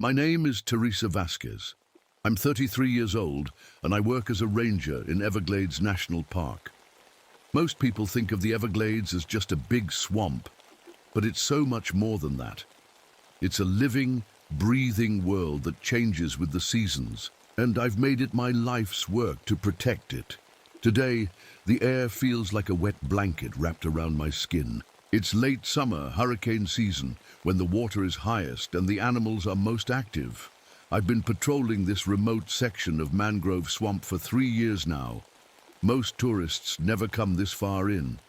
My name is Teresa Vasquez. I'm 33 years old and I work as a ranger in Everglades National Park. Most people think of the Everglades as just a big swamp, but it's so much more than that. It's a living, breathing world that changes with the seasons, and I've made it my life's work to protect it. Today, the air feels like a wet blanket wrapped around my skin. It's late summer, hurricane season, when the water is highest and the animals are most active. I've been patrolling this remote section of mangrove swamp for 3 years now. Most tourists never come this far in.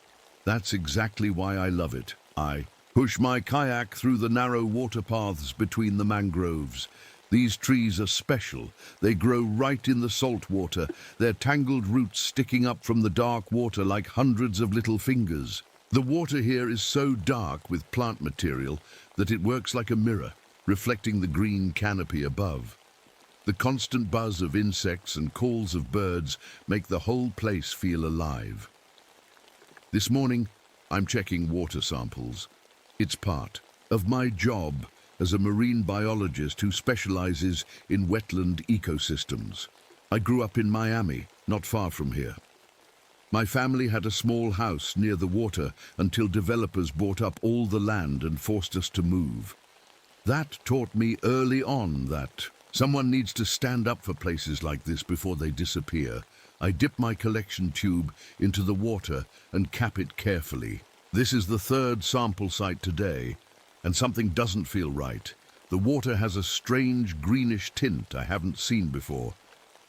That's exactly why I love it. I push my kayak through the narrow water paths between the mangroves. These trees are special. They grow right in the salt water, their tangled roots sticking up from the dark water like hundreds of little fingers. The water here is so dark with plant material that it works like a mirror, reflecting the green canopy above. The constant buzz of insects and calls of birds make the whole place feel alive. This morning, I'm checking water samples. It's part of my job as a marine biologist who specializes in wetland ecosystems. I grew up in Miami, not far from here. My family had a small house near the water until developers bought up all the land and forced us to move. That taught me early on that someone needs to stand up for places like this before they disappear. I dip my collection tube into the water and cap it carefully. This is the third sample site today, and something doesn't feel right. The water has a strange greenish tint I haven't seen before.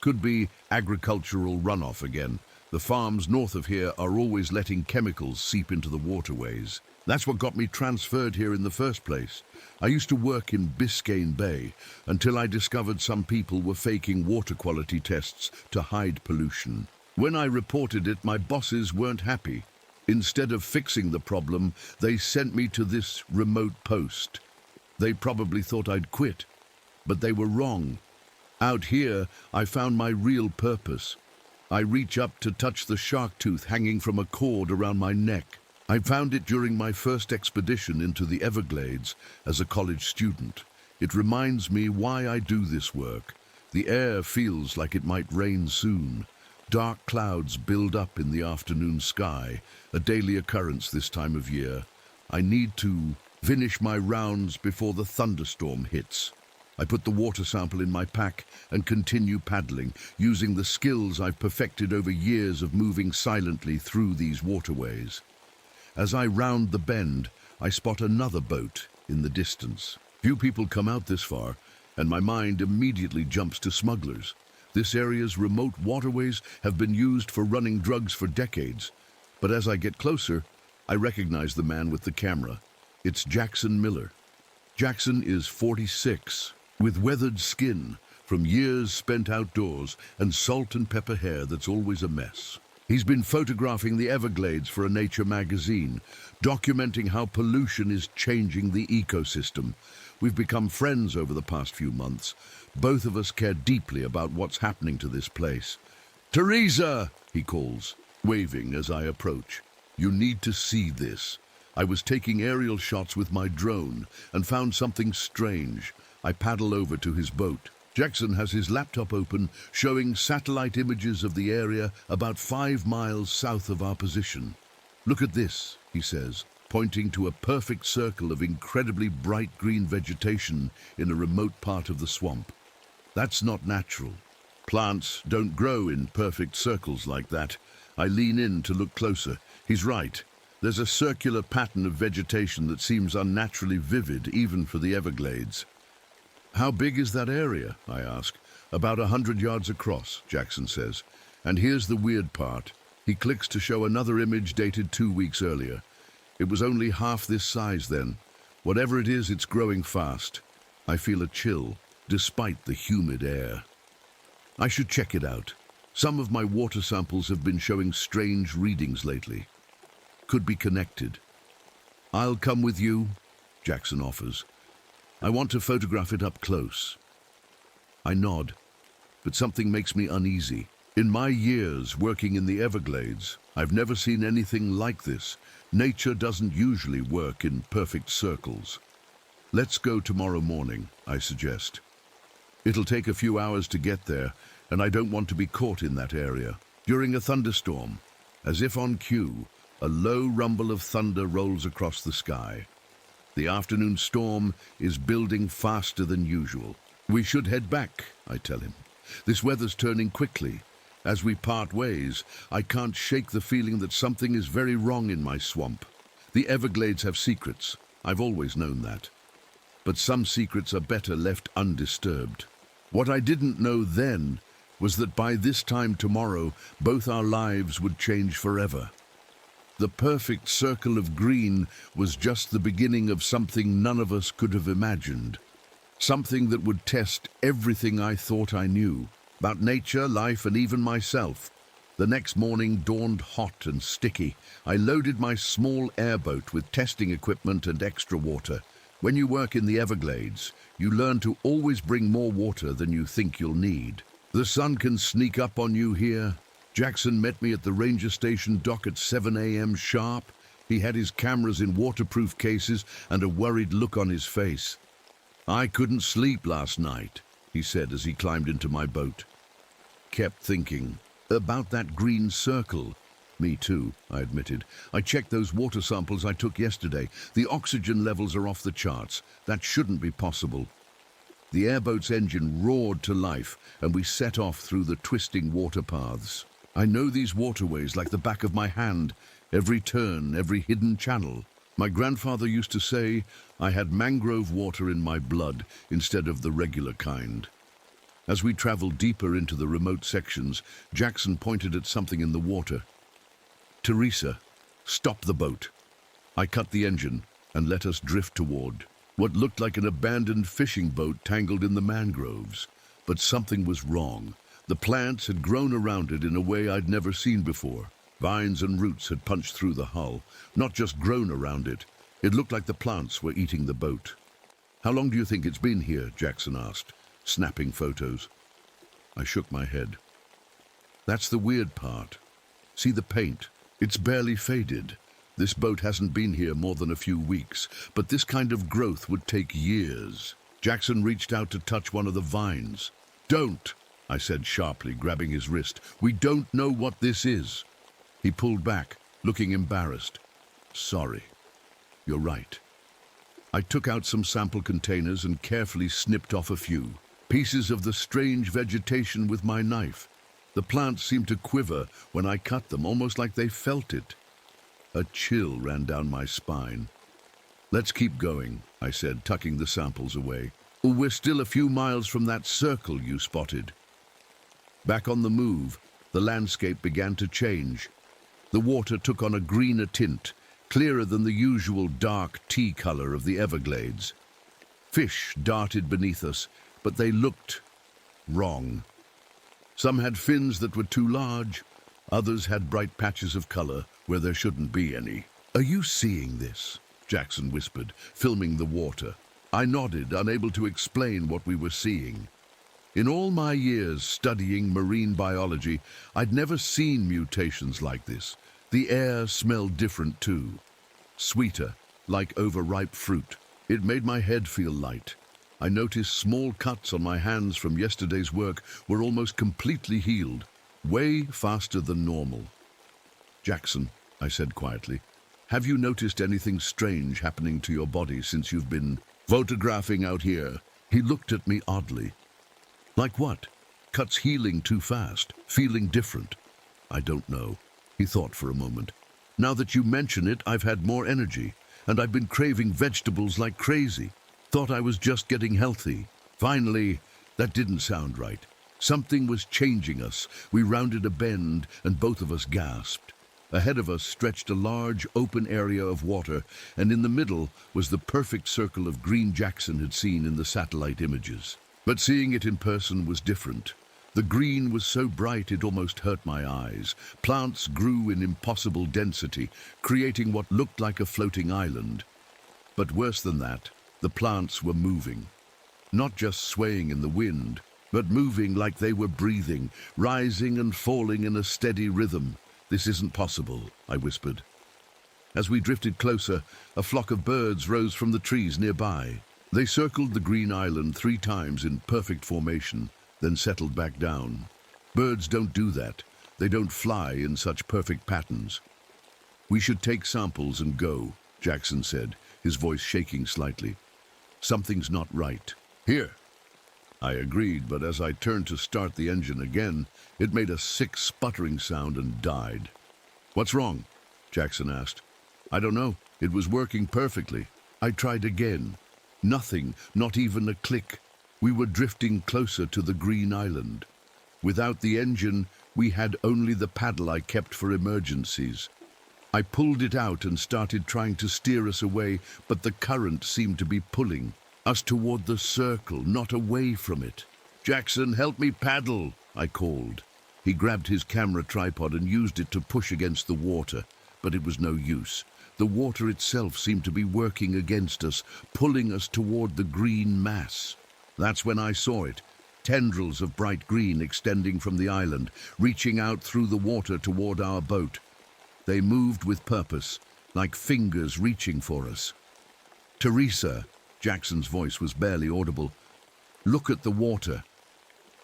Could be agricultural runoff again. The farms north of here are always letting chemicals seep into the waterways. That's what got me transferred here in the first place. I used to work in Biscayne Bay until I discovered some people were faking water quality tests to hide pollution. When I reported it, my bosses weren't happy. Instead of fixing the problem, they sent me to this remote post. They probably thought I'd quit, but they were wrong. Out here, I found my real purpose. I reach up to touch the shark tooth hanging from a cord around my neck. I found it during my first expedition into the Everglades as a college student. It reminds me why I do this work. The air feels like it might rain soon. Dark clouds build up in the afternoon sky, a daily occurrence this time of year. I need to finish my rounds before the thunderstorm hits. I put the water sample in my pack and continue paddling, using the skills I've perfected over years of moving silently through these waterways. As I round the bend, I spot another boat in the distance. Few people come out this far, and my mind immediately jumps to smugglers. This area's remote waterways have been used for running drugs for decades, but as I get closer, I recognize the man with the camera. It's Jackson Miller. Jackson is 46. With weathered skin from years spent outdoors and salt and pepper hair that's always a mess. He's been photographing the Everglades for a nature magazine, documenting how pollution is changing the ecosystem. We've become friends over the past few months. Both of us care deeply about what's happening to this place. "Teresa!" he calls, waving as I approach. "You need to see this." I was taking aerial shots with my drone and found something strange. I paddle over to his boat. Jackson has his laptop open, showing satellite images of the area about 5 miles south of our position. "Look at this," he says, pointing to a perfect circle of incredibly bright green vegetation in a remote part of the swamp. That's not natural. Plants don't grow in perfect circles like that. I lean in to look closer. He's right. There's a circular pattern of vegetation that seems unnaturally vivid even for the Everglades. "How big is that area?" I ask. "About 100 yards across," Jackson says. And here's the weird part. He clicks to show another image dated 2 weeks earlier. It was only half this size then. Whatever it is, it's growing fast. I feel a chill, despite the humid air. I should check it out. Some of my water samples have been showing strange readings lately. Could be connected. "I'll come with you," Jackson offers. "I want to photograph it up close." I nod, but something makes me uneasy. In my years working in the Everglades, I've never seen anything like this. Nature doesn't usually work in perfect circles. Let's go tomorrow morning, I suggest. It'll take a few hours to get there, and I don't want to be caught in that area. During a thunderstorm, as if on cue, a low rumble of thunder rolls across the sky. The afternoon storm is building faster than usual. We should head back, I tell him. This weather's turning quickly. As we part ways, I can't shake the feeling that something is very wrong in my swamp. The Everglades have secrets. I've always known that. But some secrets are better left undisturbed. What I didn't know then was that by this time tomorrow, both our lives would change forever. The perfect circle of green was just the beginning of something none of us could have imagined. Something that would test everything I thought I knew, about nature, life, and even myself. The next morning dawned hot and sticky. I loaded my small airboat with testing equipment and extra water. When you work in the Everglades, you learn to always bring more water than you think you'll need. The sun can sneak up on you here. Jackson met me at the ranger station dock at 7 a.m. sharp. He had his cameras in waterproof cases and a worried look on his face. "I couldn't sleep last night," he said as he climbed into my boat. Kept thinking about that green circle. Me too, I admitted. I checked those water samples I took yesterday. The oxygen levels are off the charts. That shouldn't be possible. The airboat's engine roared to life, and we set off through the twisting water paths. I know these waterways like the back of my hand, every turn, every hidden channel. My grandfather used to say I had mangrove water in my blood instead of the regular kind. As we traveled deeper into the remote sections, Jackson pointed at something in the water. "Teresa, stop the boat." I cut the engine and let us drift toward what looked like an abandoned fishing boat tangled in the mangroves. But something was wrong. The plants had grown around it in a way I'd never seen before. Vines and roots had punched through the hull, not just grown around it. It looked like the plants were eating the boat. "How long do you think it's been here?" Jackson asked, snapping photos. I shook my head. "That's the weird part. See the paint? It's barely faded. This boat hasn't been here more than a few weeks, but this kind of growth would take years." Jackson reached out to touch one of the vines. "Don't," I said sharply, grabbing his wrist. "We don't know what this is." He pulled back, looking embarrassed. "Sorry. You're right." I took out some sample containers and carefully snipped off a few pieces of the strange vegetation with my knife. The plants seemed to quiver when I cut them, almost like they felt it. A chill ran down my spine. "Let's keep going," I said, tucking the samples away. "We're still a few miles from that circle you spotted." Back on the move, the landscape began to change. The water took on a greener tint, clearer than the usual dark tea color of the Everglades. Fish darted beneath us, but they looked wrong. Some had fins that were too large, others had bright patches of color where there shouldn't be any. "Are you seeing this?" Jackson whispered, filming the water. I nodded, unable to explain what we were seeing. In all my years studying marine biology, I'd never seen mutations like this. The air smelled different too. Sweeter, like overripe fruit. It made my head feel light. I noticed small cuts on my hands from yesterday's work were almost completely healed, way faster than normal. "Jackson," I said quietly, "have you noticed anything strange happening to your body since you've been photographing out here?" He looked at me oddly. "Like what? Cuts healing too fast, feeling different?" "I don't know." He thought for a moment. "Now that you mention it, I've had more energy, and I've been craving vegetables like crazy. Thought I was just getting healthy. Finally, that didn't sound right. Something was changing us. We rounded a bend, and both of us gasped. Ahead of us stretched a large, open area of water, and in the middle was the perfect circle of green Jackson had seen in the satellite images. But seeing it in person was different. The green was so bright it almost hurt my eyes. Plants grew in impossible density, creating what looked like a floating island. But worse than that, the plants were moving. Not just swaying in the wind, but moving like they were breathing, rising and falling in a steady rhythm. "This isn't possible," I whispered. As we drifted closer, a flock of birds rose from the trees nearby. They circled the green island 3 times in perfect formation, then settled back down. Birds don't do that. They don't fly in such perfect patterns. "We should take samples and go," Jackson said, his voice shaking slightly. "Something's not right." "Here." I agreed, but as I turned to start the engine again, it made a sick sputtering sound and died. "What's wrong?" Jackson asked. "I don't know. It was working perfectly." I tried again. Nothing, not even a click. We were drifting closer to the green island. Without the engine, we had only the paddle I kept for emergencies. I pulled it out and started trying to steer us away, but the current seemed to be pulling us toward the circle, not away from it. "Jackson, help me paddle," I called. He grabbed his camera tripod and used it to push against the water, but it was no use. The water itself seemed to be working against us, pulling us toward the green mass. That's when I saw it. Tendrils of bright green extending from the island, reaching out through the water toward our boat. They moved with purpose, like fingers reaching for us. "Teresa," Jackson's voice was barely audible, "look at the water."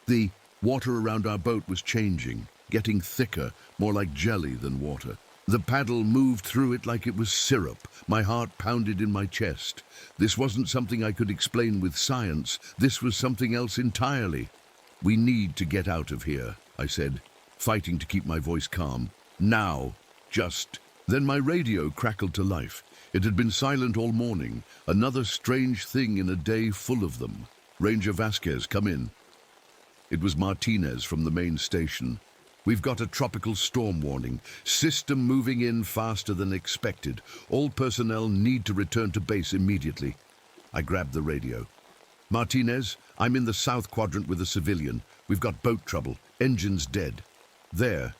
The water around our boat was changing, getting thicker, more like jelly than water. The paddle moved through it like it was syrup. My heart pounded in my chest. This wasn't something I could explain with science. This was something else entirely. "We need to get out of here," I said, fighting to keep my voice calm. "Now. Just." Then my radio crackled to life. It had been silent all morning. Another strange thing in a day full of them. "Ranger Vasquez, come in." It was Martinez from the main station. "We've got a tropical storm warning. System moving in faster than expected. All personnel need to return to base immediately." I grabbed the radio. "Martinez, I'm in the south quadrant with a civilian. We've got boat trouble. Engine's dead." There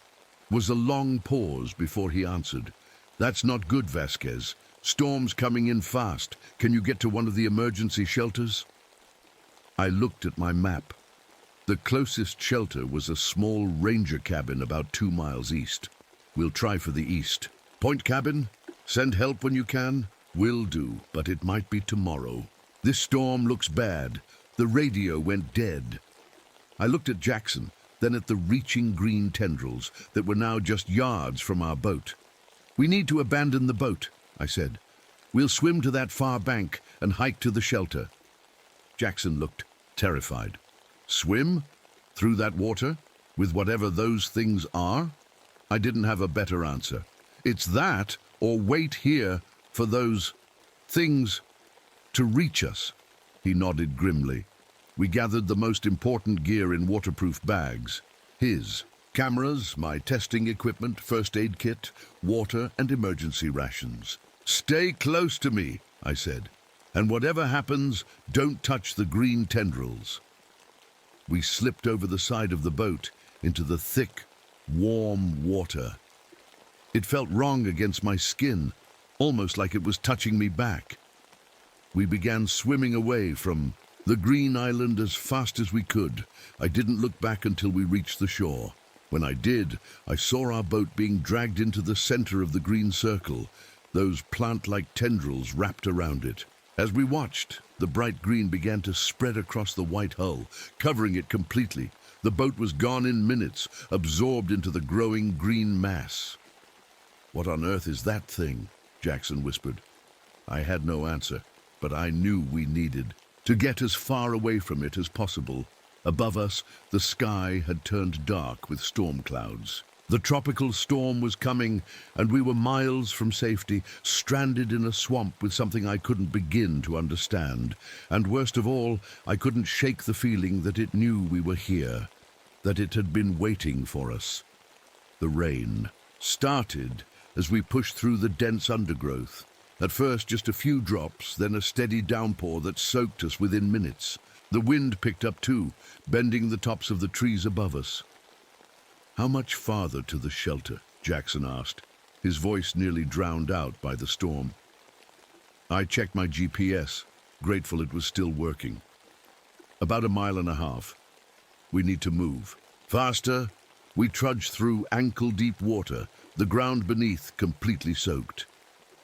was a long pause before he answered. "That's not good, Vasquez. Storm's coming in fast. Can you get to one of the emergency shelters?" I looked at my map. The closest shelter was a small ranger cabin about 2 miles east. "We'll try for the east." "Point cabin? Send help when you can?" "Will do, but it might be tomorrow. This storm looks bad." The radio went dead. I looked at Jackson, then at the reaching green tendrils that were now just yards from our boat. "We need to abandon the boat," I said. "We'll swim to that far bank and hike to the shelter." Jackson looked terrified. "Swim? Through that water? With whatever those things are?" I didn't have a better answer. "It's that, or wait here for those things to reach us." He nodded grimly. We gathered the most important gear in waterproof bags. His cameras, my testing equipment, first aid kit, water, and emergency rations. "Stay close to me," I said, "and whatever happens, don't touch the green tendrils." We slipped over the side of the boat into the thick, warm water. It felt wrong against my skin, almost like it was touching me back. We began swimming away from the green island as fast as we could. I didn't look back until we reached the shore. When I did, I saw our boat being dragged into the center of the green circle, those plant-like tendrils wrapped around it. As we watched, the bright green began to spread across the white hull, covering it completely. The boat was gone in minutes, absorbed into the growing green mass. "What on earth is that thing?" Jackson whispered. I had no answer, but I knew we needed to get as far away from it as possible. Above us, the sky had turned dark with storm clouds. The tropical storm was coming, and we were miles from safety, stranded in a swamp with something I couldn't begin to understand. And worst of all, I couldn't shake the feeling that it knew we were here, that it had been waiting for us. The rain started as we pushed through the dense undergrowth. At first, just a few drops, then a steady downpour that soaked us within minutes. The wind picked up too, bending the tops of the trees above us. "How much farther to the shelter?" Jackson asked, his voice nearly drowned out by the storm. I checked my GPS, grateful it was still working. "About 1.5 miles. We need to move." Faster, we trudged through ankle-deep water, the ground beneath completely soaked.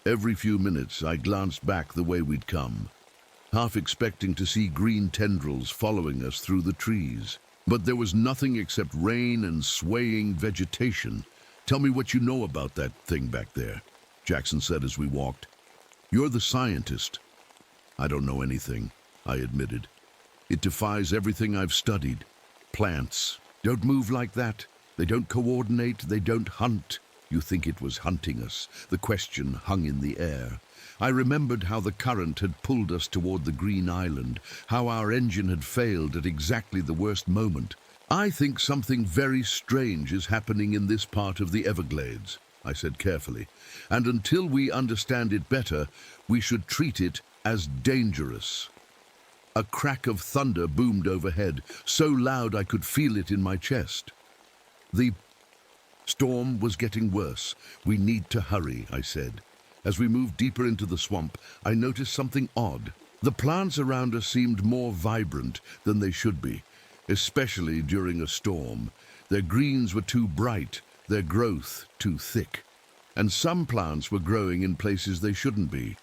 Every few minutes, I glanced back the way we'd come. half expecting to see green tendrils following us through the trees. But there was nothing except rain and swaying vegetation. "Tell me what you know about that thing back there," Jackson said as we walked. "You're the scientist." "I don't know anything," I admitted. "It defies everything I've studied. Plants don't move like that. They don't coordinate, they don't hunt." "You think it was hunting us?" The question hung in the air. I remembered how the current had pulled us toward the green island, how our engine had failed at exactly the worst moment. "I think something very strange is happening in this part of the Everglades," I said carefully, "and until we understand it better, we should treat it as dangerous." A crack of thunder boomed overhead, so loud I could feel it in my chest. The storm was getting worse. "We need to hurry," I said. As we moved deeper into the swamp, I noticed something odd. The plants around us seemed more vibrant than they should be, especially during a storm. Their greens were too bright, their growth too thick. And some plants were growing in places they shouldn't be.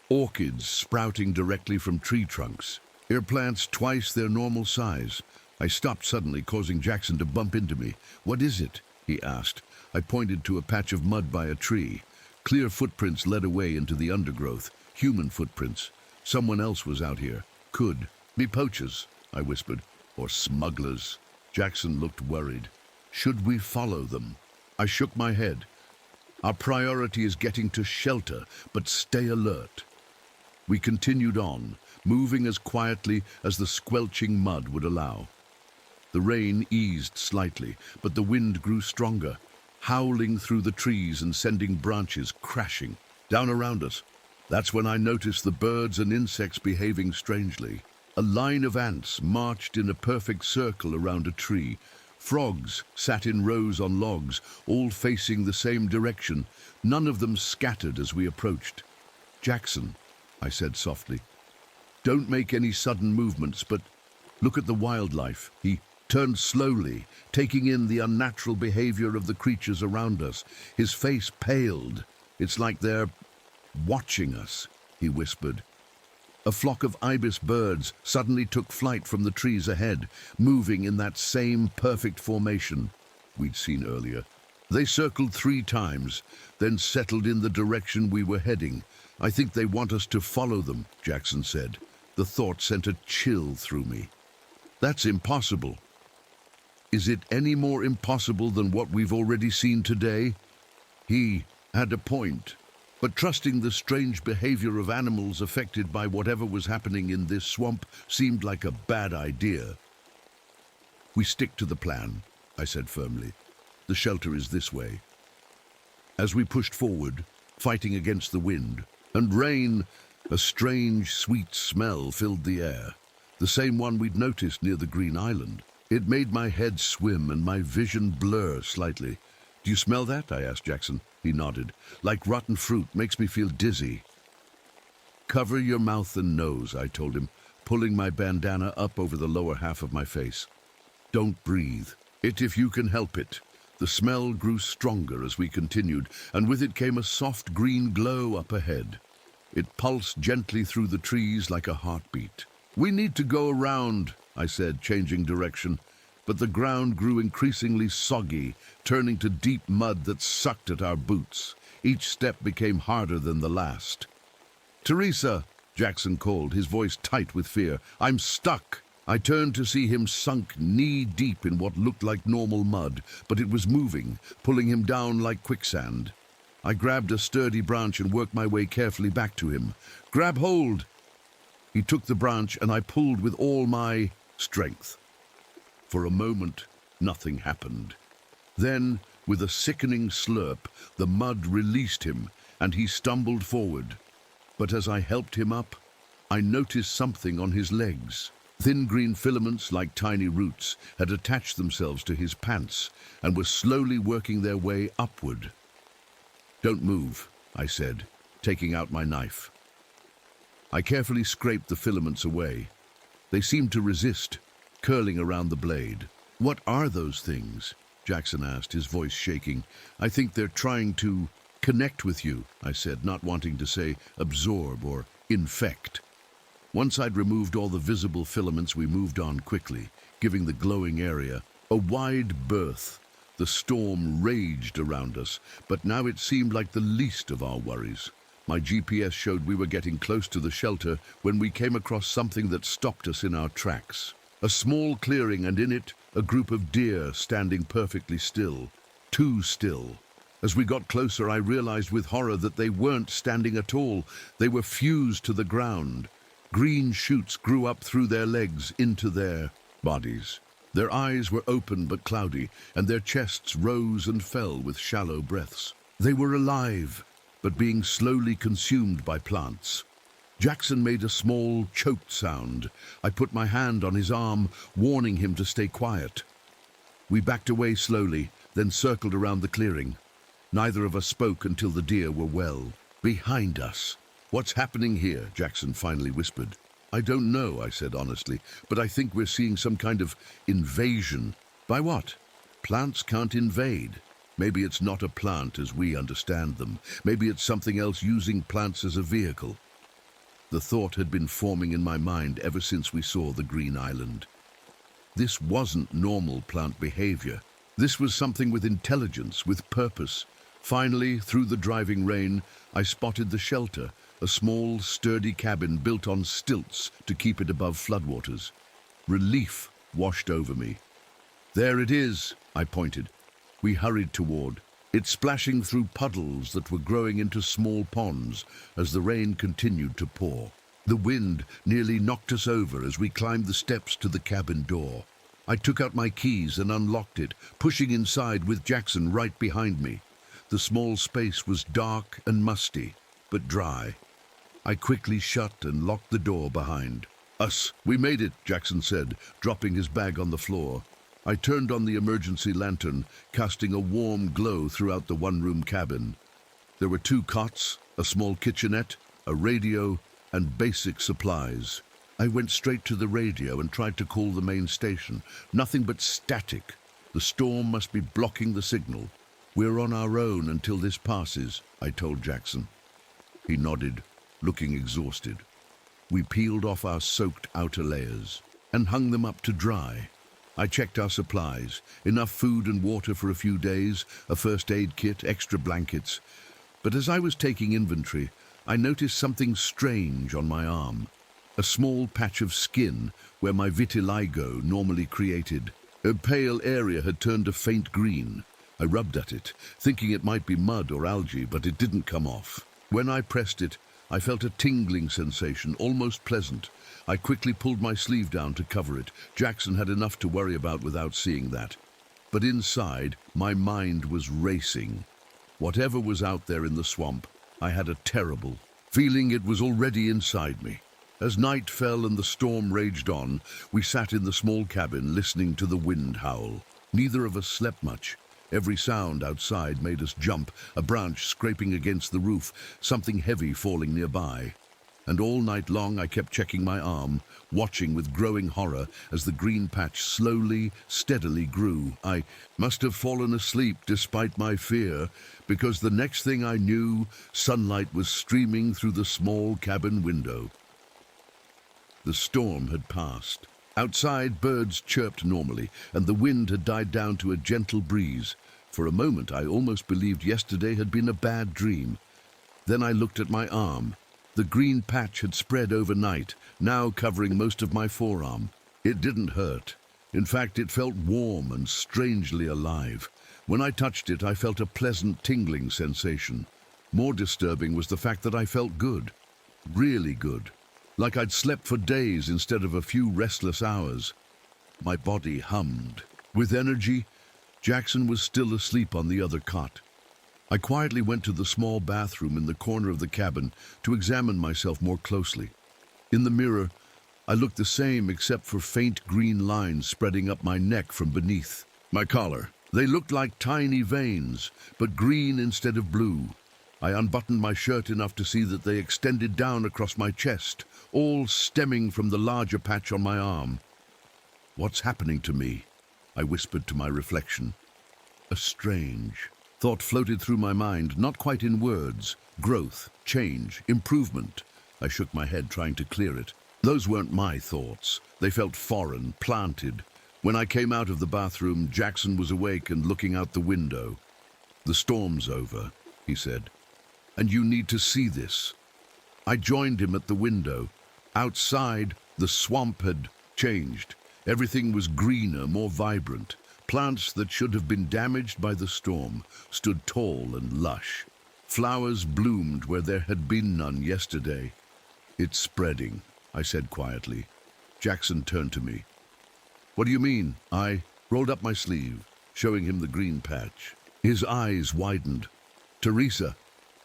Orchids sprouting directly from tree trunks. Ear plants twice their normal size. I stopped suddenly, causing Jackson to bump into me. "What is it?" he asked. I pointed to a patch of mud by a tree. Clear footprints led away into the undergrowth. Human footprints. Someone else was out here. "Could be poachers," I whispered. "Or smugglers." Jackson looked worried. "Should we follow them?" I shook my head. "Our priority is getting to shelter, but stay alert." We continued on, moving as quietly as the squelching mud would allow. The rain eased slightly, but the wind grew stronger, howling through the trees and sending branches crashing down around us. That's when I noticed the birds and insects behaving strangely. A line of ants marched in a perfect circle around a tree. Frogs sat in rows on logs, all facing the same direction. None of them scattered as we approached. "Jackson," I said softly, "don't make any sudden movements, but look at the wildlife." He turned slowly, taking in the unnatural behavior of the creatures around us. His face paled. "It's like they're watching us," he whispered. A flock of ibis birds suddenly took flight from the trees ahead, moving in that same perfect formation we'd seen earlier. They circled 3 times, then settled in the direction we were heading. "I think they want us to follow them," Jackson said. The thought sent a chill through me. "That's impossible." "Is it any more impossible than what we've already seen today?" He had a point, but trusting the strange behavior of animals affected by whatever was happening in this swamp seemed like a bad idea. "We stick to the plan," I said firmly. "The shelter is this way." As we pushed forward, fighting against the wind and rain, a strange, sweet smell filled the air, the same one we'd noticed near the green island. It made my head swim and my vision blur slightly. "Do you smell that?" I asked Jackson. He nodded. "Like rotten fruit, makes me feel dizzy." "Cover your mouth and nose," I told him, pulling my bandana up over the lower half of my face. "Don't breathe it if you can help it." The smell grew stronger as we continued, and with it came a soft green glow up ahead. It pulsed gently through the trees like a heartbeat. "We need to go around," I said, changing direction. But the ground grew increasingly soggy, turning to deep mud that sucked at our boots. Each step became harder than the last. "Teresa," Jackson called, his voice tight with fear. "I'm stuck." I turned to see him sunk knee-deep in what looked like normal mud, but it was moving, pulling him down like quicksand. I grabbed a sturdy branch and worked my way carefully back to him. "Grab hold!" He took the branch and I pulled with all my strength. For a moment, nothing happened. Then, with a sickening slurp, the mud released him and he stumbled forward. But as I helped him up, I noticed something on his legs. Thin green filaments, like tiny roots, had attached themselves to his pants and were slowly working their way upward. "Don't move," I said, taking out my knife. I carefully scraped the filaments away. They seemed to resist, curling around the blade. "What are those things?" Jackson asked, his voice shaking. "I think they're trying to connect with you," I said, not wanting to say absorb or infect. Once I'd removed all the visible filaments, we moved on quickly, giving the glowing area a wide berth. The storm raged around us, but now it seemed like the least of our worries. My GPS showed we were getting close to the shelter when we came across something that stopped us in our tracks. A small clearing, and in it, a group of deer standing perfectly still. Too still. As we got closer, I realized with horror that they weren't standing at all. They were fused to the ground. Green shoots grew up through their legs into their bodies. Their eyes were open but cloudy, and their chests rose and fell with shallow breaths. They were alive, but being slowly consumed by plants. Jackson made a small, choked sound. I put my hand on his arm, warning him to stay quiet. We backed away slowly, then circled around the clearing. Neither of us spoke until the deer were well behind us. "What's happening here?" Jackson finally whispered. "I don't know," I said honestly, "but I think we're seeing some kind of invasion." "By what?" "Plants can't invade. Maybe it's not a plant as we understand them. Maybe it's something else using plants as a vehicle." The thought had been forming in my mind ever since we saw the green island. This wasn't normal plant behavior. This was something with intelligence, with purpose. Finally, through the driving rain, I spotted the shelter, a small, sturdy cabin built on stilts to keep it above floodwaters. Relief washed over me. "There it is," I pointed. We hurried toward it, splashing through puddles that were growing into small ponds as the rain continued to pour. The wind nearly knocked us over as we climbed the steps to the cabin door. I took out my keys and unlocked it, pushing inside with Jackson right behind me. The small space was dark and musty, but dry. I quickly shut and locked the door behind us. "We made it," Jackson said, dropping his bag on the floor. I turned on the emergency lantern, casting a warm glow throughout the one-room cabin. There were 2 cots, a small kitchenette, a radio, and basic supplies. I went straight to the radio and tried to call the main station. Nothing but static. The storm must be blocking the signal. "We're on our own until this passes," I told Jackson. He nodded, looking exhausted. We peeled off our soaked outer layers and hung them up to dry. I checked our supplies, enough food and water for a few days, a first aid kit, extra blankets. But as I was taking inventory, I noticed something strange on my arm. A small patch of skin where my vitiligo normally created. A pale area had turned a faint green. I rubbed at it, thinking it might be mud or algae, but it didn't come off. When I pressed it, I felt a tingling sensation, almost pleasant. I quickly pulled my sleeve down to cover it. Jackson had enough to worry about without seeing that. But inside, my mind was racing. Whatever was out there in the swamp, I had a terrible feeling it was already inside me. As night fell and the storm raged on, we sat in the small cabin listening to the wind howl. Neither of us slept much. Every sound outside made us jump, a branch scraping against the roof, something heavy falling nearby. And all night long I kept checking my arm, watching with growing horror as the green patch slowly, steadily grew. I must have fallen asleep despite my fear, because the next thing I knew, sunlight was streaming through the small cabin window. The storm had passed. Outside, birds chirped normally, and the wind had died down to a gentle breeze. For a moment, I almost believed yesterday had been a bad dream. Then I looked at my arm. The green patch had spread overnight, now covering most of my forearm. It didn't hurt. In fact, it felt warm and strangely alive. When I touched it, I felt a pleasant tingling sensation. More disturbing was the fact that I felt good. Really good. Like I'd slept for days instead of a few restless hours. My body hummed. With energy, Jackson was still asleep on the other cot. I quietly went to the small bathroom in the corner of the cabin to examine myself more closely. In the mirror, I looked the same except for faint green lines spreading up my neck from beneath my collar. They looked like tiny veins, but green instead of blue. I unbuttoned my shirt enough to see that they extended down across my chest, all stemming from the larger patch on my arm. "What's happening to me?" I whispered to my reflection. A strange thought floated through my mind, not quite in words. Growth, change, improvement. I shook my head, trying to clear it. Those weren't my thoughts. They felt foreign, planted. When I came out of the bathroom, Jackson was awake and looking out the window. "The storm's over," he said, "and you need to see this." I joined him at the window. Outside, the swamp had changed. Everything was greener, more vibrant. Plants that should have been damaged by the storm stood tall and lush. Flowers bloomed where there had been none yesterday. "It's spreading," I said quietly. Jackson turned to me. "What do you mean?" I rolled up my sleeve, showing him the green patch. His eyes widened. "Teresa,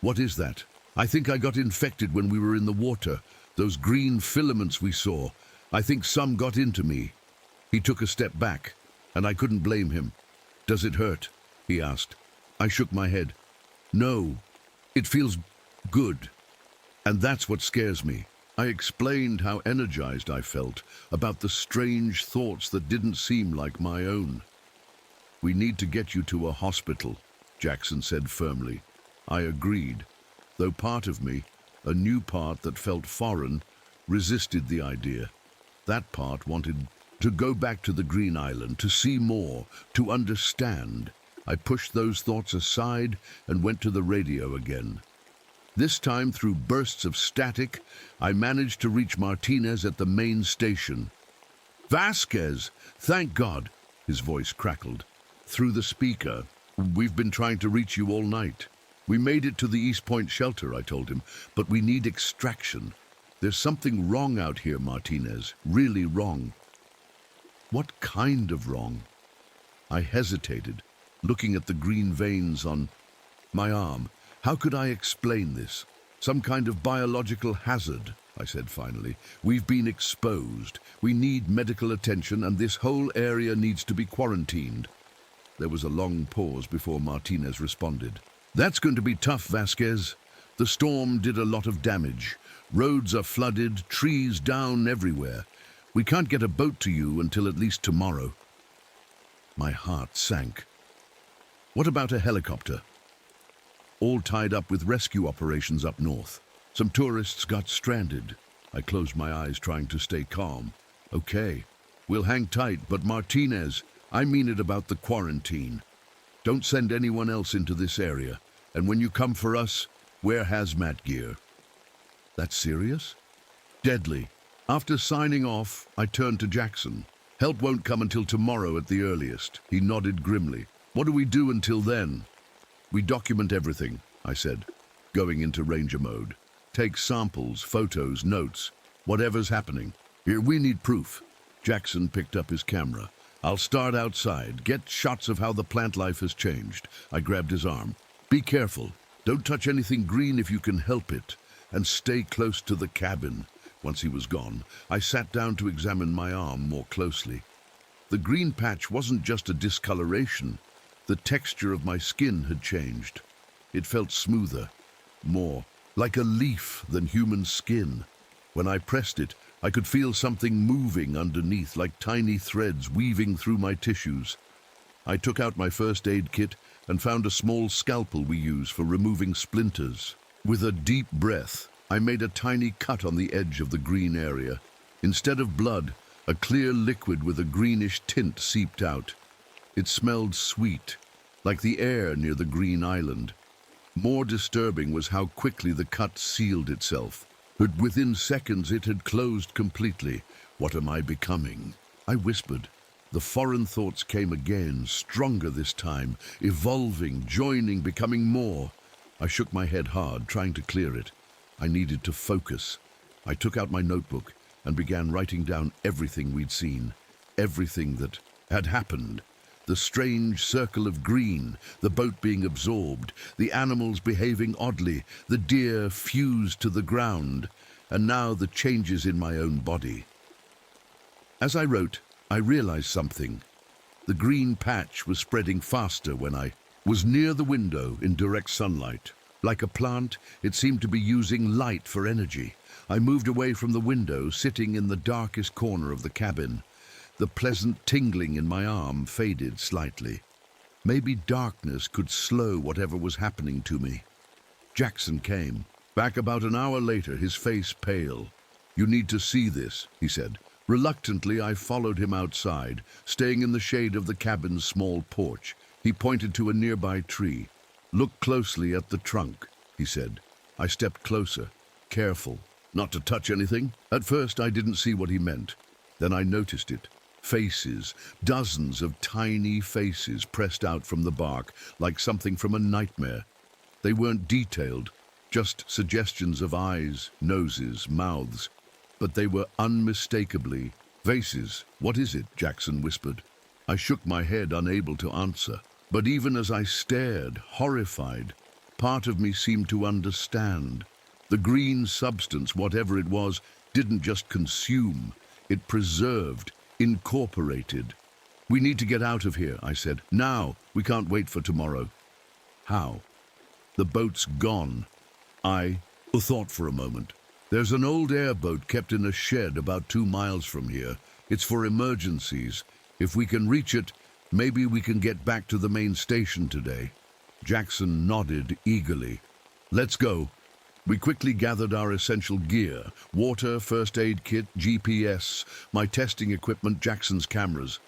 what is that?" "I think I got infected when we were in the water. Those green filaments we saw. I think some got into me." He took a step back, and I couldn't blame him. "Does it hurt?" he asked. I shook my head. "No, it feels good. And that's what scares me." I explained how energized I felt, about the strange thoughts that didn't seem like my own. "We need to get you to a hospital," Jackson said firmly. I agreed, though part of me, a new part that felt foreign, resisted the idea. That part wanted to go back to the Green Island, to see more, to understand. I pushed those thoughts aside and went to the radio again. This time, through bursts of static, I managed to reach Martinez at the main station. "Vasquez! Thank God!" His voice crackled. Through the speaker, "We've been trying to reach you all night. We made it to the East Point shelter," I told him, "but we need extraction. There's something wrong out here, Martinez, really wrong." "What kind of wrong?" I hesitated, looking at the green veins on my arm. How could I explain this? "Some kind of biological hazard," I said finally. "We've been exposed. We need medical attention, and this whole area needs to be quarantined." There was a long pause before Martinez responded. "That's going to be tough, Vasquez. The storm did a lot of damage. Roads are flooded, trees down everywhere. We can't get a boat to you until at least tomorrow." My heart sank. "What about a helicopter?" "All tied up with rescue operations up north. Some tourists got stranded." I closed my eyes, trying to stay calm. "Okay, we'll hang tight, but Martinez, I mean it about the quarantine. Don't send anyone else into this area. And when you come for us, wear hazmat gear." "That's serious?" "Deadly." After signing off, I turned to Jackson. "Help won't come until tomorrow at the earliest." He nodded grimly. "What do we do until then?" "We document everything," I said, going into ranger mode. "Take samples, photos, notes, whatever's happening. Here, we need proof." Jackson picked up his camera. "I'll start outside, get shots of how the plant life has changed." I grabbed his arm. "Be careful. Don't touch anything green if you can help it. And stay close to the cabin." Once he was gone, I sat down to examine my arm more closely. The green patch wasn't just a discoloration. The texture of my skin had changed. It felt smoother, more like a leaf than human skin. When I pressed it, I could feel something moving underneath, like tiny threads weaving through my tissues. I took out my first aid kit and found a small scalpel we use for removing splinters. With a deep breath, I made a tiny cut on the edge of the green area. Instead of blood, a clear liquid with a greenish tint seeped out. It smelled sweet, like the air near the Green Island. More disturbing was how quickly the cut sealed itself. But within seconds it had closed completely. "What am I becoming?" I whispered. The foreign thoughts came again, stronger this time, evolving, joining, becoming more. I shook my head hard, trying to clear it. I needed to focus. I took out my notebook and began writing down everything we'd seen, everything that had happened. The strange circle of green, the boat being absorbed, the animals behaving oddly, the deer fused to the ground, and now the changes in my own body. As I wrote, I realized something. The green patch was spreading faster when I was near the window in direct sunlight. Like a plant, it seemed to be using light for energy. I moved away from the window, sitting in the darkest corner of the cabin. The pleasant tingling in my arm faded slightly. Maybe darkness could slow whatever was happening to me. Jackson came. Back about an hour later, his face pale. You need to see this, he said. Reluctantly, I followed him outside, staying in the shade of the cabin's small porch. He pointed to a nearby tree. Look closely at the trunk, he said. I stepped closer, careful, not to touch anything. At first, I didn't see what he meant. Then I noticed it. Faces, dozens of tiny faces pressed out from the bark, like something from a nightmare. They weren't detailed, just suggestions of eyes, noses, mouths. But they were unmistakably vases. What is it? Jackson whispered. I shook my head, unable to answer. But even as I stared, horrified, part of me seemed to understand. The green substance, whatever it was, didn't just consume. It preserved, incorporated. We need to get out of here, I said. Now. We can't wait for tomorrow. How? The boat's gone. I thought for a moment. There's an old airboat kept in a shed about 2 miles from here. It's for emergencies. If we can reach it, maybe we can get back to the main station today. Jackson nodded eagerly. Let's go. We quickly gathered our essential gear: water, first aid kit, GPS, my testing equipment, Jackson's cameras.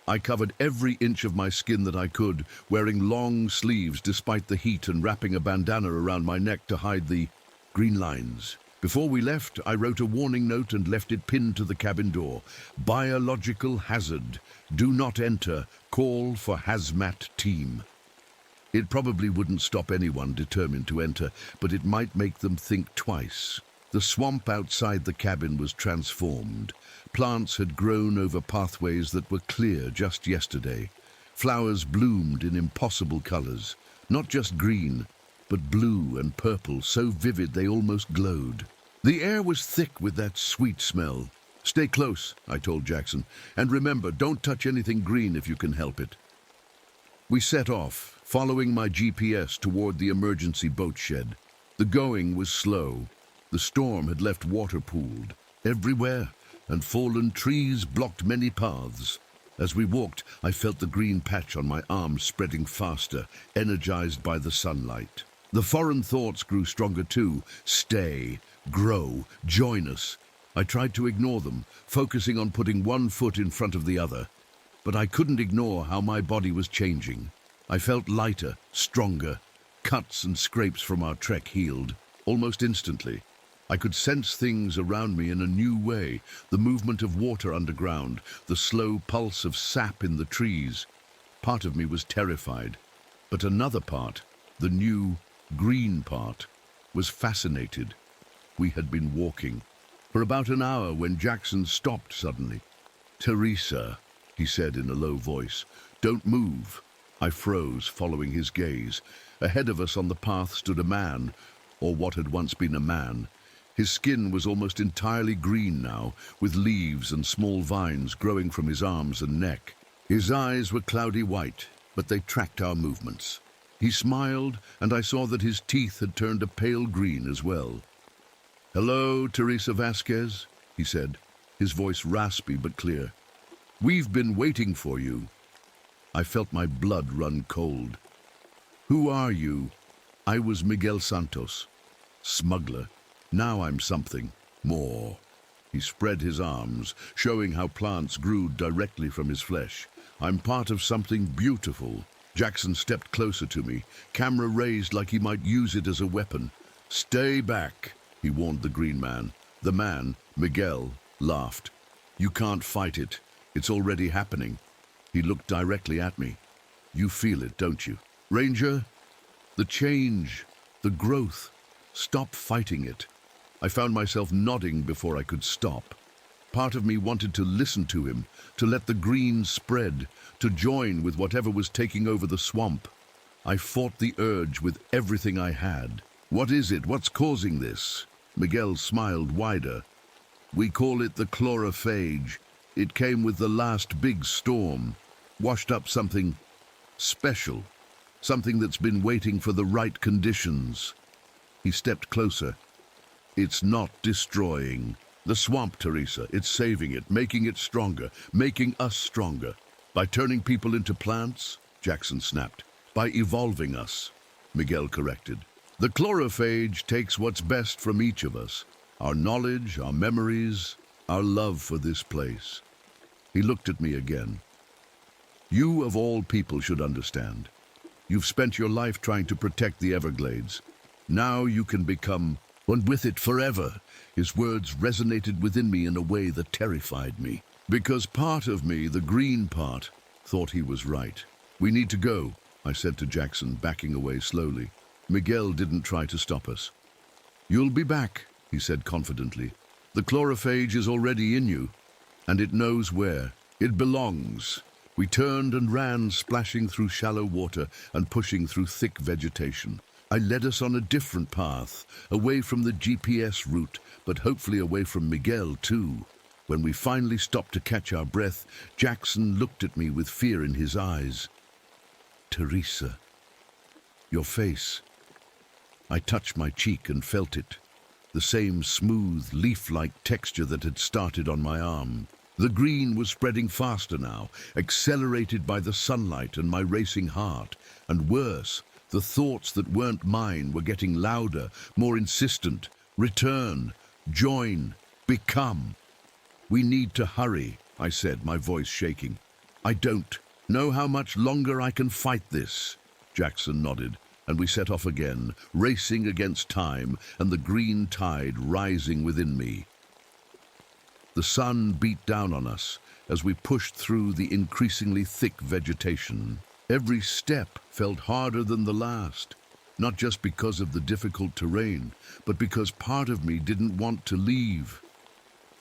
I covered every inch of my skin that I could, wearing long sleeves despite the heat and wrapping a bandana around my neck to hide the green lines. Before we left, I wrote a warning note and left it pinned to the cabin door. Biological hazard. Do not enter. Call for hazmat team. It probably wouldn't stop anyone determined to enter, but it might make them think twice. The swamp outside the cabin was transformed. Plants had grown over pathways that were clear just yesterday. Flowers bloomed in impossible colors, not just green, but blue and purple, so vivid they almost glowed. The air was thick with that sweet smell. Stay close, I told Jackson, and remember, don't touch anything green if you can help it. We set off, following my GPS toward the emergency boat shed. The going was slow. The storm had left water pooled everywhere, and fallen trees blocked many paths. As we walked, I felt the green patch on my arm spreading faster, energized by the sunlight. The foreign thoughts grew stronger too. Stay, grow, join us. I tried to ignore them, focusing on putting one foot in front of the other. But I couldn't ignore how my body was changing. I felt lighter, stronger. Cuts and scrapes from our trek healed, almost instantly. I could sense things around me in a new way, the movement of water underground, the slow pulse of sap in the trees. Part of me was terrified, but another part, the new, green part, was fascinated. We had been walking for about an hour when Jackson stopped suddenly. "Teresa," he said in a low voice, "don't move." I froze, following his gaze. Ahead of us on the path stood a man, or what had once been a man. His skin was almost entirely green now, with leaves and small vines growing from his arms and neck. His eyes were cloudy white, but they tracked our movements. He smiled, and I saw that his teeth had turned a pale green as well. "Hello, Teresa Vasquez," he said, his voice raspy but clear. "We've been waiting for you." I felt my blood run cold. "Who are you?" "I was Miguel Santos. Smuggler. Now I'm something more." He spread his arms, showing how plants grew directly from his flesh. "I'm part of something beautiful." Jackson stepped closer to me, camera raised like he might use it as a weapon. "Stay back," he warned the green man. The man, Miguel, laughed. "You can't fight it. It's already happening." He looked directly at me. "You feel it, don't you? Ranger? The change, the growth. Stop fighting it." I found myself nodding before I could stop. Part of me wanted to listen to him, to let the green spread, to join with whatever was taking over the swamp. I fought the urge with everything I had. "What is it? What's causing this?" Miguel smiled wider. "We call it the chlorophage. It came with the last big storm, washed up something special, something that's been waiting for the right conditions." He stepped closer. "It's not destroying the swamp, Teresa. It's saving it, making it stronger, making us stronger. By turning people into plants," Jackson snapped. "By evolving us," Miguel corrected. "The chlorophage takes what's best from each of us. Our knowledge, our memories, our love for this place. He looked at me again. You, of all people, should understand. You've spent your life trying to protect the Everglades. Now you can become one with it forever. His words resonated within me in a way that terrified me. Because part of me, the green part, thought he was right. We need to go, I said to Jackson, backing away slowly. Miguel didn't try to stop us. You'll be back, he said confidently. The chlorophage is already in you, and it knows where it belongs. We turned and ran, splashing through shallow water and pushing through thick vegetation. I led us on a different path, away from the GPS route, but hopefully away from Miguel too. When we finally stopped to catch our breath, Jackson looked at me with fear in his eyes. Teresa, your face. I touched my cheek and felt it, the same smooth, leaf-like texture that had started on my arm. The green was spreading faster now, accelerated by the sunlight and my racing heart. And worse, the thoughts that weren't mine were getting louder, more insistent. Return, join, become. We need to hurry, I said, my voice shaking. I don't know how much longer I can fight this. Jackson nodded, and we set off again, racing against time and the green tide rising within me. The sun beat down on us as we pushed through the increasingly thick vegetation. Every step felt harder than the last, not just because of the difficult terrain, but because part of me didn't want to leave.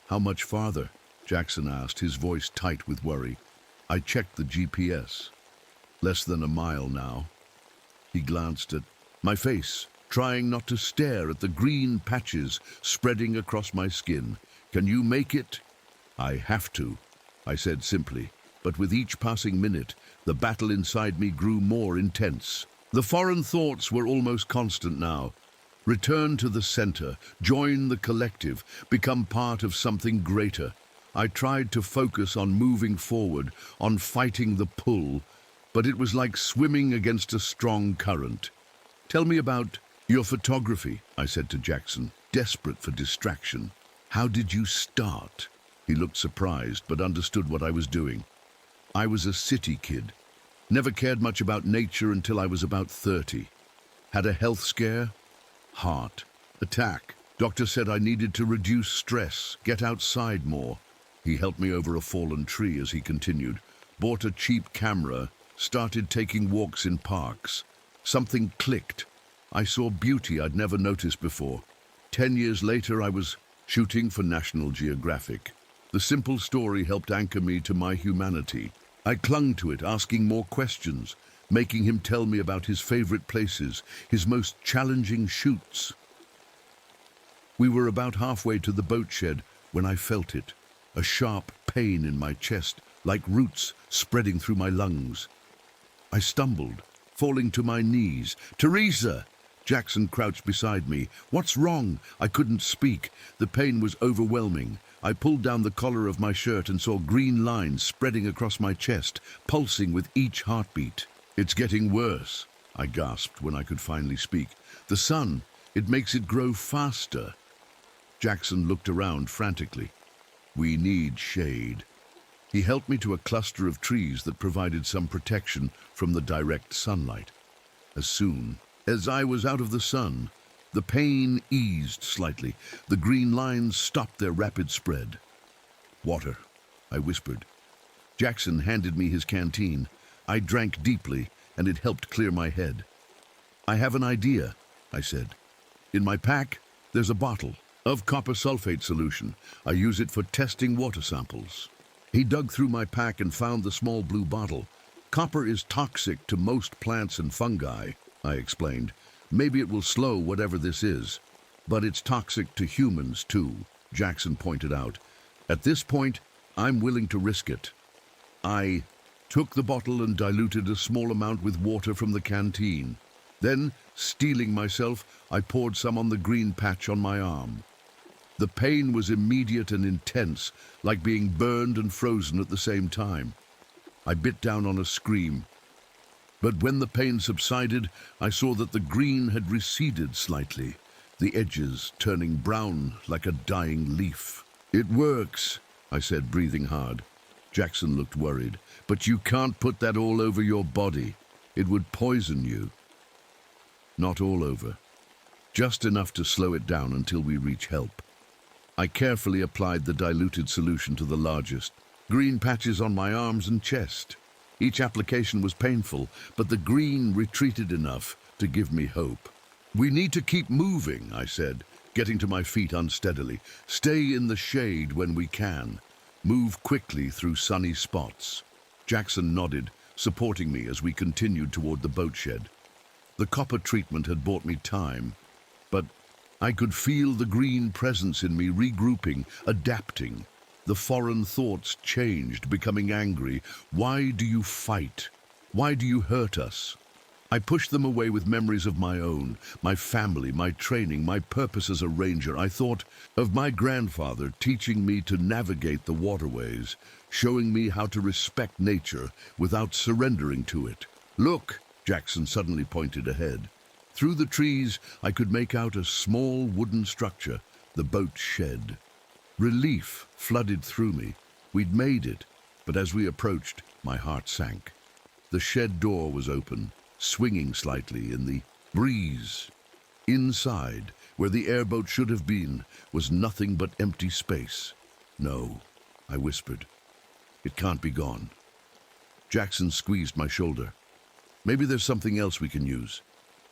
How much farther? Jackson asked, his voice tight with worry. I checked the GPS. Less than a mile now. He glanced at my face, trying not to stare at the green patches spreading across my skin. Can you make it? I have to, I said simply, but with each passing minute, the battle inside me grew more intense. The foreign thoughts were almost constant now. Return to the center, join the collective, become part of something greater. I tried to focus on moving forward, on fighting the pull, but it was like swimming against a strong current. Tell me about your photography, I said to Jackson, desperate for distraction. How did you start? He looked surprised, but understood what I was doing. I was a city kid. Never cared much about nature until I was about 30. Had a health scare. Heart attack. Doctor said I needed to reduce stress, get outside more. He helped me over a fallen tree as he continued. Bought a cheap camera, started taking walks in parks. Something clicked. I saw beauty I'd never noticed before. 10 years later, I was shooting for National Geographic. The simple story helped anchor me to my humanity. I clung to it, asking more questions, making him tell me about his favorite places, his most challenging shoots. We were about halfway to the boat shed when I felt it, a sharp pain in my chest, like roots spreading through my lungs. I stumbled, falling to my knees. Teresa! Jackson crouched beside me. What's wrong? I couldn't speak. The pain was overwhelming. I pulled down the collar of my shirt and saw green lines spreading across my chest, pulsing with each heartbeat. It's getting worse, I gasped when I could finally speak. The sun, it makes it grow faster. Jackson looked around frantically. We need shade. He helped me to a cluster of trees that provided some protection from the direct sunlight. As soon as I was out of the sun, the pain eased slightly. The green lines stopped their rapid spread. Water, I whispered. Jackson handed me his canteen. I drank deeply, and it helped clear my head. I have an idea, I said. In my pack, there's a bottle of copper sulfate solution. I use it for testing water samples. He dug through my pack and found the small blue bottle. Copper is toxic to most plants and fungi, I explained. Maybe it will slow whatever this is, but it's toxic to humans too, Jackson pointed out. At this point, I'm willing to risk it. I took the bottle and diluted a small amount with water from the canteen. Then, steeling myself, I poured some on the green patch on my arm. The pain was immediate and intense, like being burned and frozen at the same time. I bit down on a scream. But when the pain subsided, I saw that the green had receded slightly. the edges turning brown like a dying leaf. "It works," I said, breathing hard. Jackson looked worried. "But you can't put that all over your body. It would poison you." "Not all over. Just enough to slow it down until we reach help." I carefully applied the diluted solution to the largest green patches on my arms and chest. Each application was painful, but the green retreated enough to give me hope. "We need to keep moving," I said, getting to my feet unsteadily. "Stay in the shade when we can. Move quickly through sunny spots." Jackson nodded, supporting me as we continued toward the boat shed. The copper treatment had bought me time, but I could feel the green presence in me regrouping, adapting. The foreign thoughts changed, becoming angry. "Why do you fight? Why do you hurt us?" I pushed them away with memories of my own, my family, my training, my purpose as a ranger. I thought of my grandfather teaching me to navigate the waterways, showing me how to respect nature without surrendering to it. "Look!" Jackson suddenly pointed ahead. Through the trees, I could make out a small wooden structure, the boat shed. Relief flooded through me. We'd made it, but as we approached, my heart sank. The shed door was open, swinging slightly in the breeze. Inside, where the airboat should have been, was nothing but empty space. "No," I whispered. "It can't be gone." Jackson squeezed my shoulder. "Maybe there's something else we can use."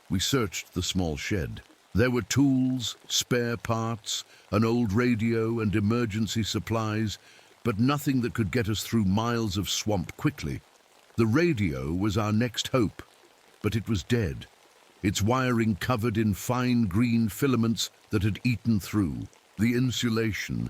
We searched the small shed. There were tools, spare parts, an old radio and emergency supplies, but nothing that could get us through miles of swamp quickly. The radio was our next hope, but it was dead, its wiring covered in fine green filaments that had eaten through. The insulation.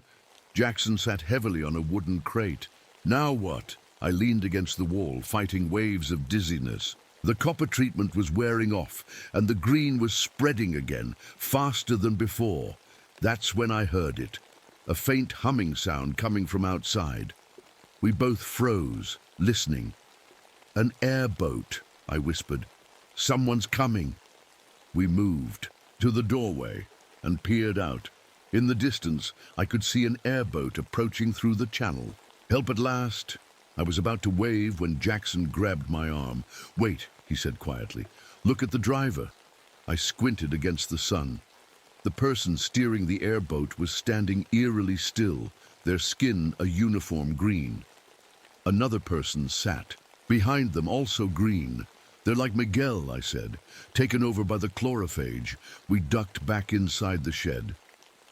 Jackson sat heavily on a wooden crate. "Now what?" I leaned against the wall, fighting waves of dizziness. The copper treatment was wearing off, and the green was spreading again, faster than before. That's when I heard it, a faint humming sound coming from outside. We both froze, listening. "An airboat," I whispered. "Someone's coming." We moved to the doorway and peered out. In the distance, I could see an airboat approaching through the channel. "Help at last." I was about to wave when Jackson grabbed my arm. "Wait," he said quietly. "Look at the driver." I squinted against the sun. The person steering the airboat was standing eerily still, their skin a uniform green. Another person sat, behind them also green. "They're like Miguel," I said, "taken over by the chlorophage." We ducked back inside the shed.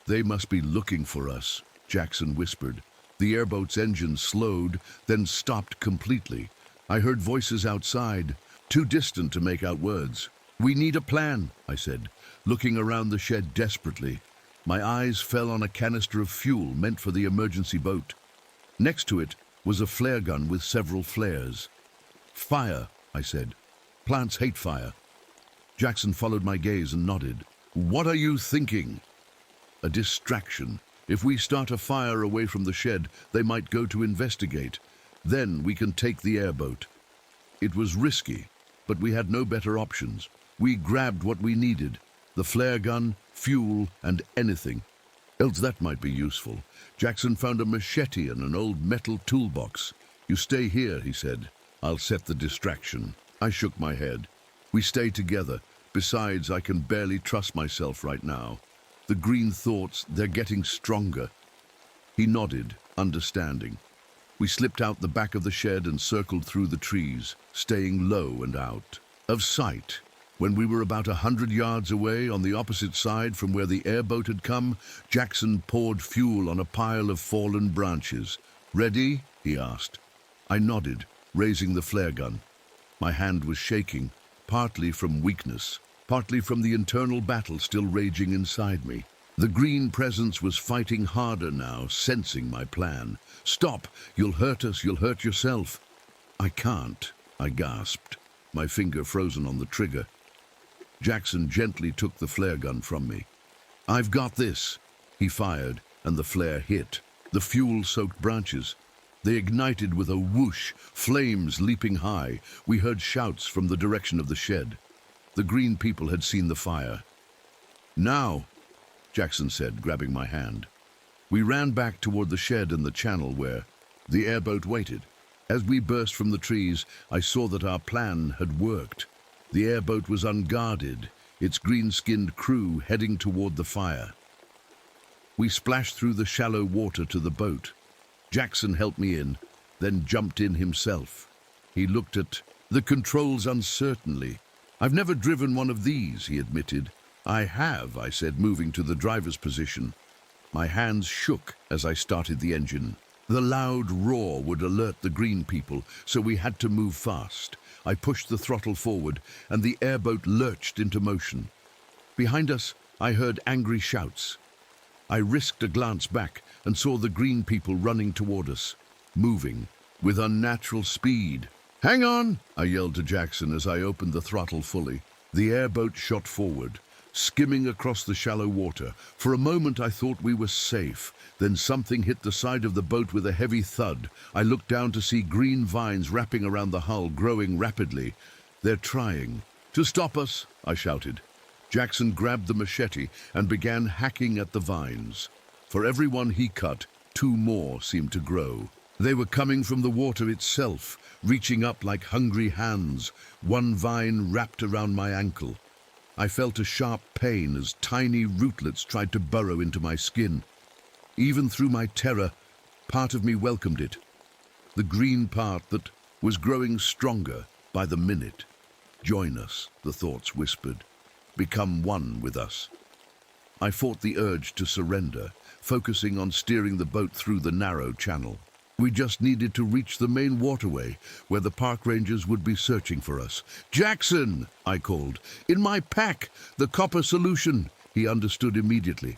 "They must be looking for us," Jackson whispered. The airboat's engine slowed, then stopped completely. I heard voices outside, too distant to make out words. "We need a plan," I said, looking around the shed desperately. My eyes fell on a canister of fuel meant for the emergency boat. Next to it was a flare gun with several flares. "Fire," I said. "Plants hate fire." Jackson followed my gaze and nodded. "What are you thinking?" "A distraction. If we start a fire away from the shed, they might go to investigate. Then we can take the airboat." It was risky, but we had no better options. We grabbed what we needed, the flare gun, fuel, and anything else that might be useful. Jackson found a machete and an old metal toolbox. "You stay here," he said. "I'll set the distraction." I shook my head. "We stay together. Besides, I can barely trust myself right now. The green thoughts, they're getting stronger." He nodded, understanding. We slipped out the back of the shed and circled through the trees, staying low and out of sight. When we were about 100 yards away, on the opposite side from where the airboat had come, Jackson poured fuel on a pile of fallen branches. "Ready?" he asked. I nodded, raising the flare gun. My hand was shaking, partly from weakness, partly from the internal battle still raging inside me. The green presence was fighting harder now, sensing my plan. "Stop! You'll hurt us, you'll hurt yourself." "I can't," I gasped, my finger frozen on the trigger. Jackson gently took the flare gun from me. "I've got this." He fired, and the flare hit the fuel-soaked branches. They ignited with a whoosh, flames leaping high. We heard shouts from the direction of the shed. The green people had seen the fire. "Now," Jackson said, grabbing my hand. We ran back toward the shed in the channel where the airboat waited. As we burst from the trees, I saw that our plan had worked. The airboat was unguarded, its green-skinned crew heading toward the fire. We splashed through the shallow water to the boat. Jackson helped me in, then jumped in himself. He looked at the controls uncertainly. "I've never driven one of these," he admitted. "I have," I said, moving to the driver's position. My hands shook as I started the engine. The loud roar would alert the green people, so we had to move fast. I pushed the throttle forward, and the airboat lurched into motion. Behind us, I heard angry shouts. I risked a glance back and saw the green people running toward us, moving with unnatural speed. "Hang on!" I yelled to Jackson as I opened the throttle fully. The airboat shot forward, skimming across the shallow water. For a moment I thought we were safe. Then something hit the side of the boat with a heavy thud. I looked down to see green vines wrapping around the hull, growing rapidly. "They're trying to stop us," I shouted. Jackson grabbed the machete and began hacking at the vines. For every one he cut, 2 more seemed to grow. They were coming from the water itself, reaching up like hungry hands. One vine wrapped around my ankle. I felt a sharp pain as tiny rootlets tried to burrow into my skin. Even through my terror, part of me welcomed it. The green part that was growing stronger by the minute. "Join us," the thoughts whispered. "Become one with us." I fought the urge to surrender, focusing on steering the boat through the narrow channel. We just needed to reach the main waterway, where the park rangers would be searching for us. "Jackson!" I called. "In my pack, the copper solution." He understood immediately.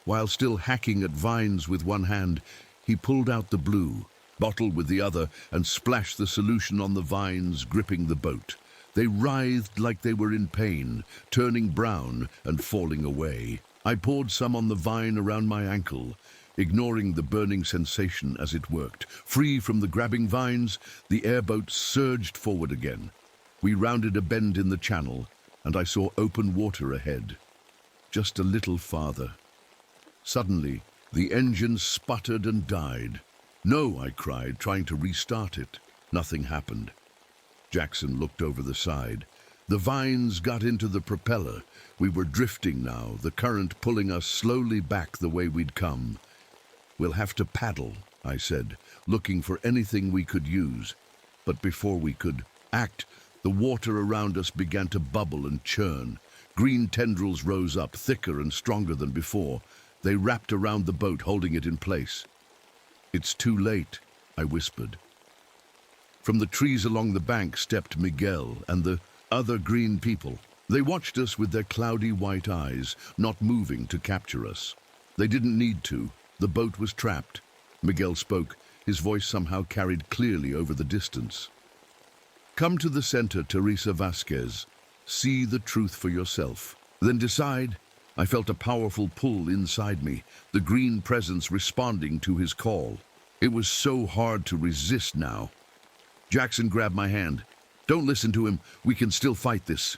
While still hacking at vines with one hand, he pulled out the blue bottle with the other and splashed the solution on the vines, gripping the boat. They writhed like they were in pain, turning brown and falling away. I poured some on the vine around my ankle, ignoring the burning sensation as it worked. Free from the grabbing vines, the airboat surged forward again. We rounded a bend in the channel, and I saw open water ahead. Just a little farther. Suddenly, the engine sputtered and died. "No," I cried, trying to restart it. Nothing happened. Jackson looked over the side. The vines got into the propeller. We were drifting now, the current pulling us slowly back the way we'd come. "We'll have to paddle," I said, looking for anything we could use. But before we could act, the water around us began to bubble and churn. Green tendrils rose up, thicker and stronger than before. They wrapped around the boat, holding it in place. "It's too late," I whispered. From the trees along the bank stepped Miguel and the other green people. They watched us with their cloudy white eyes, not moving to capture us. They didn't need to. The boat was trapped. Miguel spoke, his voice somehow carried clearly over the distance. "Come to the center, Teresa Vasquez. See the truth for yourself. Then decide." I felt a powerful pull inside me, the green presence responding to his call. It was so hard to resist now. Jackson grabbed my hand. "Don't listen to him. We can still fight this."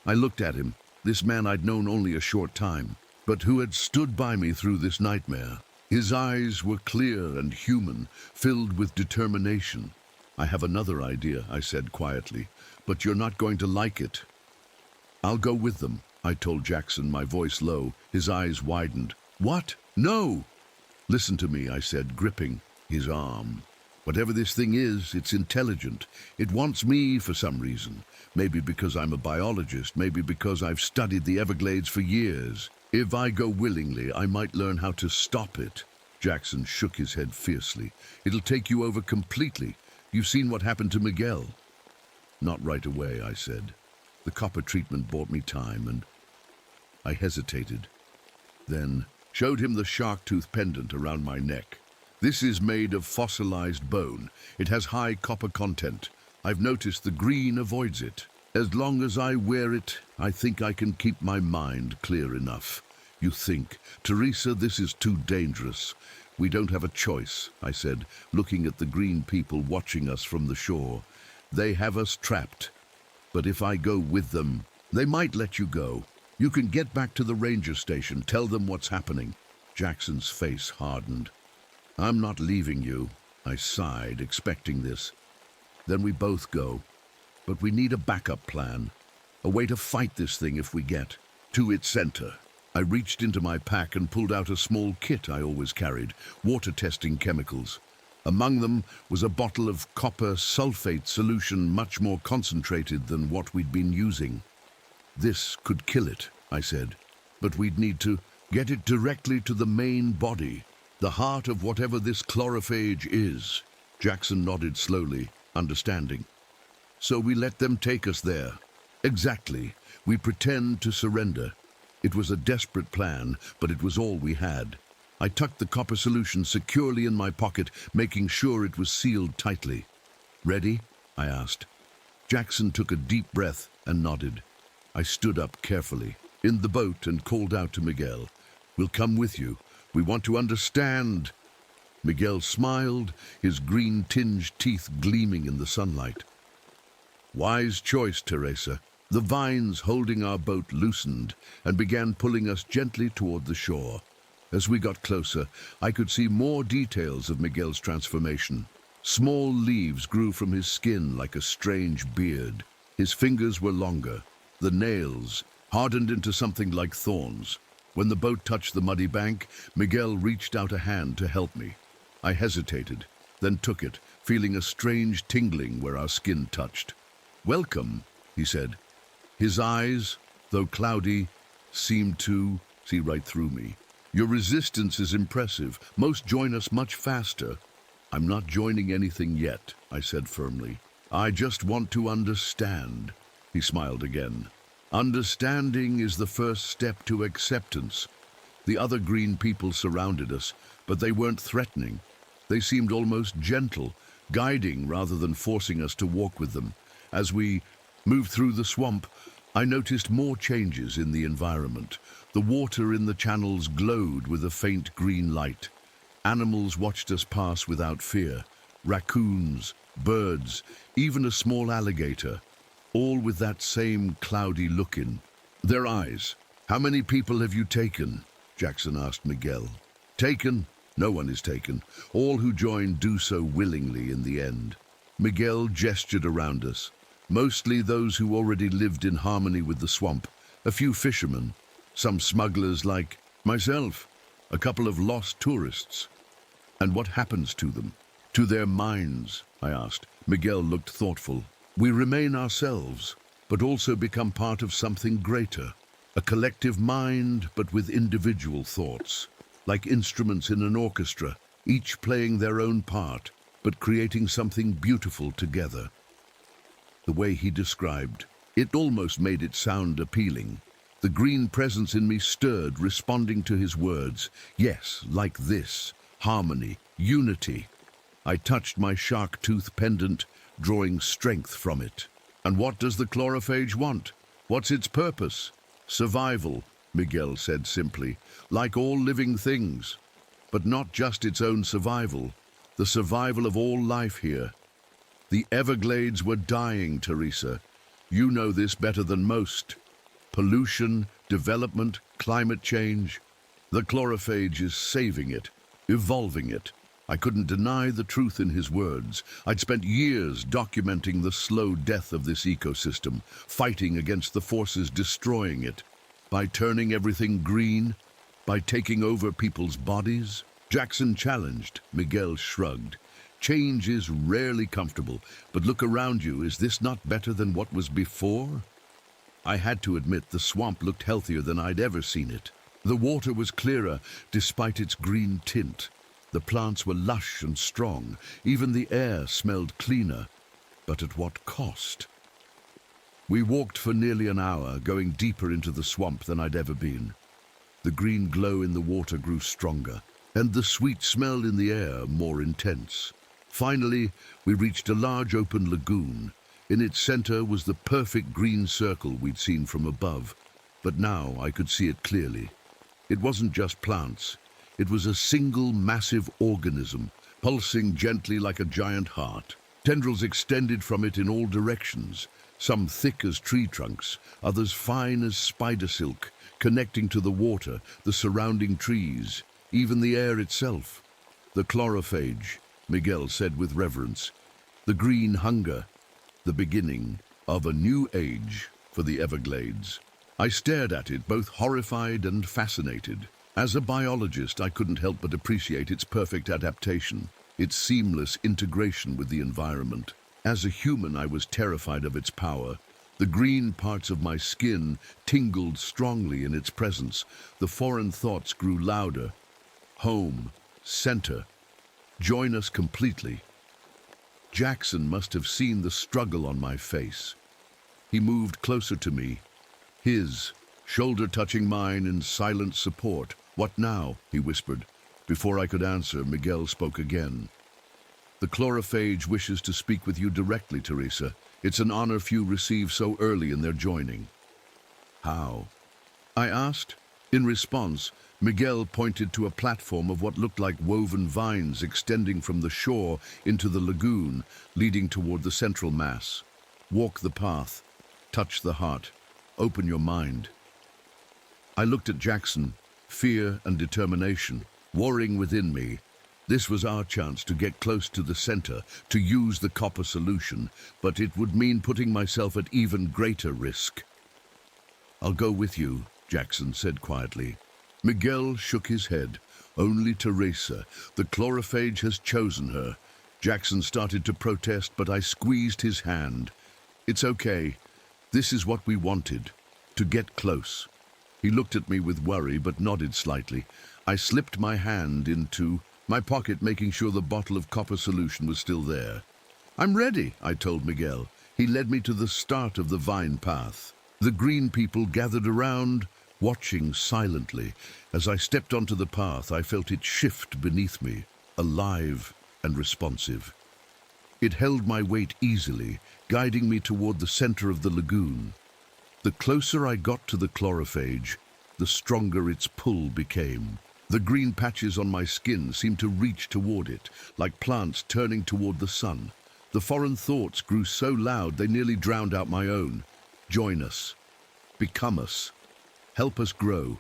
I looked at him, this man I'd known only a short time, but who had stood by me through this nightmare. His eyes were clear and human, filled with determination. "I have another idea," I said quietly, "but you're not going to like it." "I'll go with them," I told Jackson, my voice low. His eyes widened. "What? No!" "Listen to me," I said, gripping his arm. "Whatever this thing is, it's intelligent. It wants me for some reason. Maybe because I'm a biologist, maybe because I've studied the Everglades for years. If I go willingly, I might learn how to stop it." Jackson shook his head fiercely. "It'll take you over completely. You've seen what happened to Miguel." "Not right away," I said. "The copper treatment bought me time, and..." I hesitated, then showed him the shark tooth pendant around my neck. "This is made of fossilized bone. It has high copper content. I've noticed the green avoids it. As long as I wear it, I think I can keep my mind clear enough." "You think? Teresa, this is too dangerous." "We don't have a choice," I said, looking at the green people watching us from the shore. "They have us trapped. But if I go with them, they might let you go." You can get back to the ranger station, tell them what's happening. Jackson's face hardened. I'm not leaving you, I sighed, expecting this. Then we both go. But we need a backup plan, a way to fight this thing if we get to its center. I reached into my pack and pulled out a small kit I always carried, water testing chemicals. Among them was a bottle of copper sulfate solution much more concentrated than what we'd been using. This could kill it, I said, but we'd need to get it directly to the main body, the heart of whatever this chlorophage is. Jackson nodded slowly, understanding. So we let them take us there. Exactly. We pretend to surrender. It was a desperate plan, but it was all we had. I tucked the copper solution securely in my pocket, making sure it was sealed tightly. Ready? I asked. Jackson took a deep breath and nodded. I stood up carefully in the boat and called out to Miguel. We'll come with you. We want to understand. Miguel smiled, his green-tinged teeth gleaming in the sunlight. Wise choice, Teresa. The vines holding our boat loosened and began pulling us gently toward the shore. As we got closer, I could see more details of Miguel's transformation. Small leaves grew from his skin like a strange beard. His fingers were longer. The nails hardened into something like thorns. When the boat touched the muddy bank, Miguel reached out a hand to help me. I hesitated, then took it, feeling a strange tingling where our skin touched. Welcome, he said. His eyes, though cloudy, seemed to see right through me. Your resistance is impressive. Most join us much faster. I'm not joining anything yet, I said firmly. I just want to understand. He smiled again. Understanding is the first step to acceptance. The other green people surrounded us, but they weren't threatening. They seemed almost gentle, guiding rather than forcing us to walk with them. As we moved through the swamp, I noticed more changes in the environment. The water in the channels glowed with a faint green light. Animals watched us pass without fear. Raccoons, birds, even a small alligator, all with that same cloudy look in their eyes. How many people have you taken? Jackson asked Miguel. Taken? No one is taken. All who join do so willingly in the end. Miguel gestured around us. Mostly those who already lived in harmony with the swamp. A few fishermen, some smugglers like myself, a couple of lost tourists. And what happens to them? To their minds, I asked. Miguel looked thoughtful. We remain ourselves, but also become part of something greater. A collective mind, but with individual thoughts. Like instruments in an orchestra, each playing their own part, but creating something beautiful together. The way he described, it almost made it sound appealing. The green presence in me stirred, responding to his words. Yes, like this. Harmony, unity. I touched my shark tooth pendant, drawing strength from it. And what does the chlorophage want? What's its purpose? Survival, Miguel said simply, like all living things. But not just its own survival, the survival of all life here. The Everglades were dying, Teresa. You know this better than most. Pollution, development, climate change. The chlorophage is saving it, evolving it. I couldn't deny the truth in his words. I'd spent years documenting the slow death of this ecosystem, fighting against the forces destroying it. By turning everything green, by taking over people's bodies. Jackson challenged. Miguel shrugged. Change is rarely comfortable, but look around you. Is this not better than what was before? I had to admit the swamp looked healthier than I'd ever seen it. The water was clearer despite its green tint. The plants were lush and strong. Even the air smelled cleaner. But at what cost? We walked for nearly an hour, going deeper into the swamp than I'd ever been. The green glow in the water grew stronger, and the sweet smell in the air more intense. Finally, we reached a large open lagoon. In its center was the perfect green circle we'd seen from above, but now I could see it clearly. It wasn't just plants. It was a single massive organism, pulsing gently like a giant heart. Tendrils extended from it in all directions, some thick as tree trunks, others fine as spider silk, connecting to the water, the surrounding trees, even the air itself. The chlorophage, Miguel said with reverence, the green hunger, the beginning of a new age for the Everglades. I stared at it, both horrified and fascinated. As a biologist, I couldn't help but appreciate its perfect adaptation, its seamless integration with the environment. As a human, I was terrified of its power. The green parts of my skin tingled strongly in its presence. The foreign thoughts grew louder. Home, center, join us completely. Jackson must have seen the struggle on my face. He moved closer to me, his shoulder touching mine in silent support. "What now?" he whispered. Before I could answer, Miguel spoke again. "The chlorophage wishes to speak with you directly, Teresa. It's an honor few receive so early in their joining." "How?" I asked. In response, Miguel pointed to a platform of what looked like woven vines extending from the shore into the lagoon, leading toward the central mass. "Walk the path, touch the heart, open your mind." I looked at Jackson, fear and determination warring within me. This was our chance to get close to the center, to use the copper solution, but it would mean putting myself at even greater risk. "I'll go with you," Jackson said quietly. Miguel shook his head. "Only Teresa. The chlorophage has chosen her." Jackson started to protest, but I squeezed his hand. "It's okay. This is what we wanted, to get close." He looked at me with worry, but nodded slightly. I slipped my hand into my pocket, making sure the bottle of copper solution was still there. "I'm ready," I told Miguel. He led me to the start of the vine path. The green people gathered around, watching silently. As I stepped onto the path, I felt it shift beneath me, alive and responsive. It held my weight easily, guiding me toward the center of the lagoon. The closer I got to the chlorophage, the stronger its pull became. The green patches on my skin seemed to reach toward it, like plants turning toward the sun. The foreign thoughts grew so loud they nearly drowned out my own. "Join us. Become us. Help us grow."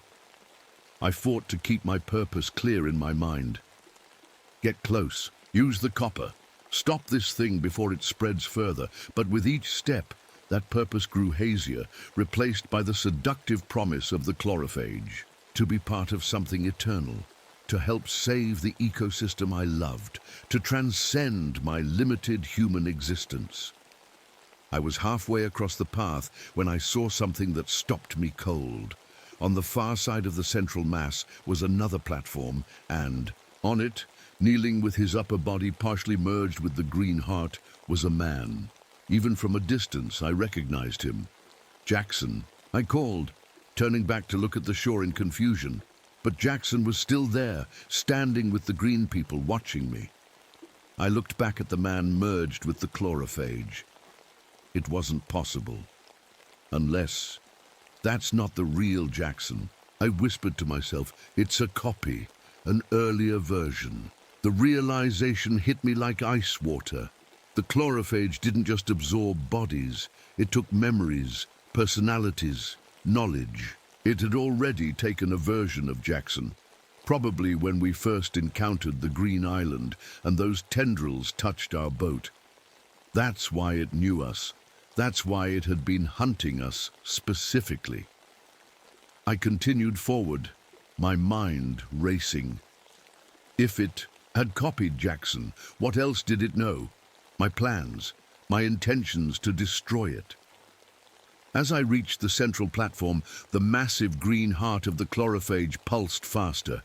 I fought to keep my purpose clear in my mind. "Get close. Use the copper. Stop this thing before it spreads further." But with each step, that purpose grew hazier, replaced by the seductive promise of the chlorophage. To be part of something eternal, to help save the ecosystem I loved, to transcend my limited human existence. I was halfway across the path when I saw something that stopped me cold. On the far side of the central mass was another platform, and on it, kneeling with his upper body partially merged with the green heart, was a man. Even from a distance, I recognized him. "Jackson," I called, turning back to look at the shore in confusion. But Jackson was still there, standing with the green people, watching me. I looked back at the man merged with the chlorophage. It wasn't possible. Unless that's not the real Jackson. I whispered to myself, it's a copy, an earlier version. The realization hit me like ice water. The chlorophage didn't just absorb bodies, it took memories, personalities, knowledge. It had already taken a version of Jackson, probably when we first encountered the Green Island and those tendrils touched our boat. That's why it knew us. That's why it had been hunting us specifically. I continued forward, my mind racing. If it had copied Jackson, what else did it know? My plans, my intentions to destroy it. As I reached the central platform, the massive green heart of the chlorophage pulsed faster.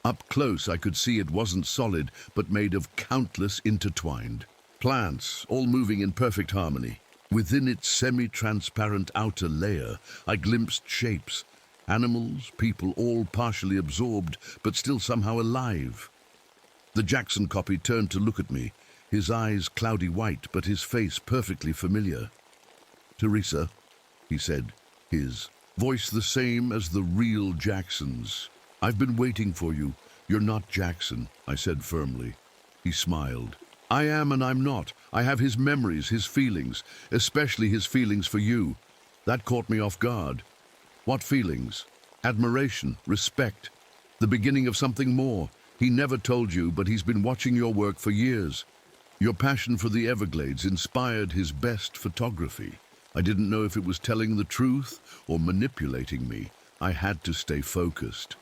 Up close, I could see it wasn't solid, but made of countless intertwined plants, all moving in perfect harmony. Within its semi-transparent outer layer, I glimpsed shapes, animals, people, all partially absorbed, but still somehow alive. The Jackson copy turned to look at me, his eyes cloudy white, but his face perfectly familiar. "Teresa," he said, his voice the same as the real Jackson's. "I've been waiting for you. You're not Jackson," I said firmly. He smiled. I am and I'm not. I have his memories, his feelings, especially his feelings for you. That caught me off guard. What feelings? Admiration, respect, the beginning of something more. He never told you, but he's been watching your work for years. Your passion for the Everglades inspired his best photography. I didn't know if it was telling the truth or manipulating me. I had to stay focused.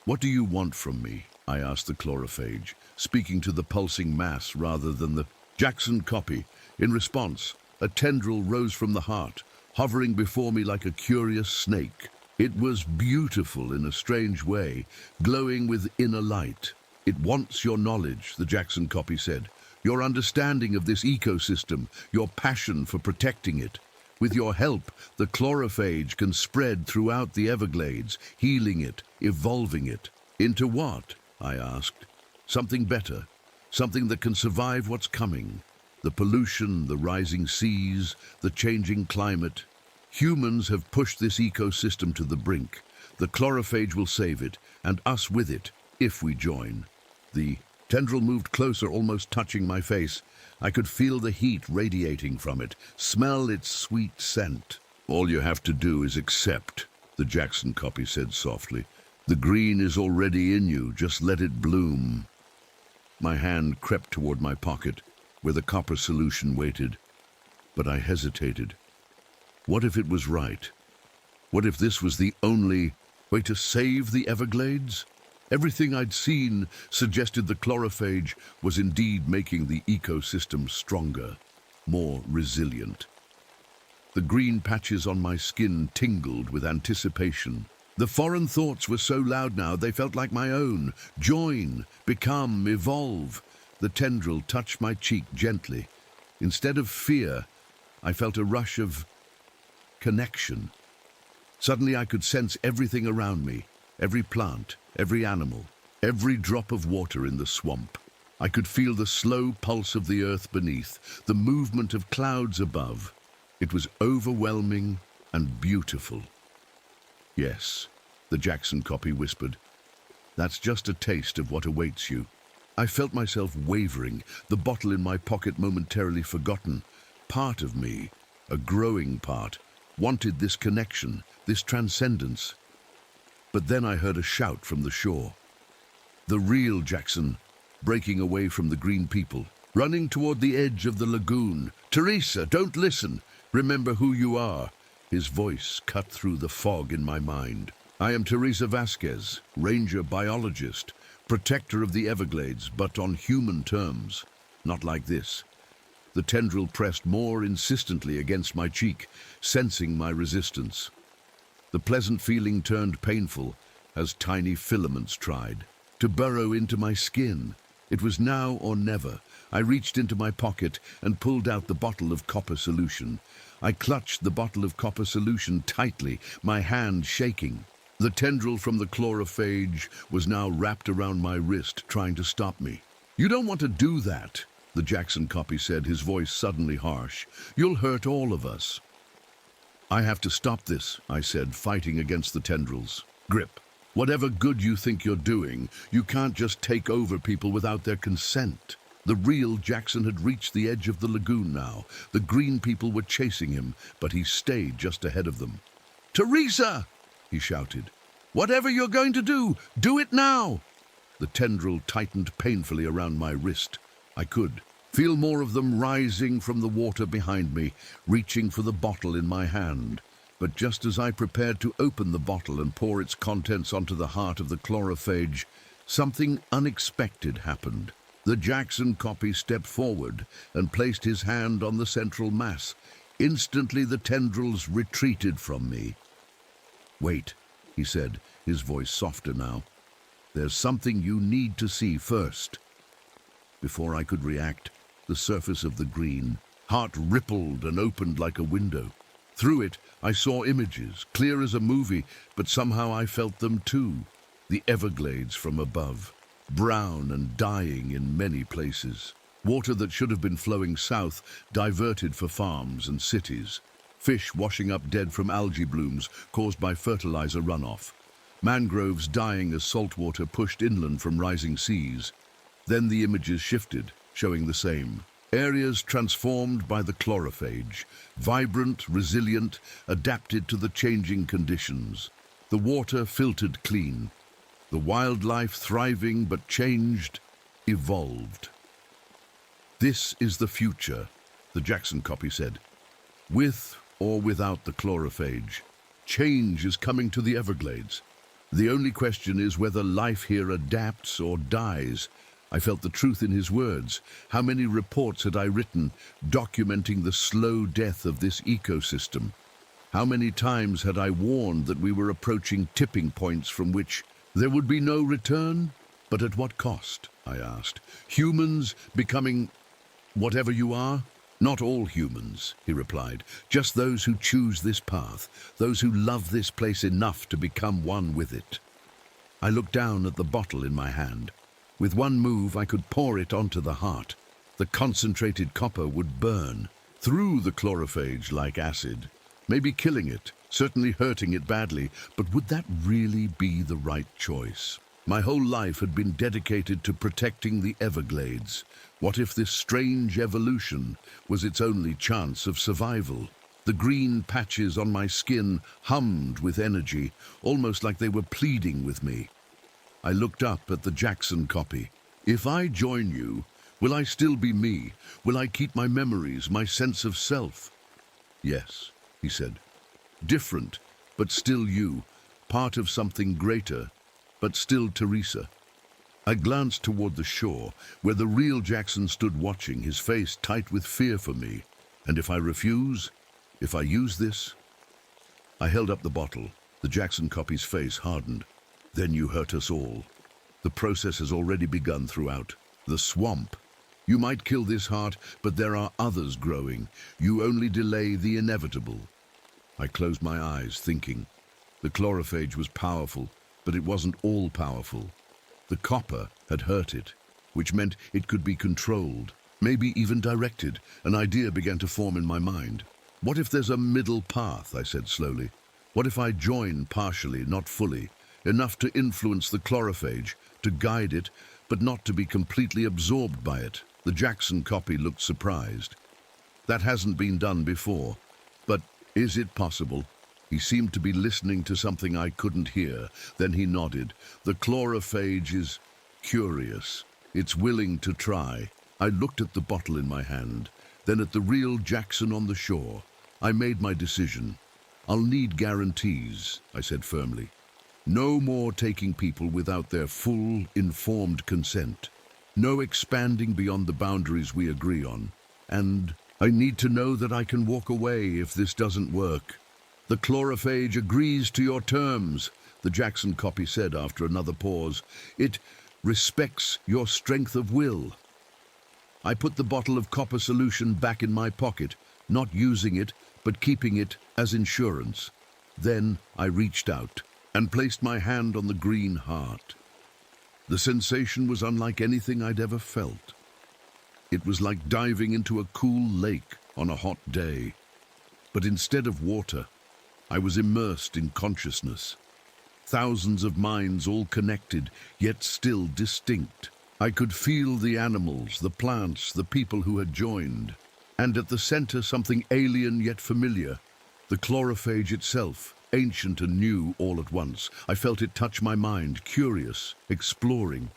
What do you want from me? I asked the chlorophage, speaking to the pulsing mass rather than the Jackson copy. In response, a tendril rose from the heart, hovering before me like a curious snake. It was beautiful in a strange way, glowing with inner light. It wants your knowledge, the Jackson copy said, your understanding of this ecosystem, your passion for protecting it. With your help, the chlorophage can spread throughout the Everglades, healing it, evolving it. Into what? I asked. Something better, something that can survive what's coming. The pollution, the rising seas, the changing climate. Humans have pushed this ecosystem to the brink. The chlorophage will save it, and us with it, if we join. The tendril moved closer, almost touching my face. I could feel the heat radiating from it, smell its sweet scent. All you have to do is accept, the Jackson copy said softly. The green is already in you, just let it bloom. My hand crept toward my pocket, where the copper solution waited. But I hesitated. What if it was right? What if this was the only way to save the Everglades? Everything I'd seen suggested the chlorophage was indeed making the ecosystem stronger, more resilient. The green patches on my skin tingled with anticipation. The foreign thoughts were so loud now they felt like my own. Join, become, evolve. The tendril touched my cheek gently. Instead of fear, I felt a rush of connection. Suddenly I could sense everything around me, every plant, every animal, every drop of water in the swamp. I could feel the slow pulse of the earth beneath, the movement of clouds above. It was overwhelming and beautiful. Yes, the Jackson copy whispered. That's just a taste of what awaits you. I felt myself wavering, the bottle in my pocket momentarily forgotten. Part of me, a growing part, wanted this connection, this transcendence. But then I heard a shout from the shore. The real Jackson, breaking away from the green people, running toward the edge of the lagoon. Teresa, don't listen. Remember who you are. His voice cut through the fog in my mind. I am Teresa Vasquez, ranger biologist, protector of the Everglades, but on human terms. Not like this. The tendril pressed more insistently against my cheek, sensing my resistance. The pleasant feeling turned painful as tiny filaments tried to burrow into my skin. It was now or never. I reached into my pocket and pulled out the bottle of copper solution. I clutched the bottle of copper solution tightly, my hand shaking. The tendril from the chlorophage was now wrapped around my wrist, trying to stop me. You don't want to do that, the Jackson copy said, his voice suddenly harsh. You'll hurt all of us. I have to stop this, I said, fighting against the tendrils. Grip. Whatever good you think you're doing, you can't just take over people without their consent. The real Jackson had reached the edge of the lagoon now. The green people were chasing him, but he stayed just ahead of them. Teresa! He shouted. Whatever you're going to do it now! The tendril tightened painfully around my wrist. I could feel more of them rising from the water behind me, reaching for the bottle in my hand. But just as I prepared to open the bottle and pour its contents onto the heart of the chlorophage, something unexpected happened. The Jackson copy stepped forward and placed his hand on the central mass. Instantly the tendrils retreated from me. Wait, he said, his voice softer now. There's something you need to see first. Before I could react, the surface of the green heart rippled and opened like a window. Through it, I saw images, clear as a movie, but somehow I felt them too. The Everglades from above, brown and dying in many places. Water that should have been flowing south, diverted for farms and cities. Fish washing up dead from algae blooms caused by fertilizer runoff. Mangroves dying as saltwater pushed inland from rising seas. Then the images shifted. showing the same. Areas transformed by the chlorophage, vibrant, resilient, adapted to the changing conditions. The water filtered clean. The wildlife thriving but changed, evolved. This is the future, the Jackson copy said. With or without the chlorophage, change is coming to the Everglades. The only question is whether life here adapts or dies. I felt the truth in his words. How many reports had I written documenting the slow death of this ecosystem? How many times had I warned that we were approaching tipping points from which there would be no return? But at what cost, I asked. Humans becoming whatever you are? Not all humans, he replied. Just those who choose this path, those who love this place enough to become one with it. I looked down at the bottle in my hand. With one move, I could pour it onto the heart. The concentrated copper would burn through the chlorophage like acid, maybe killing it, certainly hurting it badly, but would that really be the right choice? My whole life had been dedicated to protecting the Everglades. What if this strange evolution was its only chance of survival? The green patches on my skin hummed with energy, almost like they were pleading with me. I looked up at the Jackson copy. If I join you, will I still be me? Will I keep my memories, my sense of self? Yes, he said. Different, but still you. Part of something greater, but still Teresa. I glanced toward the shore, where the real Jackson stood watching, his face tight with fear for me. And if I refuse? If I use this? I held up the bottle. The Jackson copy's face hardened. Then you hurt us all. The process has already begun throughout. The swamp. You might kill this heart, but there are others growing. You only delay the inevitable. I closed my eyes, thinking. The chlorophage was powerful, but it wasn't all-powerful. The copper had hurt it, which meant it could be controlled, maybe even directed. An idea began to form in my mind. What if there's a middle path, I said slowly. What if I join partially, not fully? Enough to influence the chlorophage, to guide it, but not to be completely absorbed by it. The Jackson copy looked surprised. That hasn't been done before. But is it possible? He seemed to be listening to something I couldn't hear. Then he nodded. The chlorophage is curious. It's willing to try. I looked at the bottle in my hand, then at the real Jackson on the shore. I made my decision. I'll need guarantees, I said firmly. No more taking people without their full, informed consent. No expanding beyond the boundaries we agree on. And I need to know that I can walk away if this doesn't work. The chlorophage agrees to your terms, the Jackson copy said after another pause. It respects your strength of will. I put the bottle of copper solution back in my pocket, not using it, but keeping it as insurance. Then I reached out and placed my hand on the green heart. The sensation was unlike anything I'd ever felt. It was like diving into a cool lake on a hot day. But instead of water, I was immersed in consciousness. Thousands of minds all connected, yet still distinct. I could feel the animals, the plants, the people who had joined. And at the center, something alien yet familiar. The chlorophage itself, ancient and new all at once. I felt it touch my mind, curious, exploring.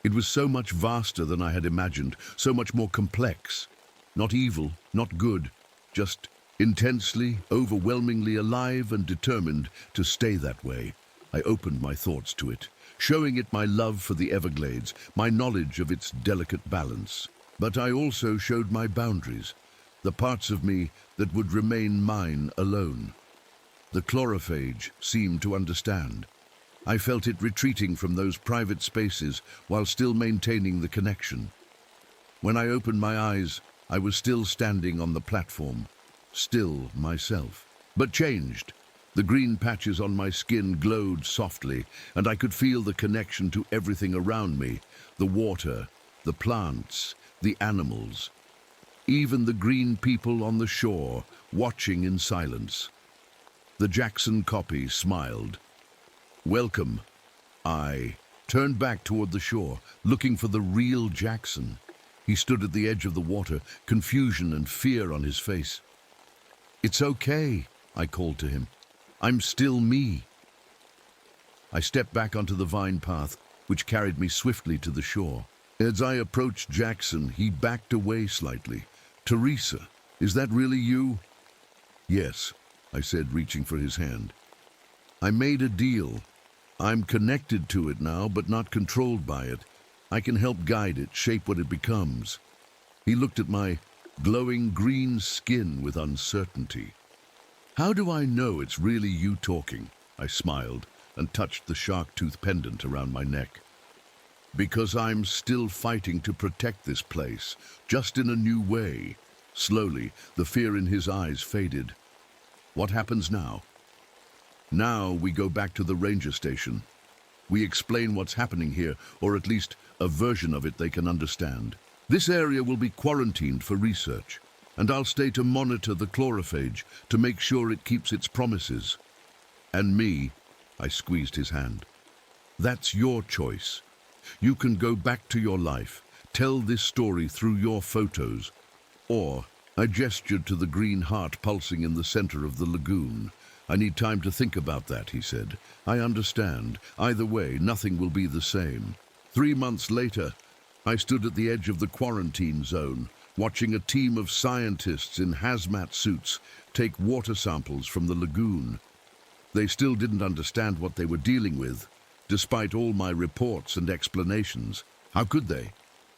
It was so much vaster than I had imagined, so much more complex. Not evil, not good, just intensely, overwhelmingly alive and determined to stay that way. I opened my thoughts to it, showing it my love for the Everglades, my knowledge of its delicate balance. But I also showed my boundaries, the parts of me that would remain mine alone. The chlorophage seemed to understand. I felt it retreating from those private spaces while still maintaining the connection. When I opened my eyes, I was still standing on the platform, still myself, but changed. The green patches on my skin glowed softly, and I could feel the connection to everything around me, the water, the plants, the animals, even the green people on the shore, watching in silence. The Jackson copy smiled. Welcome. I turned back toward the shore, looking for the real Jackson. He stood at the edge of the water, confusion and fear on his face. "It's okay," I called to him. "I'm still me." I stepped back onto the vine path, which carried me swiftly to the shore. As I approached Jackson, he backed away slightly. "Teresa, is that really you?" "Yes," I said, reaching for his hand. "I made a deal. I'm connected to it now, but not controlled by it. I can help guide it, shape what it becomes." He looked at my glowing green skin with uncertainty. "How do I know it's really you talking?" I smiled and touched the shark tooth pendant around my neck. "Because I'm still fighting to protect this place, just in a new way." Slowly, the fear in his eyes faded. "What happens now?" "Now we go back to the ranger station. We explain what's happening here, or at least a version of it they can understand. This area will be quarantined for research, and I'll stay to monitor the chlorophage to make sure it keeps its promises. And me," I squeezed his hand, "that's your choice. You can go back to your life, tell this story through your photos, or..." I gestured to the green heart pulsing in the center of the lagoon. "I need time to think about that," he said. "I understand. Either way, nothing will be the same." 3 months later, I stood at the edge of the quarantine zone, watching a team of scientists in hazmat suits take water samples from the lagoon. They still didn't understand what they were dealing with, despite all my reports and explanations. How could they?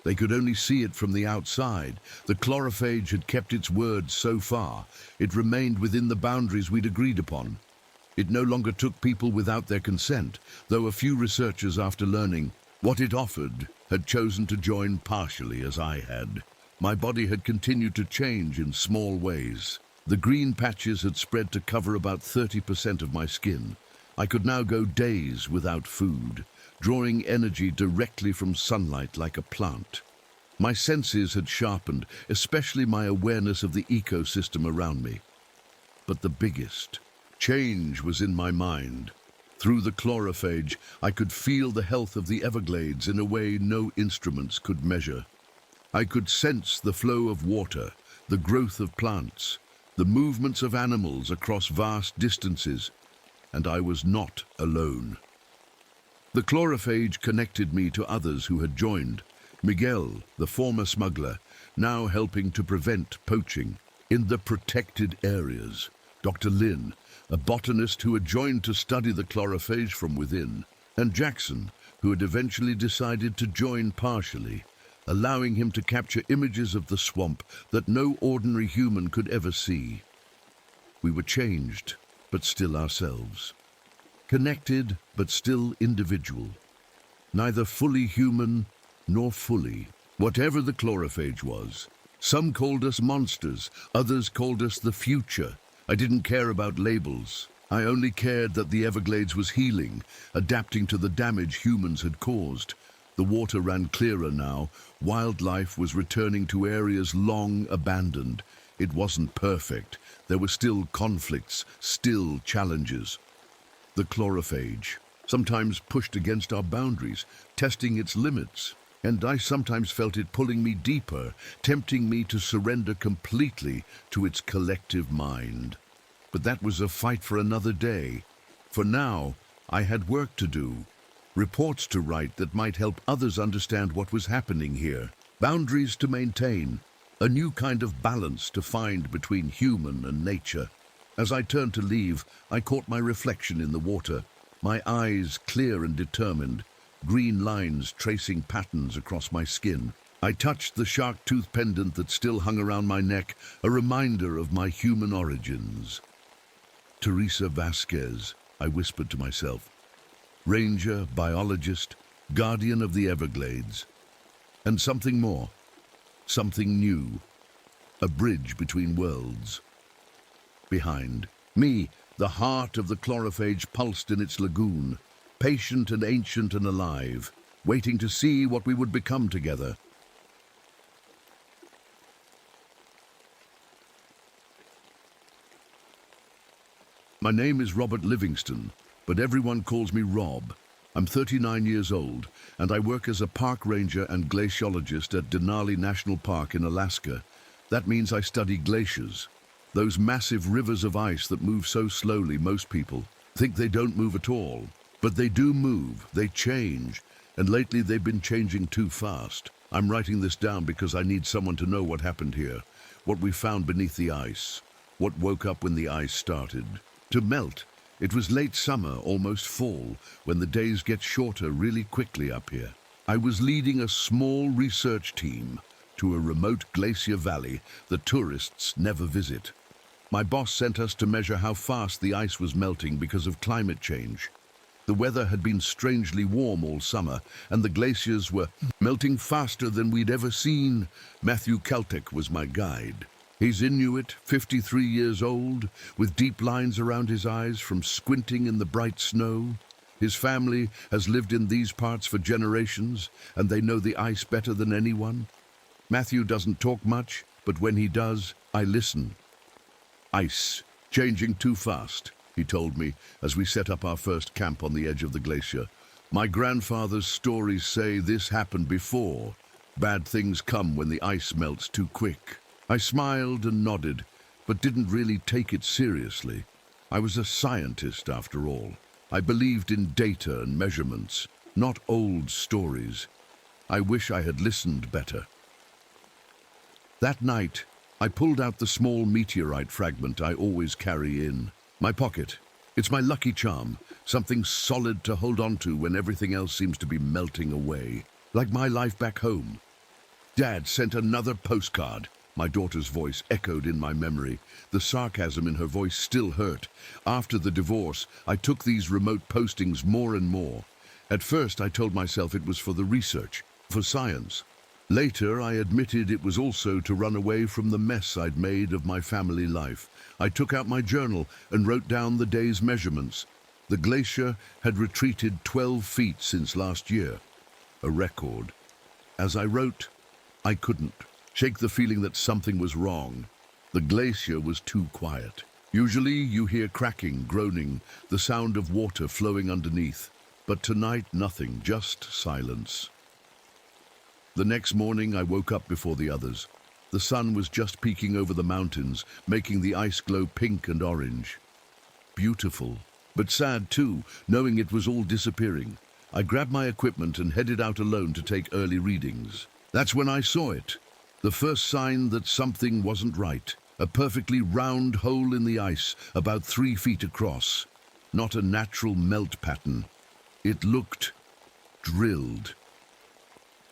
They could only see it from the outside. The chlorophage had kept its word so far. It remained within the boundaries we'd agreed upon. It no longer took people without their consent, though a few researchers, after learning what it offered, had chosen to join partially as I had. My body had continued to change in small ways. The green patches had spread to cover about 30% of my skin. I could now go days without food, drawing energy directly from sunlight like a plant. My senses had sharpened, especially my awareness of the ecosystem around me. But the biggest change was in my mind. Through the chlorophage, I could feel the health of the Everglades in a way no instruments could measure. I could sense the flow of water, the growth of plants, the movements of animals across vast distances, and I was not alone. The chlorophage connected me to others who had joined. Miguel, the former smuggler, now helping to prevent poaching in the protected areas. Dr. Lin, a botanist who had joined to study the chlorophage from within. And Jackson, who had eventually decided to join partially, allowing him to capture images of the swamp that no ordinary human could ever see. We were changed, but still ourselves. Connected, but still individual. Neither fully human, nor fully. Whatever the chlorophage was. Some called us monsters, others called us the future. I didn't care about labels. I only cared that the Everglades was healing, adapting to the damage humans had caused. The water ran clearer now. Wildlife was returning to areas long abandoned. It wasn't perfect. There were still conflicts, still challenges. The chlorophage sometimes pushed against our boundaries, testing its limits. And I sometimes felt it pulling me deeper, tempting me to surrender completely to its collective mind. But that was a fight for another day. For now, I had work to do, reports to write that might help others understand what was happening here, boundaries to maintain, a new kind of balance to find between human and nature. As I turned to leave, I caught my reflection in the water, my eyes clear and determined, green lines tracing patterns across my skin. I touched the shark tooth pendant that still hung around my neck, a reminder of my human origins. Teresa Vasquez, I whispered to myself. Ranger, biologist, guardian of the Everglades. And something more, something new, a bridge between worlds. Behind me, the heart of the chlorophage pulsed in its lagoon, patient and ancient and alive, waiting to see what we would become together. My name is Robert Livingston, but everyone calls me Rob. I'm 39 years old, and I work as a park ranger and glaciologist at Denali National Park in Alaska. That means I study glaciers. Those massive rivers of ice that move so slowly, most people think they don't move at all. But they do move, they change, and lately they've been changing too fast. I'm writing this down because I need someone to know what happened here, what we found beneath the ice, what woke up when the ice started to melt. It was late summer, almost fall, when the days get shorter really quickly up here. I was leading a small research team to a remote glacier valley that tourists never visit. My boss sent us to measure how fast the ice was melting because of climate change. The weather had been strangely warm all summer, and the glaciers were melting faster than we'd ever seen. Matthew Celtic was my guide. He's Inuit, 53 years old, with deep lines around his eyes from squinting in the bright snow. His family has lived in these parts for generations, and they know the ice better than anyone. Matthew doesn't talk much, but when he does, I listen. Ice, changing too fast, he told me as we set up our first camp on the edge of the glacier. My grandfather's stories say this happened before. Bad things come when the ice melts too quick. I smiled and nodded, but didn't really take it seriously. I was a scientist after all. I believed in data and measurements, not old stories. I wish I had listened better. That night, I pulled out the small meteorite fragment I always carry in my pocket. It's my lucky charm, something solid to hold on to when everything else seems to be melting away, like my life back home. Dad sent another postcard. My daughter's voice echoed in my memory. The sarcasm in her voice still hurt. After the divorce, I took these remote postings more and more. At first, I told myself it was for the research, for science. Later, I admitted it was also to run away from the mess I'd made of my family life. I took out my journal and wrote down the day's measurements. The glacier had retreated 12 feet since last year, a record. As I wrote, I couldn't shake the feeling that something was wrong. The glacier was too quiet. Usually you hear cracking, groaning, the sound of water flowing underneath. But tonight, nothing, just silence. The next morning, I woke up before the others. The sun was just peeking over the mountains, making the ice glow pink and orange. Beautiful, but sad too, knowing it was all disappearing. I grabbed my equipment and headed out alone to take early readings. That's when I saw it. The first sign that something wasn't right. A perfectly round hole in the ice, about 3 feet across. Not a natural melt pattern. It looked drilled.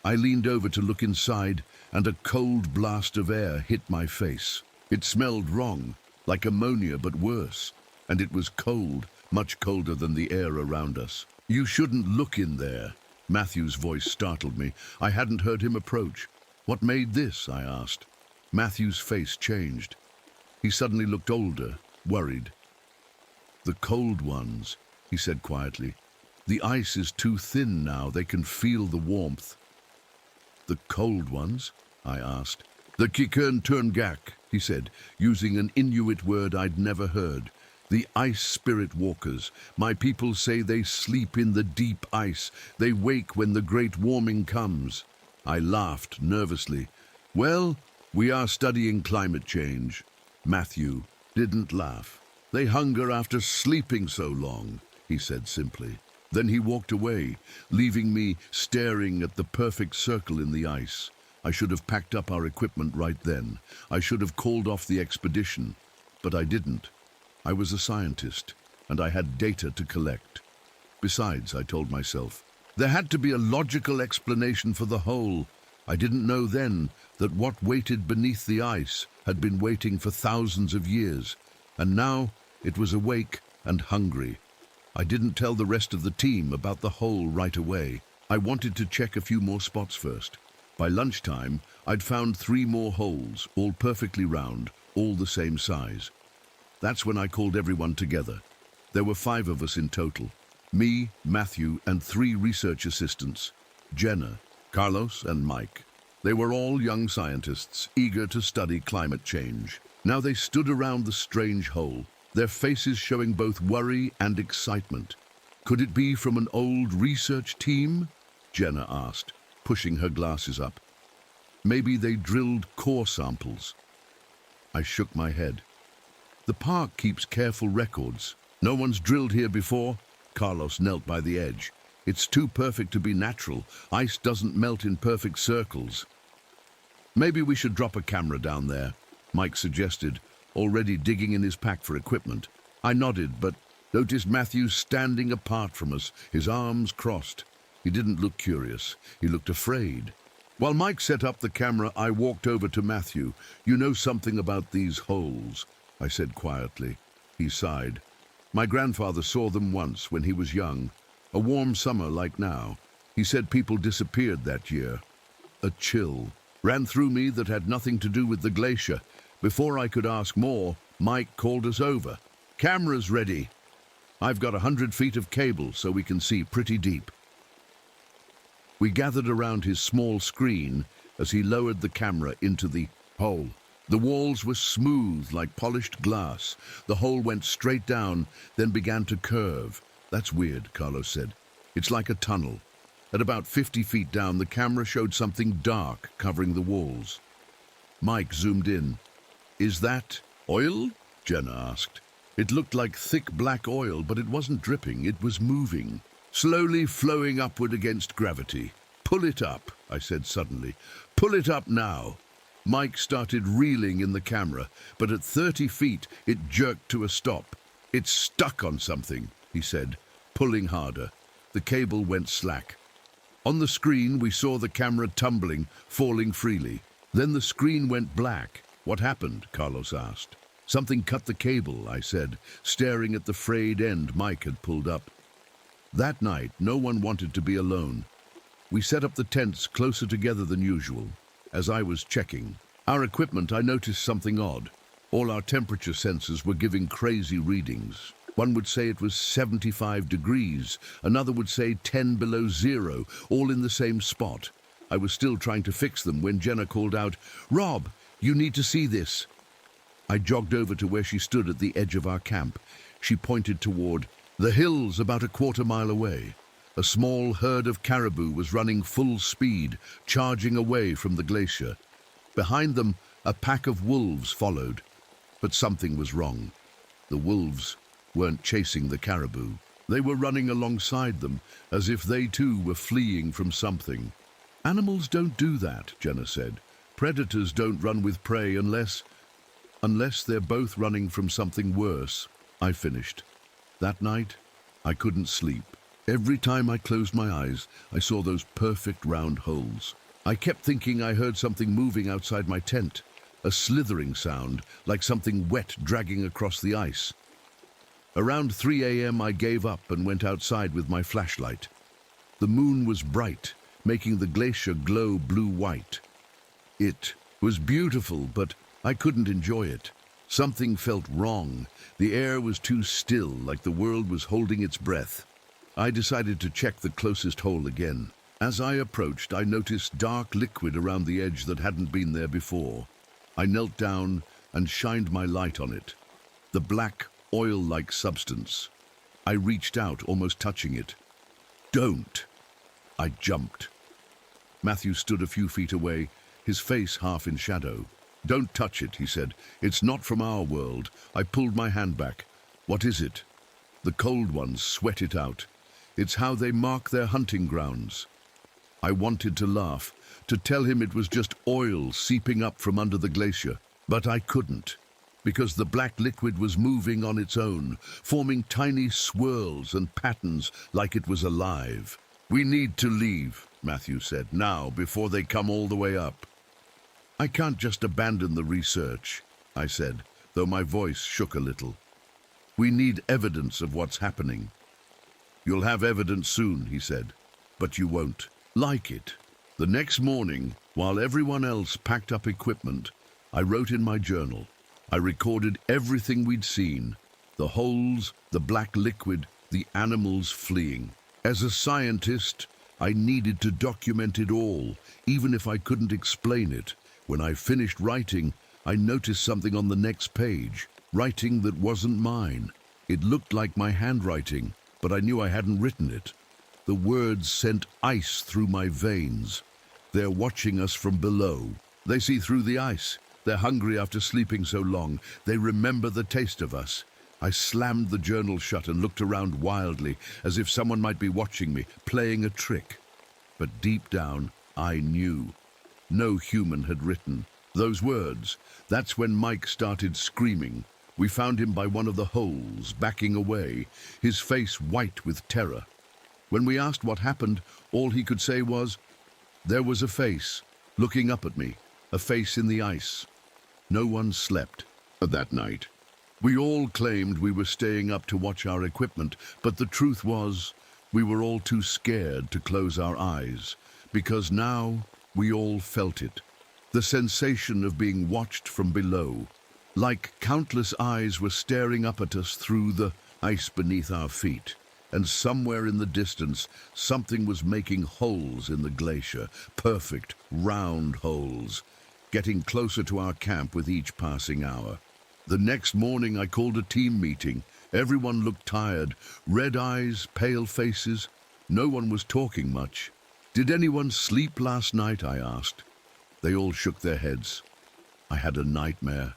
I leaned over to look inside, and a cold blast of air hit my face. It smelled wrong, like ammonia but worse. And it was cold, much colder than the air around us. You shouldn't look in there. Matthew's voice startled me. I hadn't heard him approach. What made this? I asked. Matthew's face changed. He suddenly looked older, worried. The cold ones, he said quietly. The ice is too thin now. They can feel the warmth. The cold ones? I asked. The Kikern Turngak, he said, using an Inuit word I'd never heard. The ice spirit walkers. My people say they sleep in the deep ice. They wake when the great warming comes. I laughed nervously. Well, we are studying climate change. Matthew didn't laugh. They hunger after sleeping so long, he said simply. Then he walked away, leaving me staring at the perfect circle in the ice. I should have packed up our equipment right then. I should have called off the expedition, but I didn't. I was a scientist, and I had data to collect. Besides, I told myself, there had to be a logical explanation for the hole. I didn't know then that what waited beneath the ice had been waiting for thousands of years, and now it was awake and hungry. I didn't tell the rest of the team about the hole right away. I wanted to check a few more spots first. By lunchtime, I'd found 3 more holes, all perfectly round, all the same size. That's when I called everyone together. There were 5 of us in total. Me, Matthew, and 3 research assistants, Jenna, Carlos, and Mike. They were all young scientists, eager to study climate change. Now they stood around the strange hole, their faces showing both worry and excitement. Could it be from an old research team? Jenna asked, pushing her glasses up. Maybe they drilled core samples. I shook my head. The park keeps careful records. No one's drilled here before. Carlos knelt by the edge. It's too perfect to be natural. Ice doesn't melt in perfect circles. Maybe we should drop a camera down there, Mike suggested, already digging in his pack for equipment. I nodded, but noticed Matthew standing apart from us, his arms crossed. He didn't look curious. He looked afraid. While Mike set up the camera, I walked over to Matthew. You know something about these holes, I said quietly. He sighed. My grandfather saw them once when he was young, a warm summer like now. He said people disappeared that year. A chill ran through me that had nothing to do with the glacier. Before I could ask more, Mike called us over. Cameras ready. I've got 100 feet of cable so we can see pretty deep. We gathered around his small screen as he lowered the camera into the hole. The walls were smooth like polished glass. The hole went straight down, then began to curve. That's weird, Carlos said. It's like a tunnel. At about 50 feet down, the camera showed something dark covering the walls. Mike zoomed in. Is that oil? Jenna asked. It looked like thick black oil, but it wasn't dripping. It was moving, slowly flowing upward against gravity. Pull it up, I said suddenly. Pull it up now. Mike started reeling in the camera, but at 30 feet, it jerked to a stop. It's stuck on something, he said, pulling harder. The cable went slack. On the screen, we saw the camera tumbling, falling freely. Then the screen went black. What happened? Carlos asked. Something cut the cable, I said, staring at the frayed end Mike had pulled up. That night, no one wanted to be alone. We set up the tents closer together than usual. As I was checking our equipment, I noticed something odd. All our temperature sensors were giving crazy readings. One would say it was 75 degrees, another would say 10 below zero, all in the same spot. I was still trying to fix them when Jenna called out, "Rob, you need to see this." I jogged over to where she stood at the edge of our camp. She pointed toward the hills about a quarter-mile away. A small herd of caribou was running full speed, charging away from the glacier. Behind them, a pack of wolves followed. But something was wrong. The wolves weren't chasing the caribou. They were running alongside them, as if they too were fleeing from something. Animals don't do that, Jenna said. Predators don't run with prey unless they're both running from something worse. I finished. That night, I couldn't sleep. Every time I closed my eyes, I saw those perfect round holes. I kept thinking I heard something moving outside my tent, a slithering sound, like something wet dragging across the ice. Around 3 a.m. I gave up and went outside with my flashlight. The moon was bright, making the glacier glow blue-white. It was beautiful, but I couldn't enjoy it. Something felt wrong. The air was too still, like the world was holding its breath. I decided to check the closest hole again. As I approached, I noticed dark liquid around the edge that hadn't been there before. I knelt down and shined my light on it. The black, oil-like substance. I reached out, almost touching it. Don't! I jumped. Matthew stood a few feet away, his face half in shadow. Don't touch it, he said. It's not from our world. I pulled my hand back. What is it? The cold ones sweat it out. It's how they mark their hunting grounds. I wanted to laugh, to tell him it was just oil seeping up from under the glacier. But I couldn't, because the black liquid was moving on its own, forming tiny swirls and patterns like it was alive. We need to leave, Matthew said, now, before they come all the way up. I can't just abandon the research, I said, though my voice shook a little. We need evidence of what's happening. You'll have evidence soon, he said, but you won't like it. The next morning, while everyone else packed up equipment, I wrote in my journal. I recorded everything we'd seen, the holes, the black liquid, the animals fleeing. As a scientist, I needed to document it all, even if I couldn't explain it. When I finished writing, I noticed something on the next page, writing that wasn't mine. It looked like my handwriting, but I knew I hadn't written it. The words sent ice through my veins. They're watching us from below. They see through the ice. They're hungry after sleeping so long. They remember the taste of us. I slammed the journal shut and looked around wildly, as if someone might be watching me, playing a trick. But deep down, I knew. No human had written those words. That's when Mike started screaming. We found him by one of the holes, backing away, his face white with terror. When we asked what happened, all he could say was, "There was a face, looking up at me, a face in the ice." No one slept that night. We all claimed we were staying up to watch our equipment, but the truth was, we were all too scared to close our eyes, because now we all felt it. The sensation of being watched from below, like countless eyes were staring up at us through the ice beneath our feet. And somewhere in the distance, something was making holes in the glacier, perfect, round holes, getting closer to our camp with each passing hour. The next morning I called a team meeting. Everyone looked tired, red eyes, pale faces. No one was talking much. "Did anyone sleep last night?" I asked. They all shook their heads. "I had a nightmare,"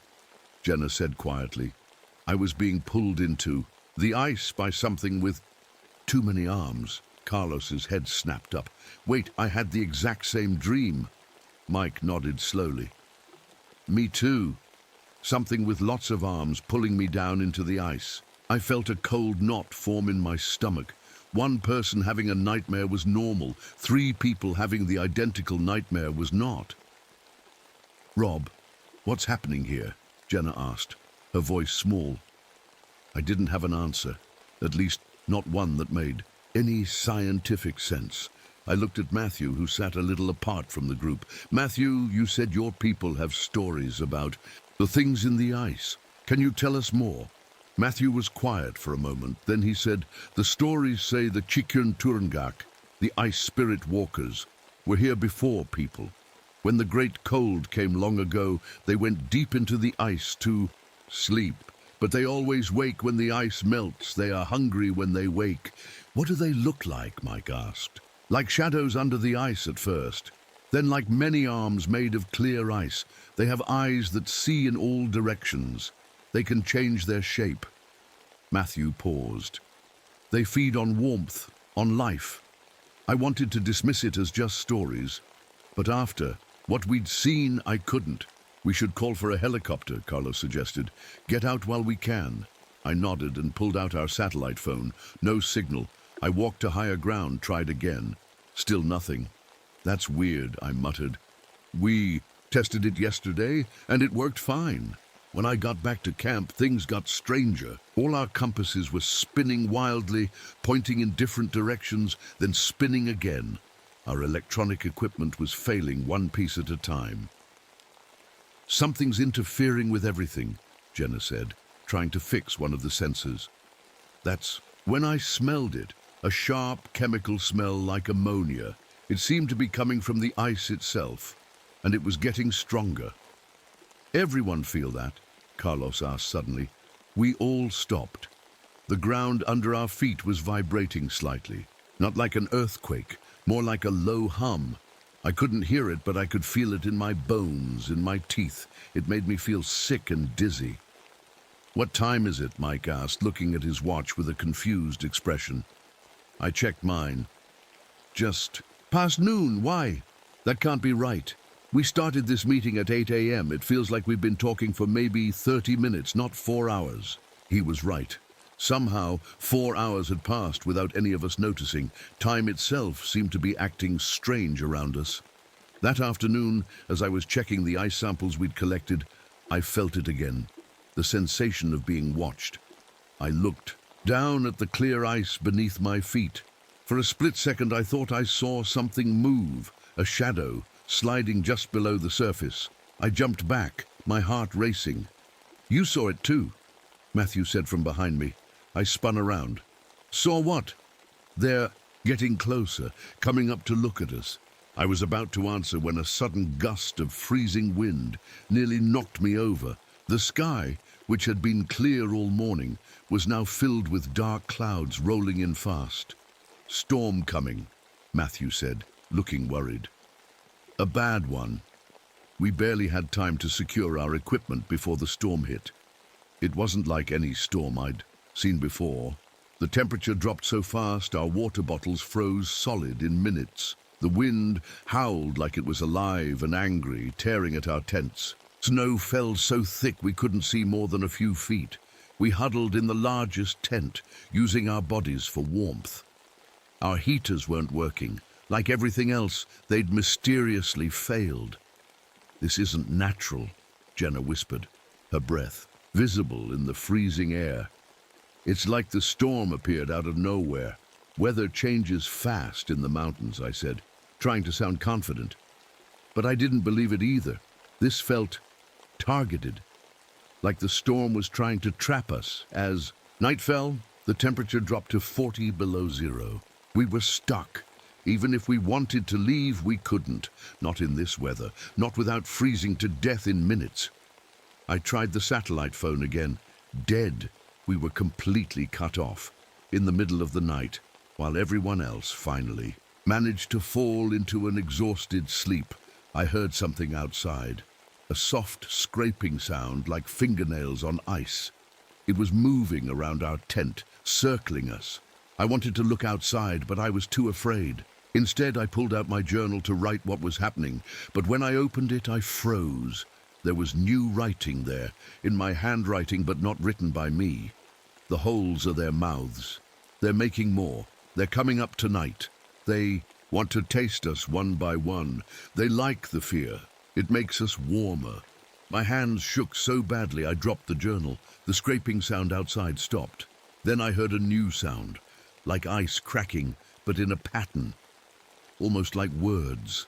Jenna said quietly. "I was being pulled into the ice by something with too many arms." Carlos's head snapped up. "Wait, I had the exact same dream." Mike nodded slowly. "Me too. Something with lots of arms pulling me down into the ice. I felt a cold knot form in my stomach. One person having a nightmare was normal. 3 people having the identical nightmare was not." "Rob, what's happening here?" Jenna asked, her voice small. I didn't have an answer, at least not one that made any scientific sense. I looked at Matthew, who sat a little apart from the group. "Matthew, you said your people have stories about the things in the ice. Can you tell us more?" Matthew was quiet for a moment. Then he said, "The stories say the Chikyun Turngak, the ice spirit walkers, were here before people. When the great cold came long ago, they went deep into the ice to sleep. But they always wake when the ice melts. They are hungry when they wake." "What do they look like?" Mike asked. "Like shadows under the ice at first. Then like many arms made of clear ice. They have eyes that see in all directions. They can change their shape." Matthew paused. "They feed on warmth, on life." I wanted to dismiss it as just stories, but after what we'd seen, I couldn't. "We should call for a helicopter," Carlos suggested. "Get out while we can." I nodded and pulled out our satellite phone. No signal. I walked to higher ground, tried again. Still nothing. "That's weird," I muttered. "We tested it yesterday, and it worked fine. When I got back to camp, things got stranger. All our compasses were spinning wildly, pointing in different directions, then spinning again. Our electronic equipment was failing one piece at a time." "Something's interfering with everything," Jenna said, trying to fix one of the sensors. "That's when I smelled it, a sharp chemical smell like ammonia. It seemed to be coming from the ice itself, and it was getting stronger." "Everyone feel that?" Carlos asked suddenly. We all stopped. The ground under our feet was vibrating slightly, not like an earthquake, more like a low hum. I couldn't hear it, but I could feel it in my bones, in my teeth. It made me feel sick and dizzy. "What time is it?" Mike asked, looking at his watch with a confused expression. I checked mine. "Just past noon. Why? That can't be right. We started this meeting at 8 a.m. It feels like we've been talking for maybe 30 minutes, not 4 hours. He was right. Somehow, 4 hours had passed without any of us noticing. Time itself seemed to be acting strange around us. That afternoon, as I was checking the ice samples we'd collected, I felt it again, the sensation of being watched. I looked down at the clear ice beneath my feet. For a split second, I thought I saw something move, a shadow, sliding just below the surface. I jumped back, my heart racing. "You saw it too," Matthew said from behind me. I spun around. "Saw what?" "They're getting closer, coming up to look at us." I was about to answer when a sudden gust of freezing wind nearly knocked me over. The sky, which had been clear all morning, was now filled with dark clouds rolling in fast. "Storm coming," Matthew said, looking worried. "A bad one." We barely had time to secure our equipment before the storm hit. It wasn't like any storm I'd seen before. The temperature dropped so fast our water bottles froze solid in minutes. The wind howled like it was alive and angry, tearing at our tents. Snow fell so thick we couldn't see more than a few feet. We huddled in the largest tent, using our bodies for warmth. Our heaters weren't working. Like everything else, they'd mysteriously failed. "This isn't natural," Jenna whispered, her breath visible in the freezing air. "It's like the storm appeared out of nowhere." "Weather changes fast in the mountains," I said, trying to sound confident. But I didn't believe it either. This felt targeted, like the storm was trying to trap us. As night fell, the temperature dropped to 40 below zero. We were stuck. Even if we wanted to leave, we couldn't. Not in this weather, not without freezing to death in minutes. I tried the satellite phone again. Dead. We were completely cut off, in the middle of the night, while everyone else finally managed to fall into an exhausted sleep. I heard something outside, a soft scraping sound like fingernails on ice. It was moving around our tent, circling us. I wanted to look outside, but I was too afraid. Instead, I pulled out my journal to write what was happening, but when I opened it, I froze. There was new writing there, in my handwriting, but not written by me. The holes are their mouths. They're making more. They're coming up tonight. They want to taste us one by one. They like the fear. It makes us warmer. My hands shook so badly I dropped the journal. The scraping sound outside stopped. Then I heard a new sound, like ice cracking, but in a pattern, almost like words.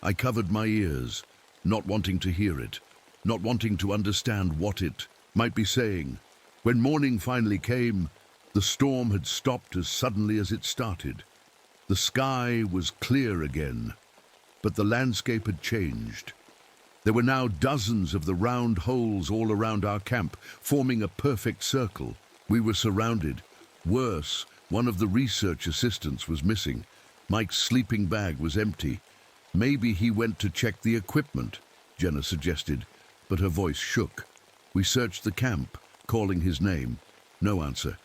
I covered my ears, not wanting to hear it, not wanting to understand what it might be saying. When morning finally came, the storm had stopped as suddenly as it started. The sky was clear again, but the landscape had changed. There were now dozens of the round holes all around our camp, forming a perfect circle. We were surrounded. Worse, one of the research assistants was missing. Mike's sleeping bag was empty. "Maybe he went to check the equipment," Jenna suggested, but her voice shook. We searched the camp, calling his name. No answer.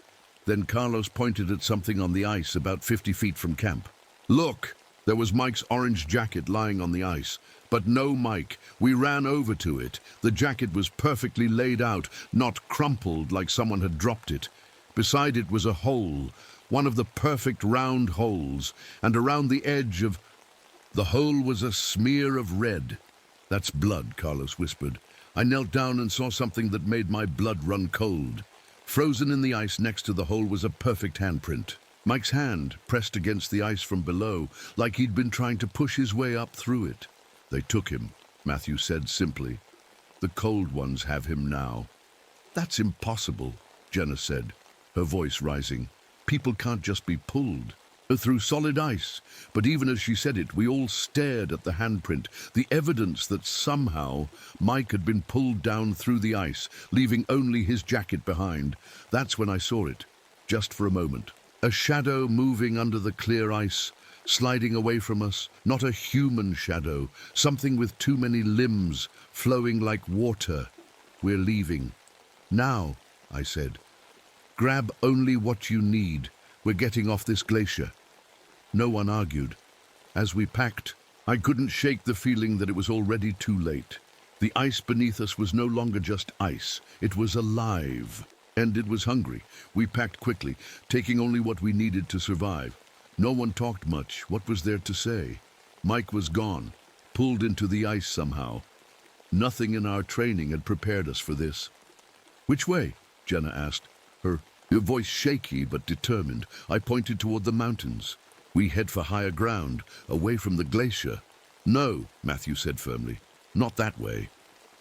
Then Carlos pointed at something on the ice about 50 feet from camp. "Look!" There was Mike's orange jacket lying on the ice, but no Mike. We ran over to it. The jacket was perfectly laid out, not crumpled like someone had dropped it. Beside it was a hole, one of the perfect round holes, and around the edge of the hole was a smear of red. "That's blood," Carlos whispered. I knelt down and saw something that made my blood run cold. Frozen in the ice next to the hole was a perfect handprint. Mike's hand pressed against the ice from below, like he'd been trying to push his way up through it. "They took him," Matthew said simply. "The cold ones have him now." "That's impossible," Jenna said, her voice rising. "People can't just be pulled through solid ice." But even as she said it, we all stared at the handprint, the evidence that somehow Mike had been pulled down through the ice, leaving only his jacket behind. That's when I saw it, just for a moment. A shadow moving under the clear ice, sliding away from us, not a human shadow, something with too many limbs, flowing like water. "We're leaving." "Now," I said. "Grab only what you need. We're getting off this glacier." No one argued. As we packed, I couldn't shake the feeling that it was already too late. The ice beneath us was no longer just ice. It was alive. And it was hungry. We packed quickly, taking only what we needed to survive. No one talked much. What was there to say? Mike was gone, pulled into the ice somehow. Nothing in our training had prepared us for this. "Which way?" Jenna asked, her voice shaky but determined. I pointed toward the mountains. "We head for higher ground, away from the glacier." "No," Matthew said firmly. "Not that way."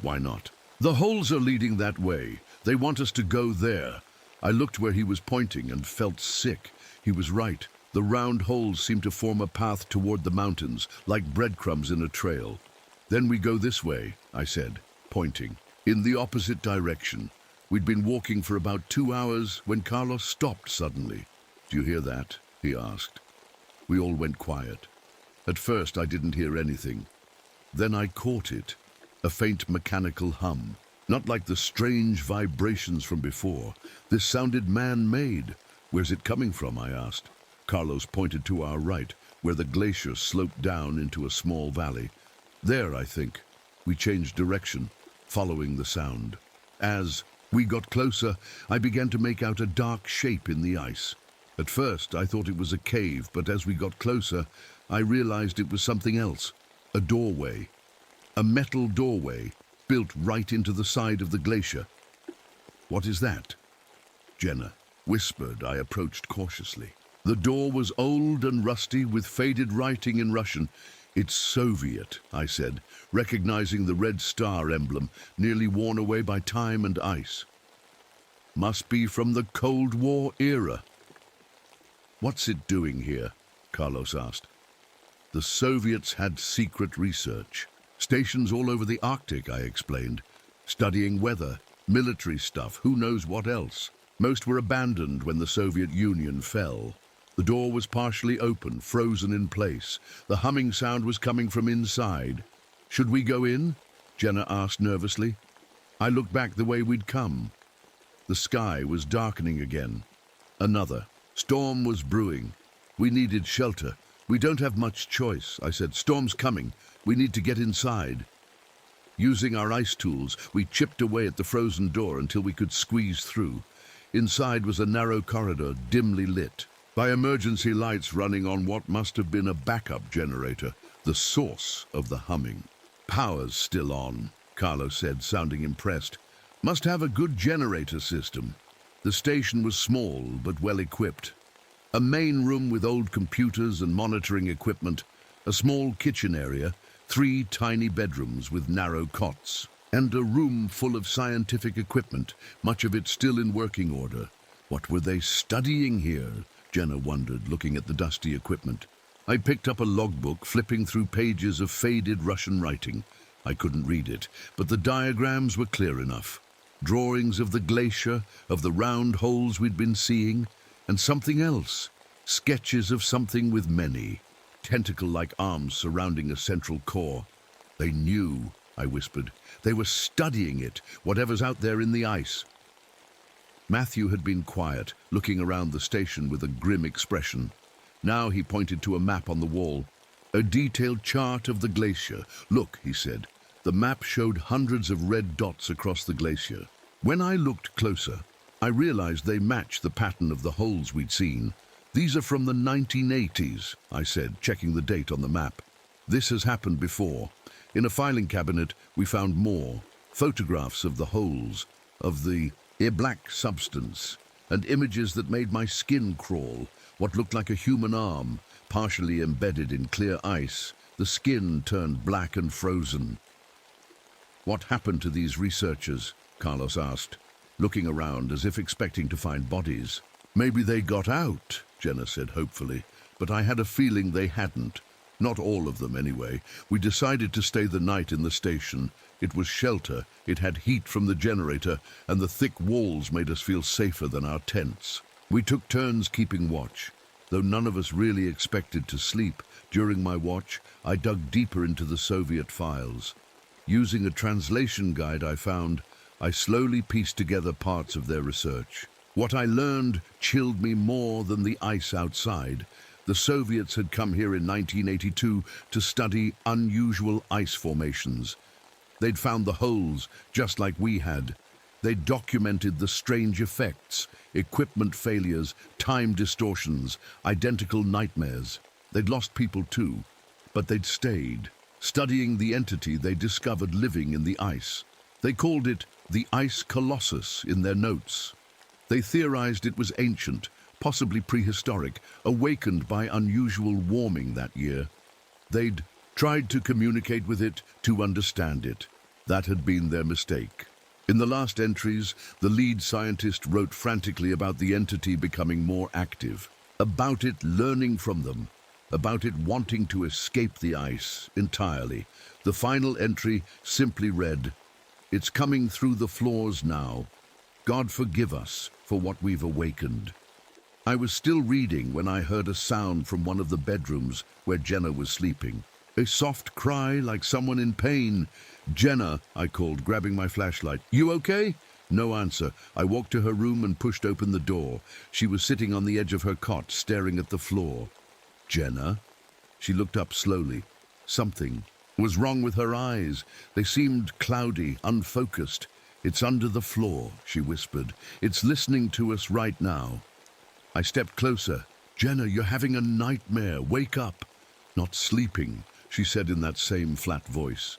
"Why not?" "The holes are leading that way. They want us to go there." I looked where he was pointing and felt sick. He was right. The round holes seemed to form a path toward the mountains, like breadcrumbs in a trail. "Then we go this way," I said, pointing. "In the opposite direction. We'd been walking for about 2 hours when Carlos stopped suddenly. "Do you hear that?" he asked. We all went quiet. At first I didn't hear anything. Then I caught it, a faint mechanical hum. Not like the strange vibrations from before. This sounded man-made. "Where's it coming from?" I asked. Carlos pointed to our right, where the glacier sloped down into a small valley. "There, I think." We changed direction, following the sound. As we got closer, I began to make out a dark shape in the ice. At first, I thought it was a cave, but as we got closer, I realized it was something else. A doorway. A metal doorway, built right into the side of the glacier. "What is that?" Jenna whispered. I approached cautiously. The door was old and rusty, with faded writing in Russian. "It's Soviet," I said, recognizing the red star emblem, nearly worn away by time and ice. "Must be from the Cold War era." "What's it doing here?" Carlos asked. "The Soviets had secret research. Stations all over the Arctic," I explained. "Studying weather, military stuff, who knows what else. Most were abandoned when the Soviet Union fell." The door was partially open, frozen in place. The humming sound was coming from inside. "Should we go in?" Jenna asked nervously. I looked back the way we'd come. The sky was darkening again. Another storm was brewing. We needed shelter. "We don't have much choice," I said. "Storm's coming. We need to get inside." Using our ice tools, we chipped away at the frozen door until we could squeeze through. Inside was a narrow corridor, dimly lit by emergency lights running on what must have been a backup generator, the source of the humming. "Power's still on," Carlos said, sounding impressed. "Must have a good generator system." The station was small but well equipped. A main room with old computers and monitoring equipment, a small kitchen area, 3 tiny bedrooms with narrow cots, and a room full of scientific equipment, much of it still in working order. What were they studying here? Jenna wondered, looking at the dusty equipment. I picked up a logbook, flipping through pages of faded Russian writing. I couldn't read it, but the diagrams were clear enough. Drawings of the glacier, of the round holes we'd been seeing, and something else. Sketches of something with many tentacle-like arms surrounding a central core. "They knew," I whispered. "They were studying it, whatever's out there in the ice." Matthew had been quiet, looking around the station with a grim expression. Now he pointed to a map on the wall. "A detailed chart of the glacier. Look," he said. The map showed hundreds of red dots across the glacier. When I looked closer, I realized they matched the pattern of the holes we'd seen. "These are from the 1980s, I said, checking the date on the map. "This has happened before." In a filing cabinet, we found more. Photographs of the holes, of the black substance, and images that made my skin crawl. What looked like a human arm, partially embedded in clear ice. The skin turned black and frozen. "What happened to these researchers?" Carlos asked, looking around as if expecting to find bodies. "Maybe they got out," Jenna said hopefully, but I had a feeling they hadn't. Not all of them, anyway. We decided to stay the night in the station. It was shelter, it had heat from the generator, and the thick walls made us feel safer than our tents. We took turns keeping watch. Though none of us really expected to sleep, during my watch, I dug deeper into the Soviet files. Using a translation guide I found, I slowly pieced together parts of their research. What I learned chilled me more than the ice outside. The Soviets had come here in 1982 to study unusual ice formations. They'd found the holes, just like we had. They'd documented the strange effects, equipment failures, time distortions, identical nightmares. They'd lost people too, but they'd stayed, studying the entity they discovered living in the ice. They called it the Ice Colossus in their notes. They theorized it was ancient, possibly prehistoric, awakened by unusual warming that year. They'd tried to communicate with it, to understand it. That had been their mistake. In the last entries, the lead scientist wrote frantically about the entity becoming more active, about it learning from them, about it wanting to escape the ice entirely. The final entry simply read, "It's coming through the floors now." God forgive us for what we've awakened. I was still reading when I heard a sound from one of the bedrooms where Jenna was sleeping. A soft cry like someone in pain. "Jenna," I called, grabbing my flashlight. "You okay?" No answer. I walked to her room and pushed open the door. She was sitting on the edge of her cot, staring at the floor. "Jenna?" She looked up slowly. Something was wrong with her eyes. They seemed cloudy, unfocused. "It's under the floor," she whispered. "It's listening to us right now." I stepped closer. "Jenna, you're having a nightmare. Wake up." "Not sleeping," she said in that same flat voice.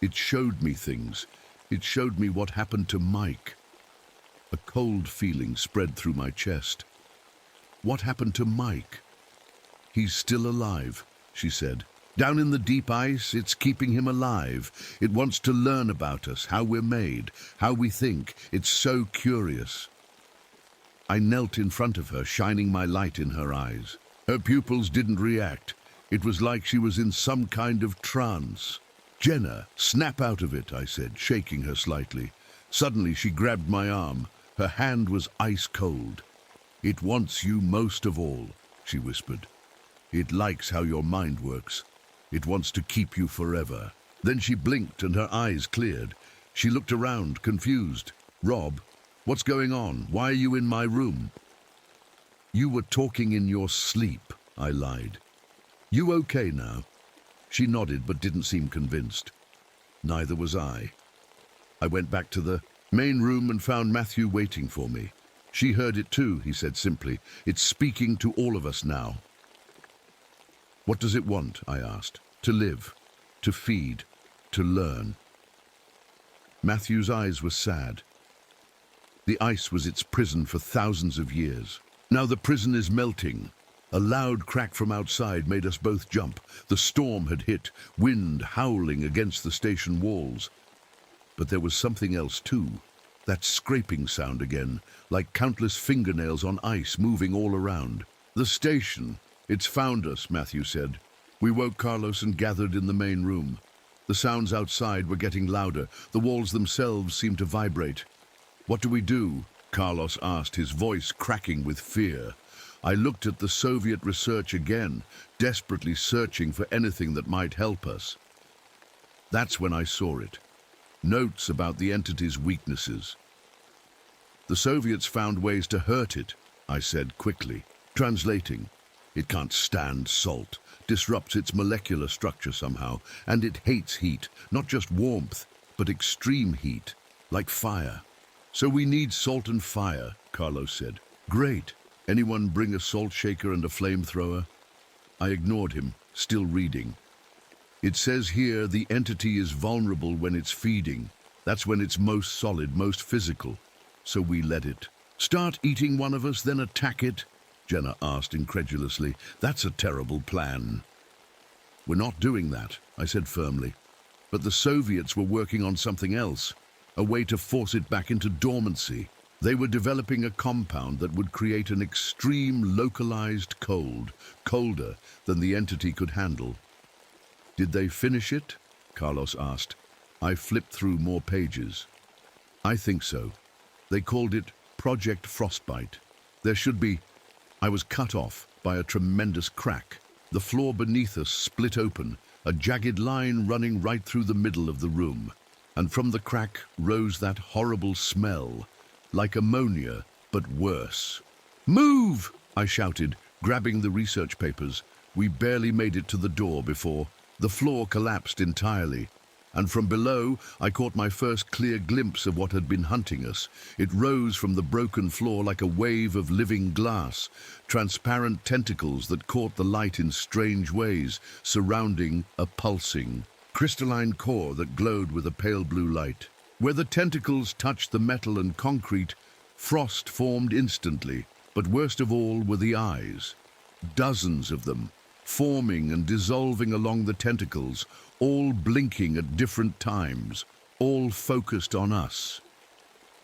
"It showed me things. It showed me what happened to Mike." A cold feeling spread through my chest. "What happened to Mike?" "He's still alive," she said. "Down in the deep ice, it's keeping him alive. It wants to learn about us, how we're made, how we think. It's so curious." I knelt in front of her, shining my light in her eyes. Her pupils didn't react. It was like she was in some kind of trance. "Jenna, snap out of it," I said, shaking her slightly. Suddenly she grabbed my arm. Her hand was ice cold. "It wants you most of all," she whispered. "It likes how your mind works. It wants to keep you forever." Then she blinked and her eyes cleared. She looked around, confused. "Rob, what's going on? Why are you in my room?" "You were talking in your sleep," I lied. "You okay now?" She nodded but didn't seem convinced. Neither was I. I went back to the main room and found Matthew waiting for me. "She heard it too," he said simply. "It's speaking to all of us now." "What does it want?" I asked. "To live, to feed, to learn." Matthew's eyes were sad. The ice was its prison for thousands of years. Now the prison is melting. A loud crack from outside made us both jump. The storm had hit, wind howling against the station walls. But there was something else too. That scraping sound again, like countless fingernails on ice moving all around. "The station. It's found us," Matthew said. We woke Carlos and gathered in the main room. The sounds outside were getting louder. The walls themselves seemed to vibrate. "What do we do?" Carlos asked, his voice cracking with fear. I looked at the Soviet research again, desperately searching for anything that might help us. That's when I saw it. Notes about the entity's weaknesses. "The Soviets found ways to hurt it," I said quickly, translating. "It can't stand salt, disrupts its molecular structure somehow, and it hates heat, not just warmth, but extreme heat, like fire." "So we need salt and fire," Carlos said. "Great. Anyone bring a salt shaker and a flamethrower?" I ignored him, still reading. "It says here the entity is vulnerable when it's feeding. That's when it's most solid, most physical. So we let it. Start eating one of us, then attack it?" Jenna asked incredulously. "That's a terrible plan." "We're not doing that," I said firmly. But the Soviets were working on something else, a way to force it back into dormancy. They were developing a compound that would create an extreme localized cold, colder than the entity could handle. "Did they finish it?" Carlos asked. I flipped through more pages. "I think so. They called it Project Frostbite. There should be..." I was cut off by a tremendous crack. The floor beneath us split open, a jagged line running right through the middle of the room. And from the crack rose that horrible smell, like ammonia, but worse. "Move!" I shouted, grabbing the research papers. We barely made it to the door before the floor collapsed entirely. And from below, I caught my first clear glimpse of what had been hunting us. It rose from the broken floor like a wave of living glass, transparent tentacles that caught the light in strange ways, surrounding a pulsing, crystalline core that glowed with a pale blue light. Where the tentacles touched the metal and concrete, frost formed instantly, but worst of all were the eyes. Dozens of them, forming and dissolving along the tentacles, all blinking at different times, all focused on us.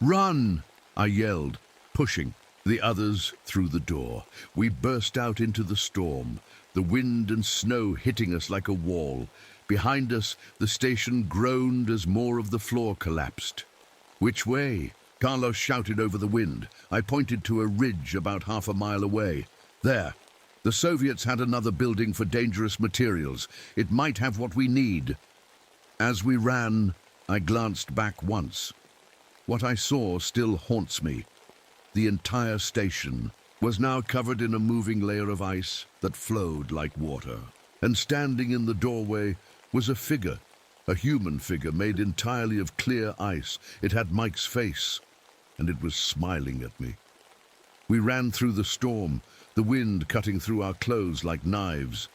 "Run!" I yelled, pushing the others through the door. We burst out into the storm, the wind and snow hitting us like a wall. Behind us, the station groaned as more of the floor collapsed. "Which way?" Carlos shouted over the wind. I pointed to a ridge about half a mile away. There. The Soviets had another building for dangerous materials. It might have what we need. As we ran, I glanced back once. What I saw still haunts me. The entire station was now covered in a moving layer of ice that flowed like water. And standing in the doorway was a figure, a human figure made entirely of clear ice. It had Mike's face, and it was smiling at me. We ran through the storm, the wind cutting through our clothes like knives.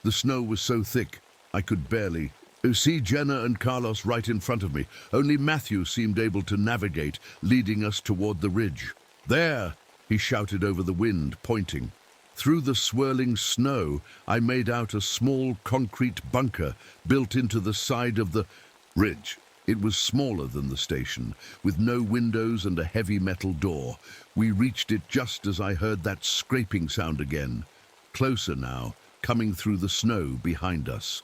The snow was so thick, I could barely see Jenna and Carlos right in front of me. Only Matthew seemed able to navigate, leading us toward the ridge. There, he shouted over the wind, pointing. Through the swirling snow, I made out a small concrete bunker built into the side of the ridge. It was smaller than the station, with no windows and a heavy metal door. We reached it just as I heard that scraping sound again. Closer now, coming through the snow behind us.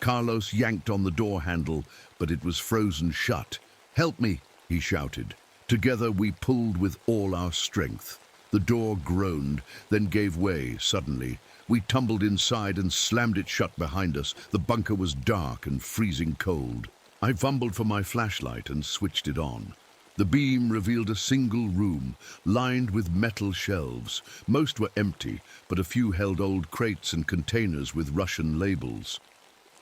Carlos yanked on the door handle, but it was frozen shut. "Help me," he shouted. Together we pulled with all our strength. The door groaned, then gave way suddenly. We tumbled inside and slammed it shut behind us. The bunker was dark and freezing cold. I fumbled for my flashlight and switched it on. The beam revealed a single room, lined with metal shelves. Most were empty, but a few held old crates and containers with Russian labels.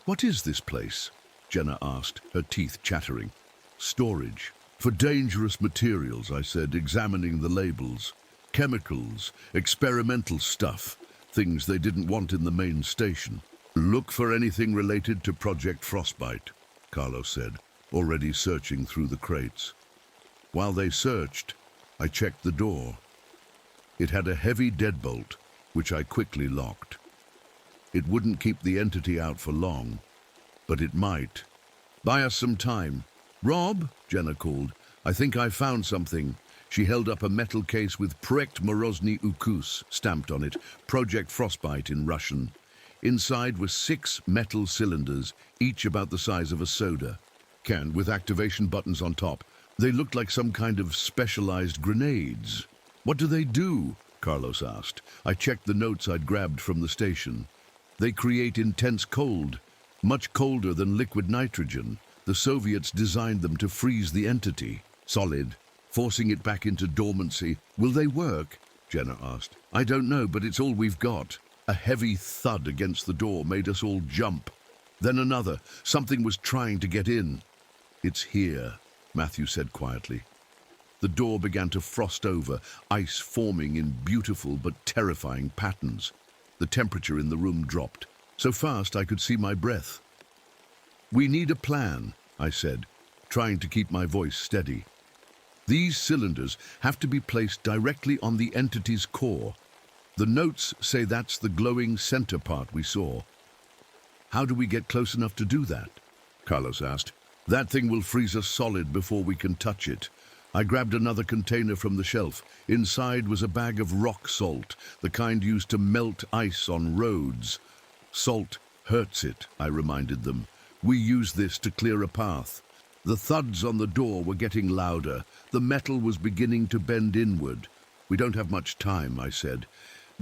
"What is this place?" Jenna asked, her teeth chattering. "Storage. For dangerous materials," I said, examining the labels. "Chemicals, experimental stuff, things they didn't want in the main station." "Look for anything related to Project Frostbite," Carlos said, already searching through the crates. While they searched, I checked the door. It had a heavy deadbolt, which I quickly locked. It wouldn't keep the entity out for long, but it might. "Buy us some time." "Rob," Jenna called, "I think I found something." She held up a metal case with Projekt Morozny Ukus stamped on it, Project Frostbite in Russian. Inside were 6 metal cylinders, each about the size of a soda can, with activation buttons on top. They looked like some kind of specialized grenades. "What do they do?" Carlos asked. I checked the notes I'd grabbed from the station. "They create intense cold, much colder than liquid nitrogen. The Soviets designed them to freeze the entity, solid, forcing it back into dormancy." "Will they work?" Jenna asked. "I don't know, but it's all we've got." A heavy thud against the door made us all jump. Then another. Something was trying to get in. "It's here," Matthew said quietly. The door began to frost over, ice forming in beautiful but terrifying patterns. The temperature in the room dropped, so fast I could see my breath. "We need a plan," I said, trying to keep my voice steady. "These cylinders have to be placed directly on the entity's core. The notes say that's the glowing center part we saw." "How do we get close enough to do that?" Carlos asked. "That thing will freeze us solid before we can touch it." I grabbed another container from the shelf. Inside was a bag of rock salt, the kind used to melt ice on roads. "Salt hurts it," I reminded them. "We use this to clear a path." The thuds on the door were getting louder. The metal was beginning to bend inward. "We don't have much time," I said.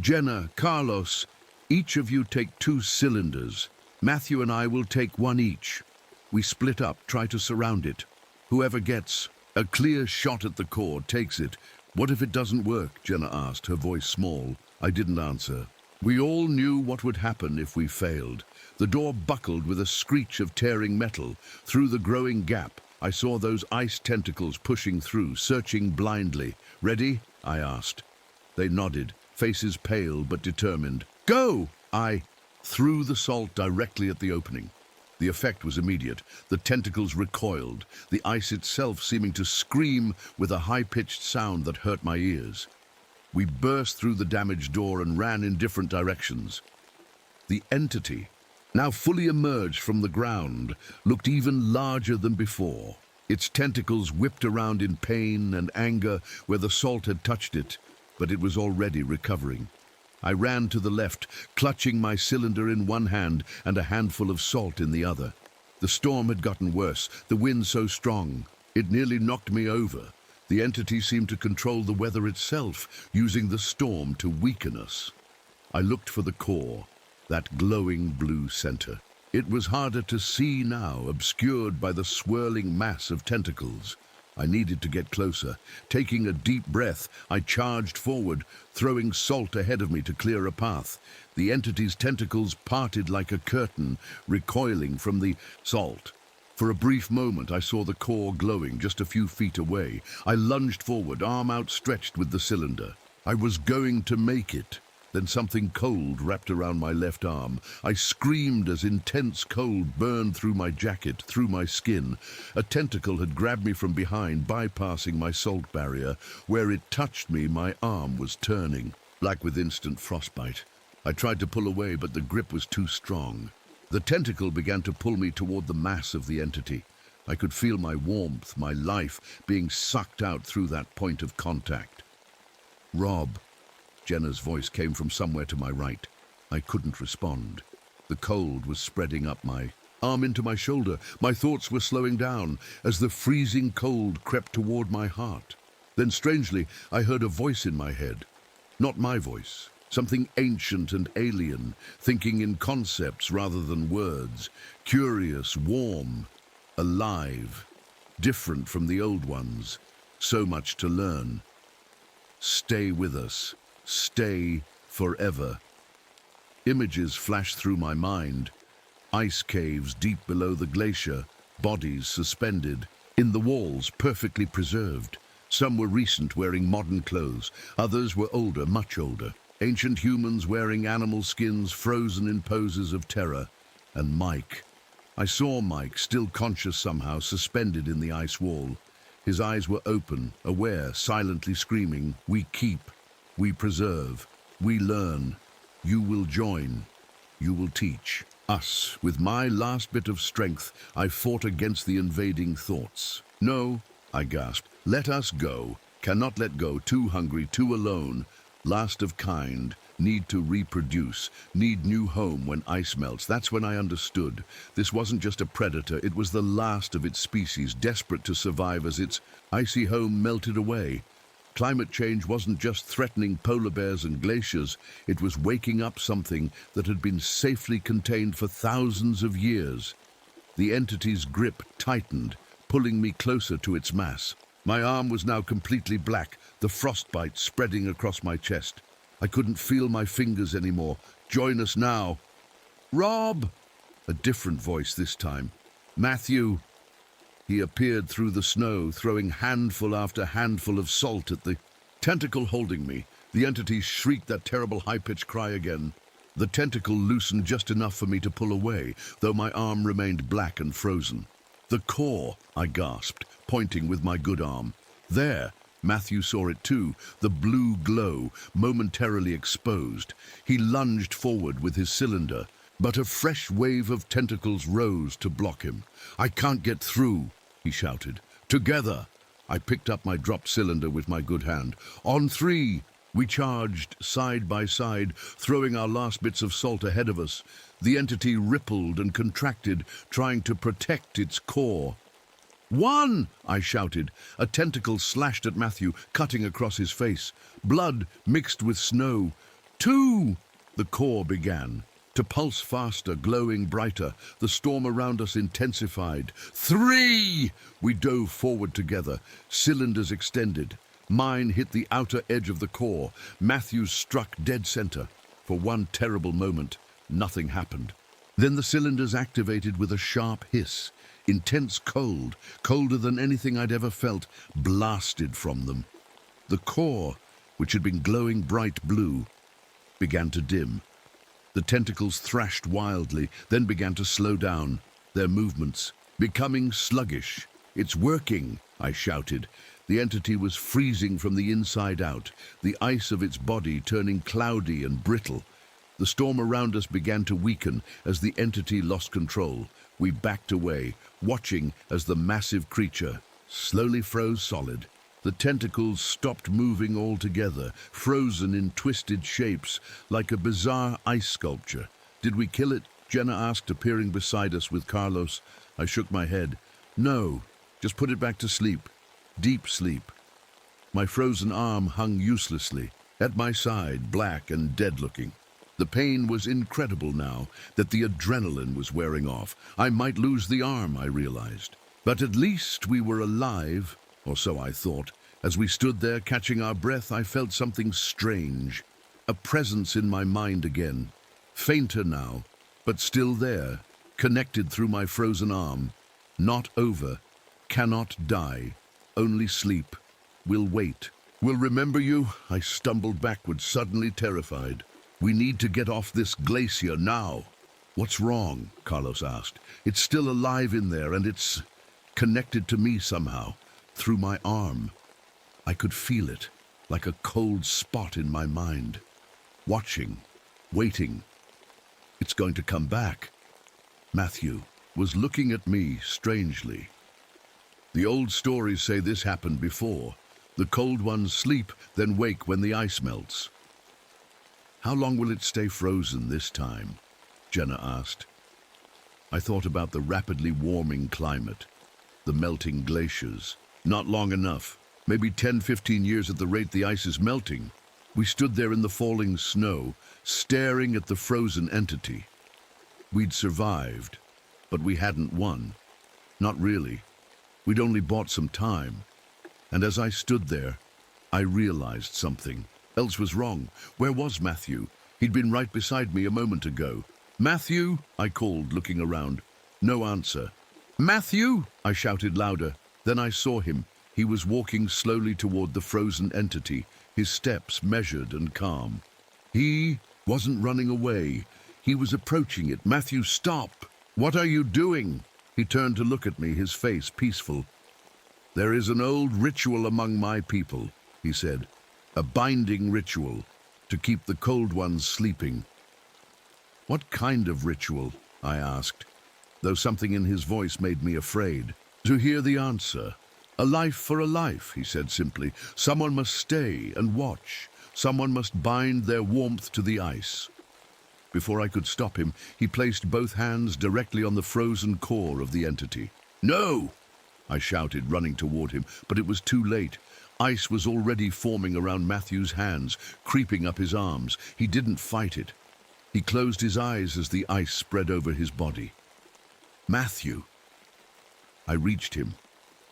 "Jenna, Carlos, each of you take 2 cylinders. Matthew and I will take 1 each. We split up, try to surround it. Whoever gets a clear shot at the core takes it." "What if it doesn't work?" Jenna asked, her voice small. I didn't answer. We all knew what would happen if we failed. The door buckled with a screech of tearing metal. Through the growing gap, I saw those ice tentacles pushing through, searching blindly. "Ready?" I asked. They nodded, faces pale but determined. "Go!" I threw the salt directly at the opening. The effect was immediate. The tentacles recoiled, the ice itself seeming to scream with a high-pitched sound that hurt my ears. We burst through the damaged door and ran in different directions. The entity, now fully emerged from the ground, looked even larger than before. Its tentacles whipped around in pain and anger where the salt had touched it, but it was already recovering. I ran to the left, clutching my cylinder in one hand and a handful of salt in the other. The storm had gotten worse, the wind so strong, it nearly knocked me over. The entity seemed to control the weather itself, using the storm to weaken us. I looked for the core, that glowing blue center. It was harder to see now, obscured by the swirling mass of tentacles. I needed to get closer. Taking a deep breath, I charged forward, throwing salt ahead of me to clear a path. The entity's tentacles parted like a curtain, recoiling from the salt. For a brief moment, I saw the core glowing just a few feet away. I lunged forward, arm outstretched with the cylinder. I was going to make it. Then something cold wrapped around my left arm. I screamed as intense cold burned through my jacket, through my skin. A tentacle had grabbed me from behind, bypassing my salt barrier. Where it touched me, my arm was turning, black with instant frostbite. I tried to pull away, but the grip was too strong. The tentacle began to pull me toward the mass of the entity. I could feel my warmth, my life, being sucked out through that point of contact. "Rob." Jenna's voice came from somewhere to my right. I couldn't respond. The cold was spreading up my arm into my shoulder. My thoughts were slowing down as the freezing cold crept toward my heart. Then strangely, I heard a voice in my head. Not my voice. Something ancient and alien, thinking in concepts rather than words. Curious, warm, alive, different from the old ones. So much to learn. Stay with us. Stay forever. Images flashed through my mind. Ice caves deep below the glacier, bodies suspended. In the walls, perfectly preserved. Some were recent, wearing modern clothes. Others were older, much older. Ancient humans wearing animal skins, frozen in poses of terror. And Mike. I saw Mike, still conscious somehow, suspended in the ice wall. His eyes were open, aware, silently screaming, "We keep. We preserve. We learn. You will join. You will teach." Us. With my last bit of strength, I fought against the invading thoughts. "No," I gasped. "Let us go. Cannot let go. Too hungry, too alone. Last of kind. Need to reproduce. Need new home when ice melts." That's when I understood. This wasn't just a predator. It was the last of its species, desperate to survive as its icy home melted away. Climate change wasn't just threatening polar bears and glaciers. It was waking up something that had been safely contained for thousands of years. The entity's grip tightened, pulling me closer to its mass. My arm was now completely black, the frostbite spreading across my chest. I couldn't feel my fingers anymore. "Join us now." "Rob!" A different voice this time. "Matthew." He appeared through the snow, throwing handful after handful of salt at the tentacle holding me. The entity shrieked that terrible high-pitched cry again. The tentacle loosened just enough for me to pull away, though my arm remained black and frozen. "The core," I gasped, pointing with my good arm. "There." Matthew saw it too, the blue glow, momentarily exposed. He lunged forward with his cylinder, but a fresh wave of tentacles rose to block him. "I can't get through," he shouted. "Together!" I picked up my dropped cylinder with my good hand. "On three!" We charged side by side, throwing our last bits of salt ahead of us. The entity rippled and contracted, trying to protect its core. "One!" I shouted. A tentacle slashed at Matthew, cutting across his face. Blood mixed with snow. "Two!" The core began to pulse faster, glowing brighter. The storm around us intensified. "Three!" We dove forward together, cylinders extended. Mine hit the outer edge of the core. Matthew's struck dead center. For one terrible moment, nothing happened. Then the cylinders activated with a sharp hiss. Intense cold, colder than anything I'd ever felt, blasted from them. The core, which had been glowing bright blue, began to dim. The tentacles thrashed wildly, then began to slow down, their movements becoming sluggish. "It's working!" I shouted. The entity was freezing from the inside out, the ice of its body turning cloudy and brittle. The storm around us began to weaken as the entity lost control. We backed away, watching as the massive creature slowly froze solid. The tentacles stopped moving altogether, frozen in twisted shapes, like a bizarre ice sculpture. "Did we kill it?" Jenna asked, appearing beside us with Carlos. I shook my head. "No, just put it back to sleep. Deep sleep." My frozen arm hung uselessly, at my side, black and dead-looking. The pain was incredible now that the adrenaline was wearing off. I might lose the arm, I realized. But at least we were alive, or so I thought. As we stood there catching our breath, I felt something strange. A presence in my mind again. Fainter now, but still there, connected through my frozen arm. Not over, cannot die, only sleep. Will wait. Will remember you? I stumbled backward, suddenly terrified. We need to get off this glacier now. What's wrong? Carlos asked. It's still alive in there, and it's connected to me somehow, through my arm. I could feel it, like a cold spot in my mind. Watching, waiting. It's going to come back. Matthew was looking at me strangely. The old stories say this happened before. The cold ones sleep, then wake when the ice melts. How long will it stay frozen this time? Jenna asked. I thought about the rapidly warming climate, the melting glaciers. Not long enough. Maybe 10-15 years at the rate the ice is melting. We stood there in the falling snow, staring at the frozen entity. We'd survived, but we hadn't won. Not really. We'd only bought some time. And as I stood there, I realized something. Else was wrong. Where was Matthew? He'd been right beside me a moment ago. Matthew, I called, looking around. No answer. Matthew, I shouted louder. Then I saw him. He was walking slowly toward the frozen entity, his steps measured and calm. He wasn't running away. He was approaching it. Matthew, stop! What are you doing? He turned to look at me, his face peaceful. There is an old ritual among my people, he said. A binding ritual, to keep the cold ones sleeping. What kind of ritual? I asked, though something in his voice made me afraid. To hear the answer. A life for a life, he said simply. Someone must stay and watch. Someone must bind their warmth to the ice. Before I could stop him, he placed both hands directly on the frozen core of the entity. No! I shouted, running toward him, but it was too late. Ice was already forming around Matthew's hands, creeping up his arms. He didn't fight it. He closed his eyes as the ice spread over his body. Matthew! I reached him,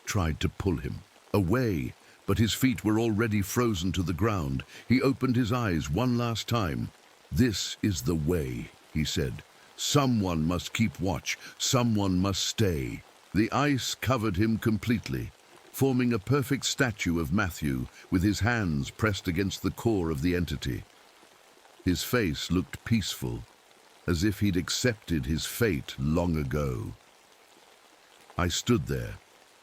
tried to pull him away, but his feet were already frozen to the ground. He opened his eyes one last time. This is the way, he said. Someone must keep watch. Someone must stay. The ice covered him completely, forming a perfect statue of Matthew with his hands pressed against the core of the entity. His face looked peaceful, as if he'd accepted his fate long ago. I stood there,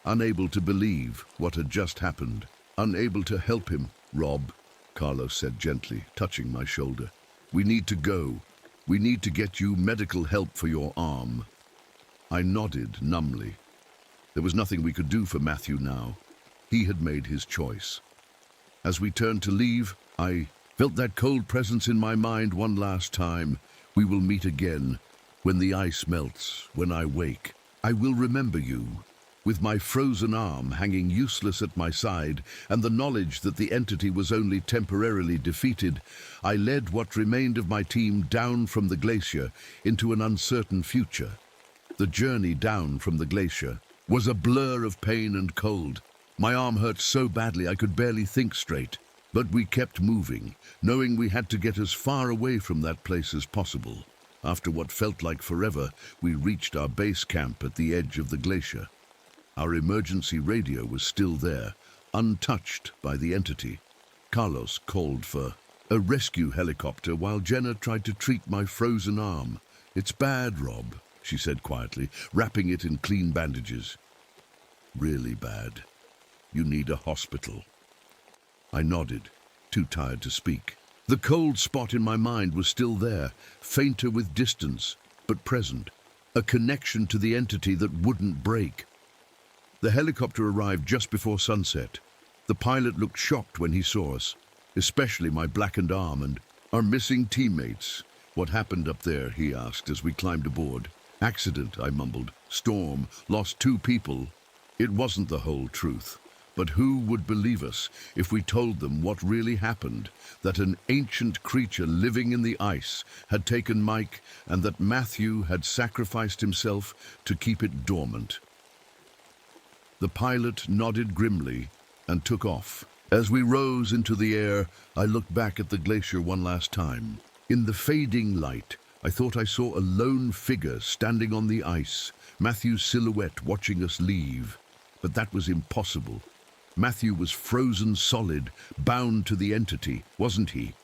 unable to believe what had just happened, unable to help him. Rob, Carlos said gently, touching my shoulder. We need to go. We need to get you medical help for your arm. I nodded numbly. There was nothing we could do for Matthew now. He had made his choice. As we turned to leave, I felt that cold presence in my mind one last time. We will meet again, when the ice melts, when I wake. I will remember you, with my frozen arm hanging useless at my side, and the knowledge that the entity was only temporarily defeated. I led what remained of my team down from the glacier into an uncertain future. The journey down from the glacier was a blur of pain and cold. My arm hurt so badly I could barely think straight. But we kept moving, knowing we had to get as far away from that place as possible. After what felt like forever, we reached our base camp at the edge of the glacier. Our emergency radio was still there, untouched by the entity. Carlos called for a rescue helicopter while Jenna tried to treat my frozen arm. It's bad, Rob, she said quietly, wrapping it in clean bandages. Really bad. You need a hospital. I nodded, too tired to speak. The cold spot in my mind was still there, fainter with distance, but present. A connection to the entity that wouldn't break. The helicopter arrived just before sunset. The pilot looked shocked when he saw us, especially my blackened arm and our missing teammates. What happened up there, he asked as we climbed aboard. Accident, I mumbled. Storm, lost 2 people. It wasn't the whole truth, But who would believe us if we told them what really happened, that an ancient creature living in the ice had taken Mike and that Matthew had sacrificed himself to keep it dormant? The pilot nodded grimly and took off. As we rose into the air, I looked back at the glacier one last time. In the fading light, I thought I saw a lone figure standing on the ice, Matthew's silhouette watching us leave. But that was impossible. Matthew was frozen solid, bound to the entity, wasn't he?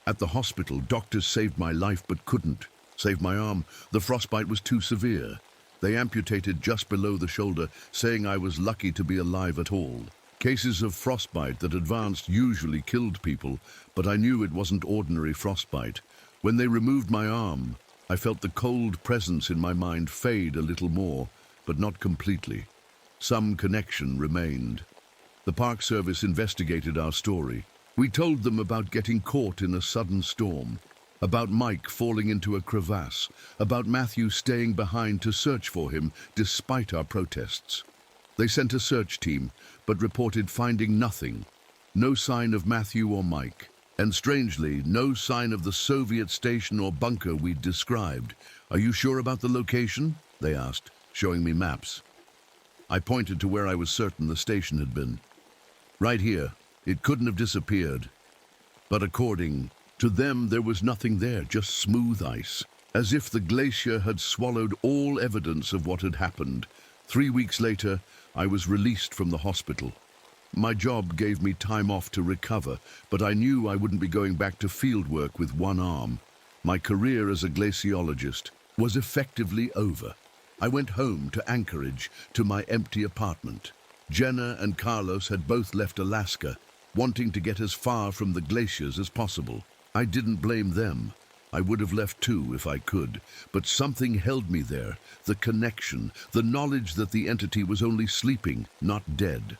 At the hospital, doctors saved my life but couldn't save my arm. The frostbite was too severe. They amputated just below the shoulder, saying I was lucky to be alive at all. Cases of frostbite that advanced usually killed people, but I knew it wasn't ordinary frostbite. When they removed my arm, I felt the cold presence in my mind fade a little more, but not completely. Some connection remained. The Park Service investigated our story. We told them about getting caught in a sudden storm, about Mike falling into a crevasse, about Matthew staying behind to search for him despite our protests. They sent a search team, but reported finding nothing. No sign of Matthew or Mike. And strangely, no sign of the Soviet station or bunker we'd described. "Are you sure about the location?" they asked, showing me maps. I pointed to where I was certain the station had been. "Right here. It couldn't have disappeared." But according to them, there was nothing there, just smooth ice, as if the glacier had swallowed all evidence of what had happened. 3 weeks later, I was released from the hospital. My job gave me time off to recover, but I knew I wouldn't be going back to field work with one arm. My career as a glaciologist was effectively over. I went home to Anchorage, to my empty apartment. Jenna and Carlos had both left Alaska, wanting to get as far from the glaciers as possible. I didn't blame them. I would have left too if I could, but something held me there, the connection, the knowledge that the entity was only sleeping, not dead.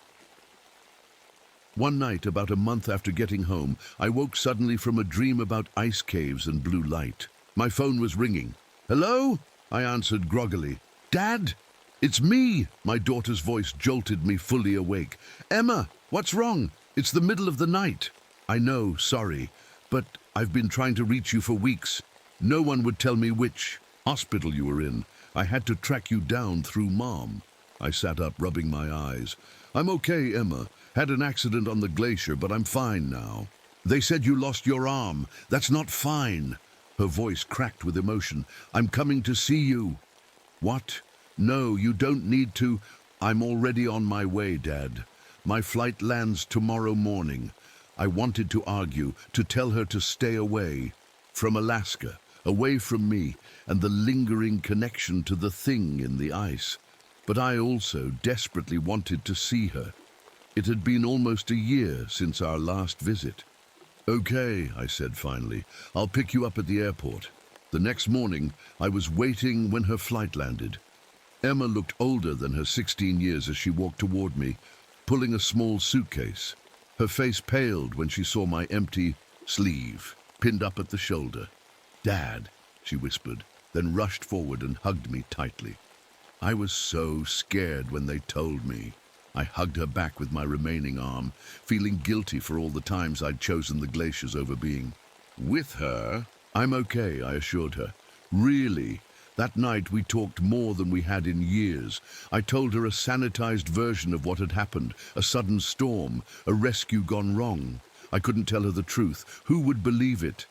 One night, about a month after getting home, I woke suddenly from a dream about ice caves and blue light. My phone was ringing. "Hello?" I answered groggily. "Dad? It's me!" My daughter's voice jolted me fully awake. "Emma, what's wrong? It's the middle of the night." "I know, sorry, but I've been trying to reach you for weeks. No one would tell me which hospital you were in. I had to track you down through Mom." I sat up, rubbing my eyes. "I'm okay, Emma. Had an accident on the glacier, but I'm fine now." "They said you lost your arm. That's not fine." Her voice cracked with emotion. "I'm coming to see you." "What? No, you don't need to." "I'm already on my way, Dad. My flight lands tomorrow morning." I wanted to argue, to tell her to stay away from Alaska, away from me and the lingering connection to the thing in the ice. But I also desperately wanted to see her. It had been almost a year since our last visit. "Okay," I said finally. "I'll pick you up at the airport." The next morning, I was waiting when her flight landed. Emma looked older than her 16 years as she walked toward me, pulling a small suitcase. Her face paled when she saw my empty sleeve, pinned up at the shoulder. "Dad," she whispered, then rushed forward and hugged me tightly. I was so scared when they told me. I hugged her back with my remaining arm, feeling guilty for all the times I'd chosen the glaciers over being with her. "I'm okay," I assured her. "Really." That night we talked more than we had in years. I told her a sanitized version of what had happened, a sudden storm, a rescue gone wrong. I couldn't tell her the truth. Who would believe it?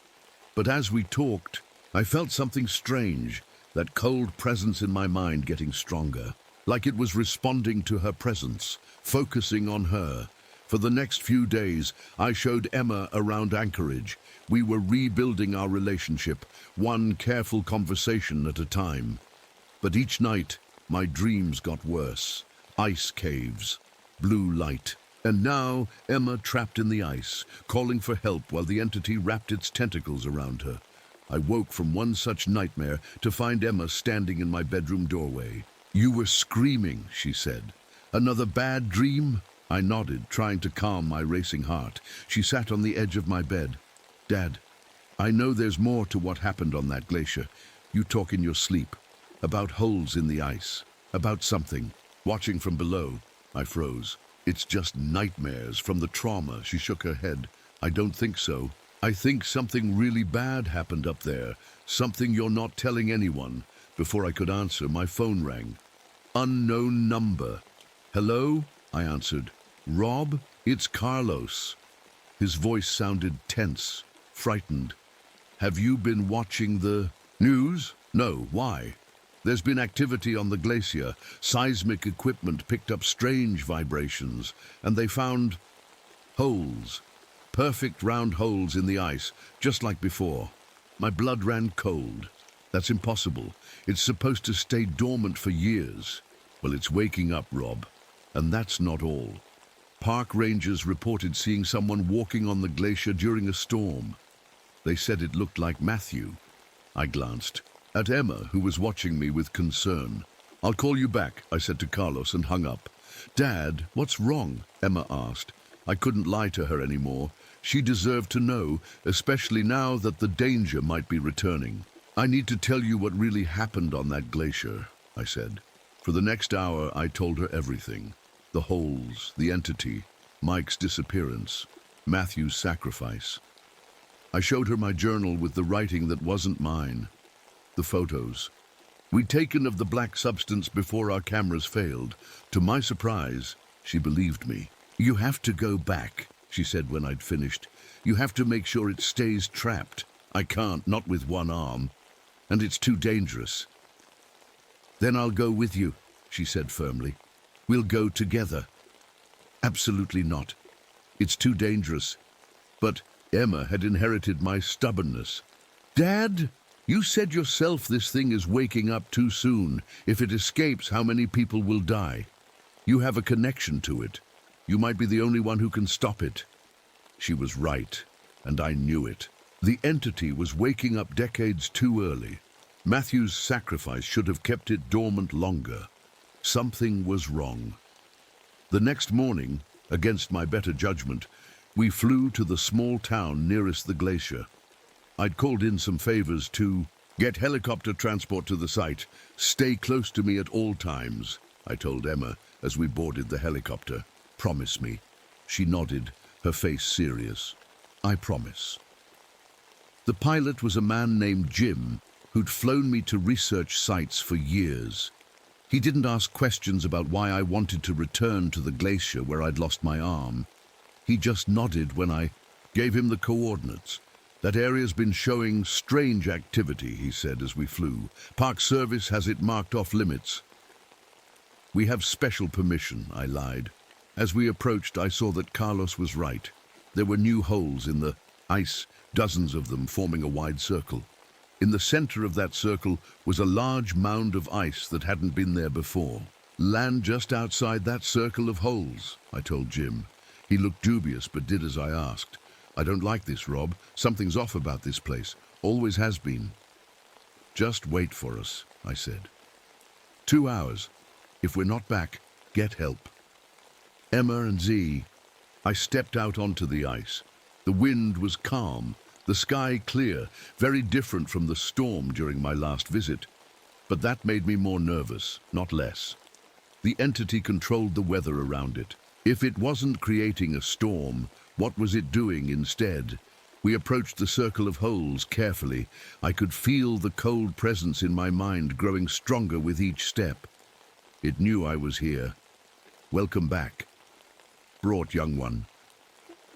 But as we talked, I felt something strange, that cold presence in my mind getting stronger, like it was responding to her presence, focusing on her. For the next few days, I showed Emma around Anchorage. We were rebuilding our relationship, one careful conversation at a time. But each night, my dreams got worse. Ice caves, blue light. And now, Emma trapped in the ice, calling for help while the entity wrapped its tentacles around her. I woke from one such nightmare to find Emma standing in my bedroom doorway. "You were screaming," she said. "Another bad dream?" I nodded, trying to calm my racing heart. She sat on the edge of my bed. "Dad, I know there's more to what happened on that glacier. You talk in your sleep. About holes in the ice. About something. Watching from below." I froze. It's just nightmares from the trauma. She shook her head. I don't think so. I think something really bad happened up there. Something you're not telling anyone. Before I could answer, my phone rang. Unknown number. Hello? I answered. Rob? It's Carlos. His voice sounded tense, frightened. Have you been watching the news? No, why? There's been activity on the glacier. Seismic equipment picked up strange vibrations, and they found holes. Perfect round holes in the ice, just like before. My blood ran cold. That's impossible. It's supposed to stay dormant for years. Well, it's waking up, Rob. And that's not all. Park rangers reported seeing someone walking on the glacier during a storm. They said it looked like Matthew. I glanced at Emma, who was watching me with concern. I'll call you back, I said to Carlos and hung up. Dad, what's wrong? Emma asked. I couldn't lie to her anymore. She deserved to know, especially now that the danger might be returning. I need to tell you what really happened on that glacier, I said. For the next hour, I told her everything. The holes, the entity, Mike's disappearance, Matthew's sacrifice. I showed her my journal with the writing that wasn't mine. The photos. We'd taken of the black substance before our cameras failed. To my surprise, she believed me. You have to go back, she said when I'd finished. You have to make sure it stays trapped. I can't, not with one arm. And it's too dangerous. Then I'll go with you, she said firmly. We'll go together. Absolutely not. It's too dangerous. But Emma had inherited my stubbornness. Dad, you said yourself this thing is waking up too soon. If it escapes, how many people will die? You have a connection to it. You might be the only one who can stop it. She was right, and I knew it. The entity was waking up decades too early. Matthew's sacrifice should have kept it dormant longer. Something was wrong. The next morning, against my better judgment, we flew to the small town nearest the glacier. I'd called in some favors to get helicopter transport to the site. Stay close to me at all times, I told Emma as we boarded the helicopter. Promise me. She nodded, her face serious. I promise. The pilot was a man named Jim, who'd flown me to research sites for years. He didn't ask questions about why I wanted to return to the glacier where I'd lost my arm. He just nodded when I gave him the coordinates. That area's been showing strange activity, he said as we flew. Park Service has it marked off limits. We have special permission, I lied. As we approached, I saw that Carlos was right. There were new holes in the ice, dozens of them forming a wide circle. In the center of that circle was a large mound of ice that hadn't been there before. Land just outside that circle of holes, I told Jim. He looked dubious but did as I asked. I don't like this, Rob. Something's off about this place. Always has been. Just wait for us, I said. 2 hours. If we're not back, get help. Emma and Z. I stepped out onto the ice. The wind was calm, the sky clear, very different from the storm during my last visit. But that made me more nervous, not less. The entity controlled the weather around it. If it wasn't creating a storm, what was it doing instead? We approached the circle of holes carefully. I could feel the cold presence in my mind growing stronger with each step. It knew I was here. Welcome back. Brought, young one.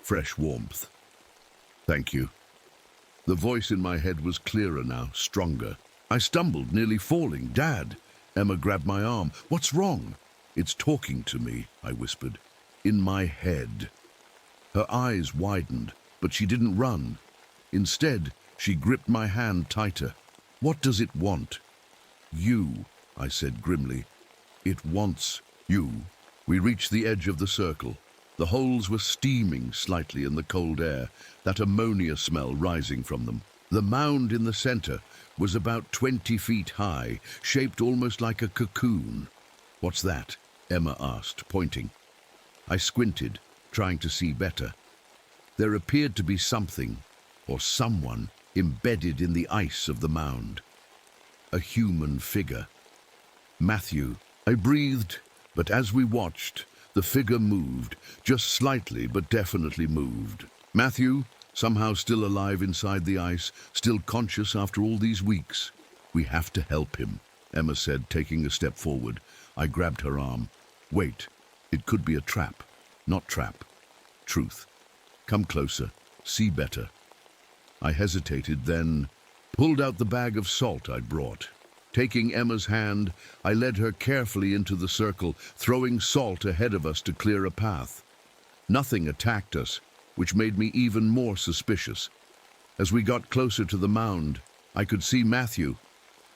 Fresh warmth. Thank you. The voice in my head was clearer now, stronger. I stumbled, nearly falling. Dad! Emma grabbed my arm. What's wrong? It's talking to me, I whispered. In my head. Her eyes widened, but she didn't run. Instead, she gripped my hand tighter. What does it want? You, I said grimly. It wants you. We reached the edge of the circle. The holes were steaming slightly in the cold air, that ammonia smell rising from them. The mound in the center was about 20 feet high, shaped almost like a cocoon. What's that? Emma asked, pointing. I squinted, trying to see better. There appeared to be something, or someone, embedded in the ice of the mound. A human figure. Matthew. I breathed, but as we watched, The figure moved, just slightly, but definitely moved. Matthew, somehow still alive inside the ice, still conscious after all these weeks. We have to help him, Emma said, taking a step forward. I grabbed her arm. Wait, it could be a trap. Not trap. Truth. Come closer. See better. I hesitated, then pulled out the bag of salt I'd brought. Taking Emma's hand, I led her carefully into the circle, throwing salt ahead of us to clear a path. Nothing attacked us, which made me even more suspicious. As we got closer to the mound, I could see Matthew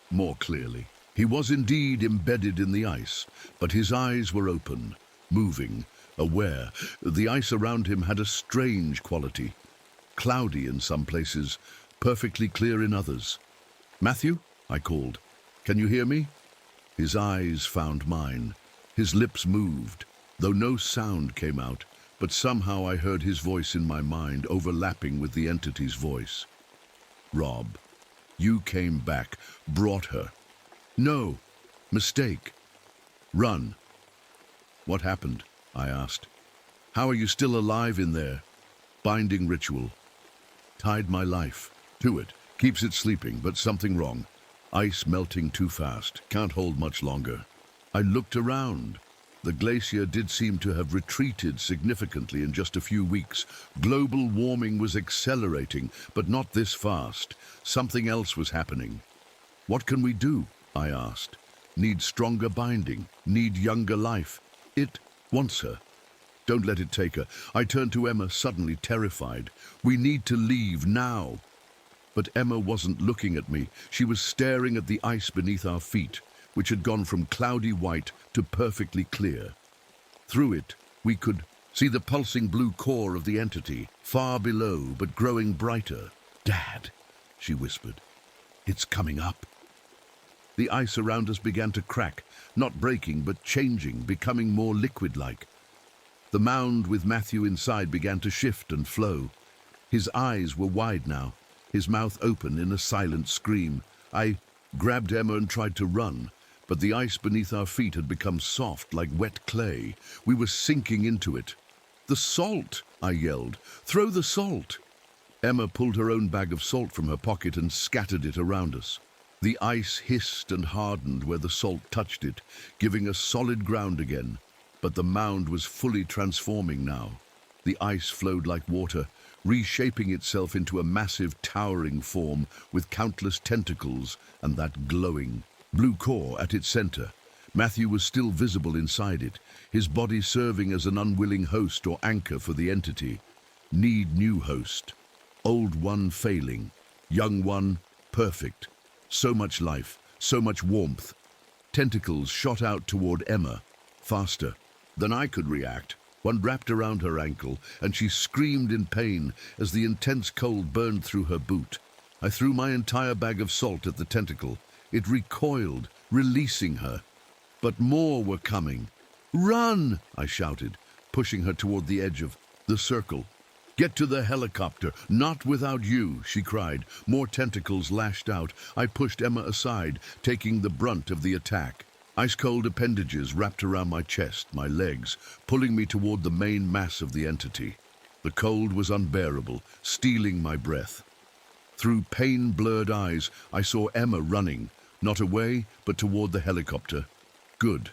more clearly. He was indeed embedded in the ice, but his eyes were open, moving, aware. The ice around him had a strange quality, cloudy in some places, perfectly clear in others. "Matthew?" I called. "Can you hear me?" His eyes found mine. His lips moved, though no sound came out, but somehow I heard his voice in my mind, overlapping with the entity's voice. "Rob, you came back, brought her." "No, mistake. Run." "What happened?" I asked. "How are you still alive in there?" "Binding ritual. Tied my life to it. Keeps it sleeping, but something wrong. Ice melting too fast. Can't hold much longer." I looked around. The glacier did seem to have retreated significantly in just a few weeks. Global warming was accelerating, but not this fast. Something else was happening. "What can we do?" I asked. "Need stronger binding. Need younger life. It wants her. Don't let it take her." I turned to Emma, suddenly terrified. "We need to leave now." But Emma wasn't looking at me. She was staring at the ice beneath our feet, which had gone from cloudy white to perfectly clear. Through it, we could see the pulsing blue core of the entity, far below but growing brighter. "Dad," she whispered, "it's coming up." The ice around us began to crack, not breaking but changing, becoming more liquid-like. The mound with Matthew inside began to shift and flow. His eyes were wide now, his mouth open in a silent scream. I grabbed Emma and tried to run, but the ice beneath our feet had become soft like wet clay. We were sinking into it. "The salt!" I yelled. "Throw the salt!" Emma pulled her own bag of salt from her pocket and scattered it around us. The ice hissed and hardened where the salt touched it, giving us solid ground again. But the mound was fully transforming now. The ice flowed like water, reshaping itself into a massive, towering form with countless tentacles and that glowing blue core at its center. Matthew was still visible inside it, his body serving as an unwilling host or anchor for the entity. Need new host. Old one failing. Young one perfect. So much life, so much warmth. Tentacles shot out toward Emma, faster than I could react. One wrapped around her ankle, and she screamed in pain as the intense cold burned through her boot. I threw my entire bag of salt at the tentacle. It recoiled, releasing her. But more were coming. "Run!" I shouted, pushing her toward the edge of the circle. "Get to the helicopter. Not without you," she cried. More tentacles lashed out. I pushed Emma aside, taking the brunt of the attack. Ice-cold appendages wrapped around my chest, my legs, pulling me toward the main mass of the entity. The cold was unbearable, stealing my breath. Through pain-blurred eyes, I saw Emma running, not away, but toward the helicopter. Good,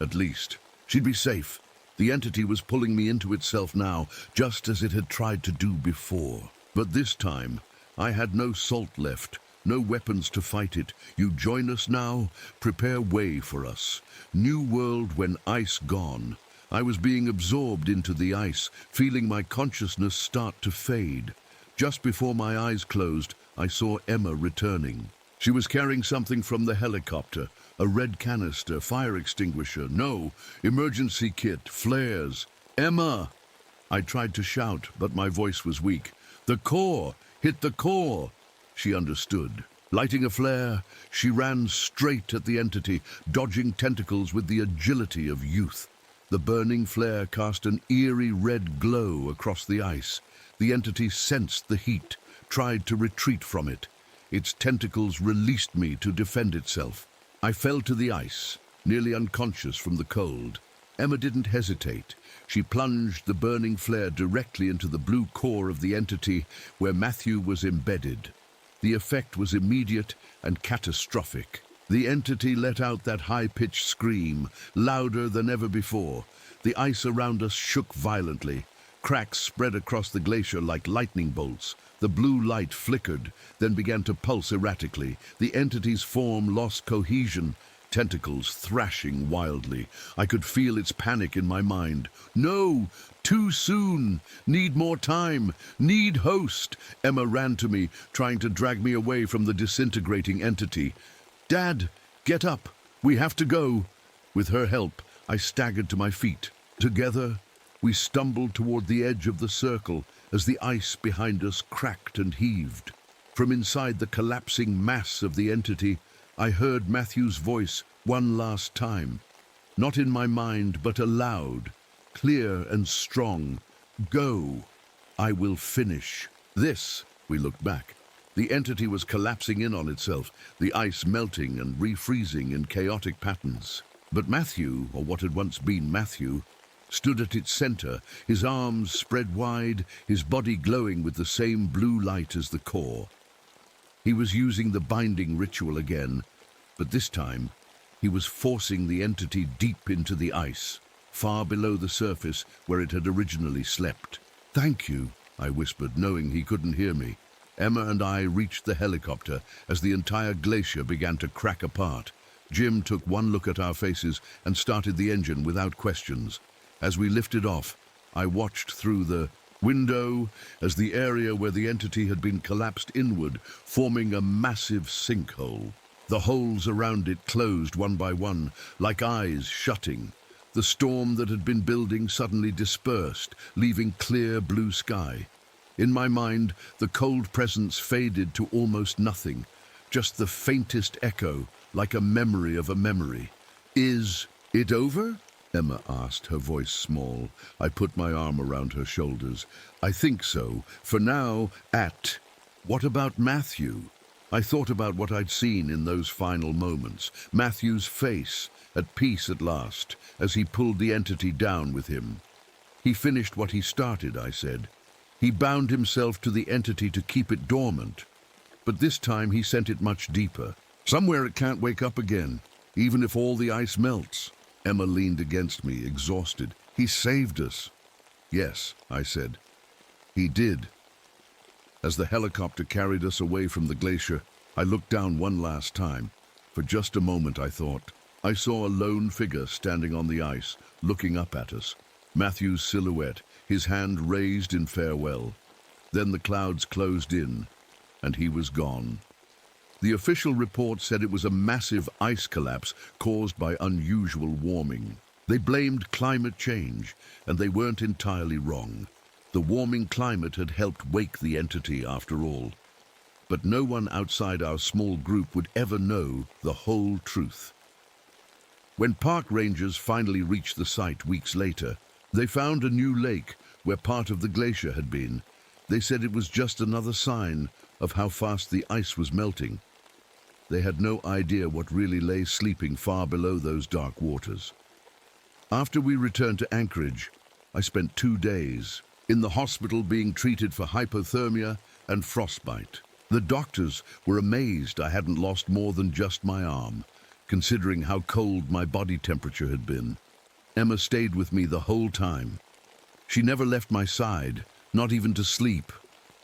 at least. She'd be safe. The entity was pulling me into itself now, just as it had tried to do before. But this time, I had no salt left. No weapons to fight it. You join us now? Prepare way for us. New world when ice gone. I was being absorbed into the ice, feeling my consciousness start to fade. Just before my eyes closed, I saw Emma returning. She was carrying something from the helicopter. A red canister, fire extinguisher, no, emergency kit, flares. "Emma!" I tried to shout, but my voice was weak. "The core! Hit the core!" She understood. Lighting a flare, she ran straight at the entity, dodging tentacles with the agility of youth. The burning flare cast an eerie red glow across the ice. The entity sensed the heat, tried to retreat from it. Its tentacles released me to defend itself. I fell to the ice, nearly unconscious from the cold. Emma didn't hesitate. She plunged the burning flare directly into the blue core of the entity where Matthew was embedded. The effect was immediate and catastrophic. The entity let out that high-pitched scream, louder than ever before. The ice around us shook violently. Cracks spread across the glacier like lightning bolts. The blue light flickered, then began to pulse erratically. The entity's form lost cohesion, tentacles thrashing wildly. I could feel its panic in my mind. No! Too soon! Need more time! Need host! Emma ran to me, trying to drag me away from the disintegrating entity. Dad, get up! We have to go! With her help, I staggered to my feet. Together, we stumbled toward the edge of the circle as the ice behind us cracked and heaved. From inside the collapsing mass of the entity, I heard Matthew's voice one last time. Not in my mind, but aloud, clear and strong. Go. I will finish. This, we looked back. The entity was collapsing in on itself, the ice melting and refreezing in chaotic patterns. But Matthew, or what had once been Matthew, stood at its center, his arms spread wide, his body glowing with the same blue light as the core. He was using the binding ritual again, but this time he was forcing the entity deep into the ice, far below the surface where it had originally slept. "Thank you," I whispered, knowing he couldn't hear me. Emma and I reached the helicopter as the entire glacier began to crack apart. Jim took one look at our faces and started the engine without questions. As we lifted off, I watched through the window as the area where the entity had been collapsed inward, forming a massive sinkhole. The holes around it closed one by one, like eyes shutting. The storm that had been building suddenly dispersed, leaving clear blue sky. In my mind, the cold presence faded to almost nothing, just the faintest echo, like a memory of a memory. "Is it over?" Emma asked, her voice small. I put my arm around her shoulders. "I think so. For now, What about Matthew?" I thought about what I'd seen in those final moments. Matthew's face, at peace at last, as he pulled the entity down with him. "He finished what he started," I said. "He bound himself to the entity to keep it dormant. But this time he sent it much deeper. Somewhere it can't wake up again, even if all the ice melts." Emma leaned against me, exhausted. "He saved us." "Yes," I said. "He did." As the helicopter carried us away from the glacier, I looked down one last time. For just a moment, I thought. I saw a lone figure standing on the ice, looking up at us. Matthew's silhouette, his hand raised in farewell. Then the clouds closed in, and he was gone. The official report said it was a massive ice collapse caused by unusual warming. They blamed climate change, and they weren't entirely wrong. The warming climate had helped wake the entity after all. But no one outside our small group would ever know the whole truth. When park rangers finally reached the site weeks later, they found a new lake where part of the glacier had been. They said it was just another sign of how fast the ice was melting. They had no idea what really lay sleeping far below those dark waters. After we returned to Anchorage, I spent 2 days in the hospital being treated for hypothermia and frostbite. The doctors were amazed I hadn't lost more than just my arm, considering how cold my body temperature had been. Emma stayed with me the whole time. She never left my side, not even to sleep.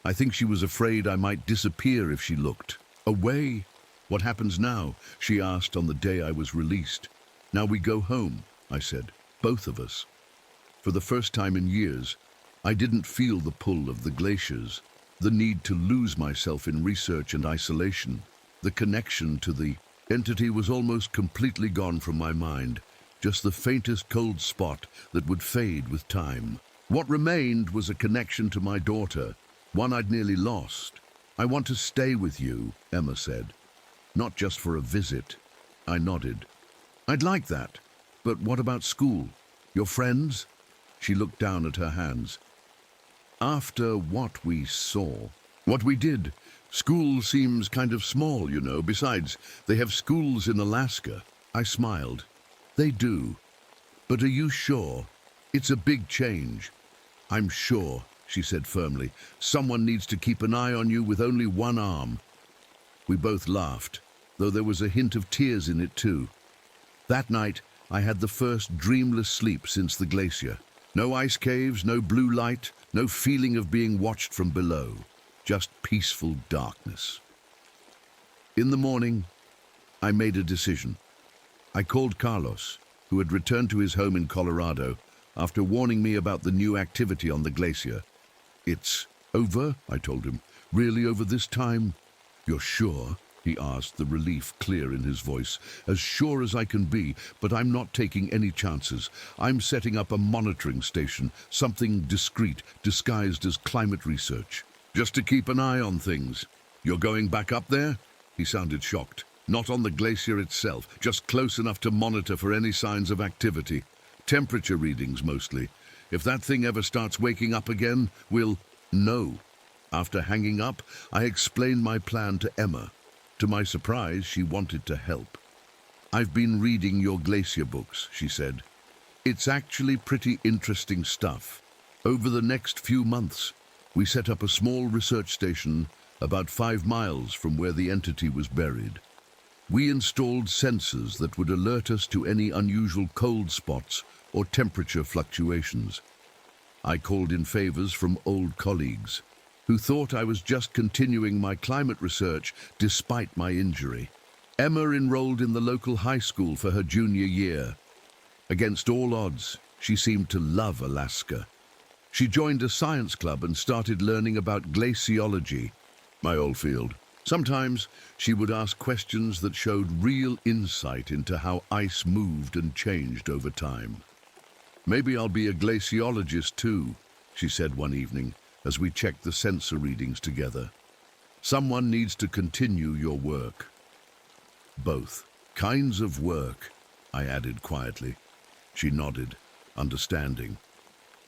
I think she was afraid I might disappear if she looked. "Away? What happens now?" she asked on the day I was released. "Now we go home," I said, "both of us." For the first time in years, I didn't feel the pull of the glaciers, the need to lose myself in research and isolation. The connection to the entity was almost completely gone from my mind, just the faintest cold spot that would fade with time. What remained was a connection to my daughter, one I'd nearly lost. "I want to stay with you," Emma said. "Not just for a visit." I nodded. "I'd like that. But what about school? Your friends?" She looked down at her hands. "After what we saw, what we did, school seems kind of small, you know. Besides, they have schools in Alaska." I smiled. "They do. But are you sure? It's a big change. I'm sure, she said firmly. Someone needs to keep an eye on you with only one arm. We both laughed, though there was a hint of tears in it too. That night, I had the first dreamless sleep since the glacier. No ice caves, no blue light, no feeling of being watched from below. Just peaceful darkness. In the morning, I made a decision. I called Carlos, who had returned to his home in Colorado after warning me about the new activity on the glacier. It's over, I told him. Really over this time? You're sure? He asked, the relief clear in his voice. As sure as I can be, but I'm not taking any chances. I'm setting up a monitoring station, something discreet, disguised as climate research. Just to keep an eye on things. You're going back up there? He sounded shocked. Not on the glacier itself, just close enough to monitor for any signs of activity. Temperature readings mostly. If that thing ever starts waking up again, we'll know. After hanging up, I explained my plan to Emma. To my surprise, she wanted to help. I've been reading your glacier books, she said. It's actually pretty interesting stuff. Over the next few months, we set up a small research station about 5 miles from where the entity was buried. We installed sensors that would alert us to any unusual cold spots or temperature fluctuations. I called in favors from old colleagues who thought I was just continuing my climate research despite my injury. Emma enrolled in the local high school for her junior year. Against all odds, she seemed to love Alaska. She joined a science club and started learning about glaciology, my old field. Sometimes she would ask questions that showed real insight into how ice moved and changed over time. Maybe I'll be a glaciologist too, she said one evening as we checked the sensor readings together. Someone needs to continue your work. Both kinds of work, I added quietly. She nodded, understanding.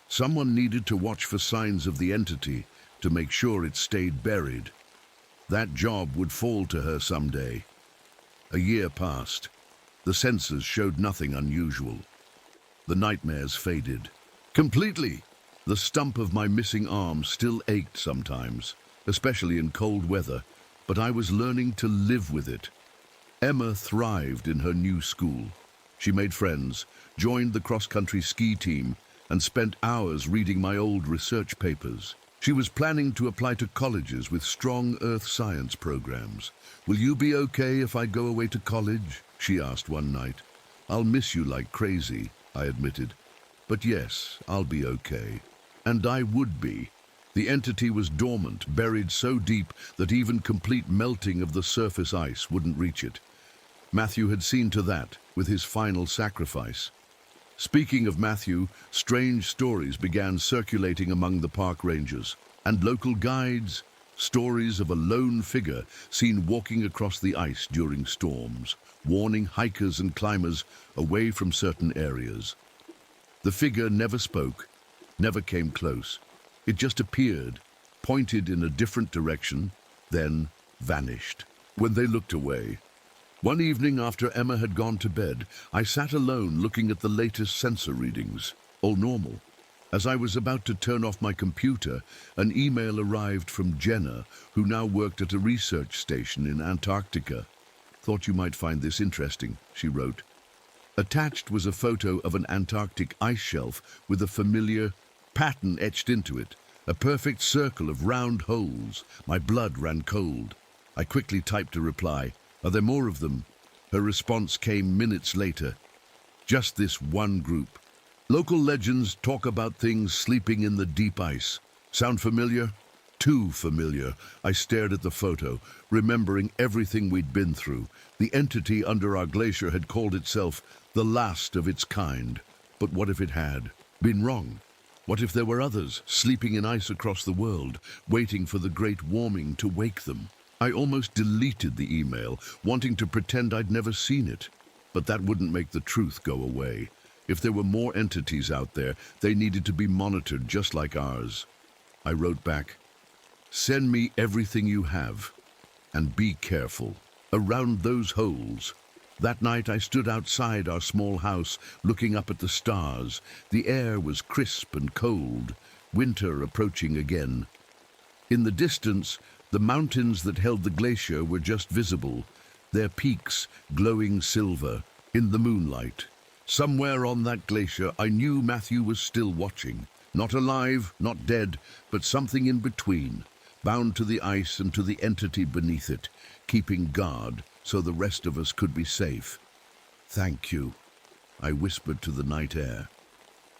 Someone needed to watch for signs of the entity to make sure it stayed buried. That job would fall to her someday. A year passed. The sensors showed nothing unusual. The nightmares faded. Completely. The stump of my missing arm still ached sometimes, especially in cold weather, but I was learning to live with it. Emma thrived in her new school. She made friends, joined the cross-country ski team, and spent hours reading my old research papers. She was planning to apply to colleges with strong earth science programs. Will you be okay if I go away to college? She asked one night. I'll miss you like crazy, I admitted. But yes, I'll be okay. And I would be. The entity was dormant, buried so deep that even complete melting of the surface ice wouldn't reach it. Matthew had seen to that with his final sacrifice. Speaking of Matthew, strange stories began circulating among the park rangers and local guides, stories of a lone figure seen walking across the ice during storms, warning hikers and climbers away from certain areas. The figure never spoke, never came close. It just appeared, pointed in a different direction, then vanished. When they looked away, one evening after Emma had gone to bed, I sat alone looking at the latest sensor readings, all normal. As I was about to turn off my computer, an email arrived from Jenna, who now worked at a research station in Antarctica. Thought you might find this interesting, she wrote. Attached was a photo of an Antarctic ice shelf with a familiar pattern etched into it, a perfect circle of round holes. My blood ran cold. I quickly typed a reply. Are there more of them? Her response came minutes later. Just this one group. Local legends talk about things sleeping in the deep ice. Sound familiar? Too familiar. I stared at the photo, remembering everything we'd been through. The entity under our glacier had called itself the last of its kind. But what if it had been wrong? What if there were others sleeping in ice across the world, waiting for the great warming to wake them? I almost deleted the email, wanting to pretend I'd never seen it. But that wouldn't make the truth go away. If there were more entities out there, they needed to be monitored just like ours. I wrote back, send me everything you have, and be careful. Around those holes, That night I stood outside our small house, looking up at the stars. The air was crisp and cold, winter approaching again. In the distance, the mountains that held the glacier were just visible, their peaks glowing silver in the moonlight. Somewhere on that glacier, I knew Matthew was still watching. Not alive, not dead, but something in between, bound to the ice and to the entity beneath it, keeping guard so the rest of us could be safe. "Thank you," I whispered to the night air.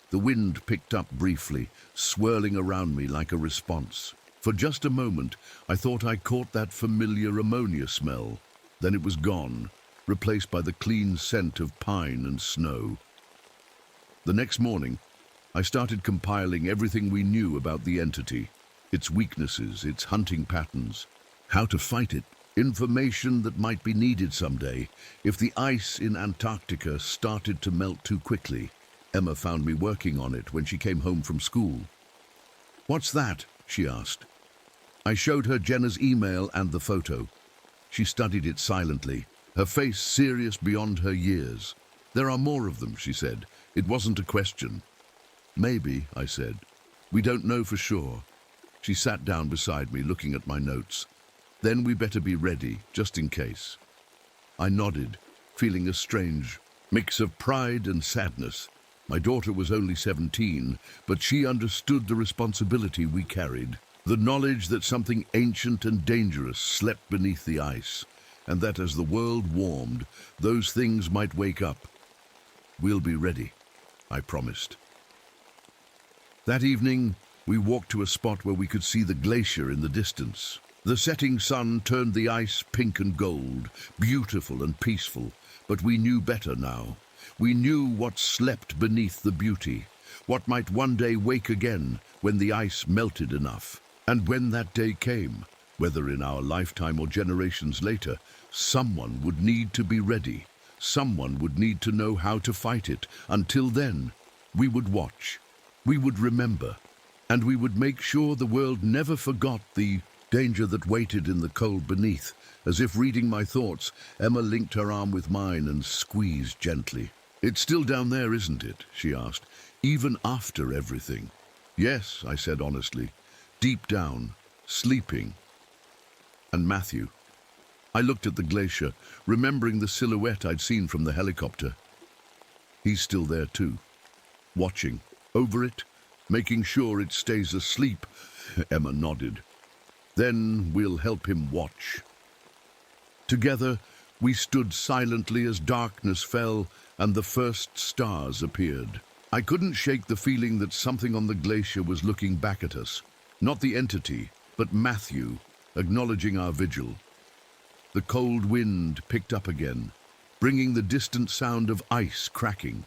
The wind picked up briefly, swirling around me like a response. For just a moment, I thought I caught that familiar ammonia smell. Then it was gone, replaced by the clean scent of pine and snow. The next morning, I started compiling everything we knew about the entity, its weaknesses, its hunting patterns, how to fight it, information that might be needed someday if the ice in Antarctica started to melt too quickly. Emma found me working on it when she came home from school. "What's that?" she asked. I showed her Jenna's email and the photo. She studied it silently, her face serious beyond her years. "There are more of them," she said. "It wasn't a question." "Maybe," I said. "We don't know for sure." She sat down beside me, looking at my notes. "Then we better be ready, just in case." I nodded, feeling a strange mix of pride and sadness. My daughter was only 17, but she understood the responsibility we carried. The knowledge that something ancient and dangerous slept beneath the ice, and that as the world warmed, those things might wake up. "We'll be ready," I promised. That evening, we walked to a spot where we could see the glacier in the distance. The setting sun turned the ice pink and gold, beautiful and peaceful, but we knew better now. We knew what slept beneath the beauty, what might one day wake again when the ice melted enough. And when that day came, whether in our lifetime or generations later, someone would need to be ready. Someone would need to know how to fight it. Until then, we would watch, we would remember, and we would make sure the world never forgot the danger that waited in the cold beneath. As if reading my thoughts, Emma linked her arm with mine and squeezed gently. "It's still down there, isn't it?" she asked, "even after everything?" "Yes," I said honestly, "deep down, sleeping." "And Matthew?" I looked at the glacier, remembering the silhouette I'd seen from the helicopter. "He's still there too, watching, over it, making sure it stays asleep." Emma nodded. "Then we'll help him watch." Together, we stood silently as darkness fell and the first stars appeared. I couldn't shake the feeling that something on the glacier was looking back at us. Not the entity, but Matthew, acknowledging our vigil. The cold wind picked up again, bringing the distant sound of ice cracking,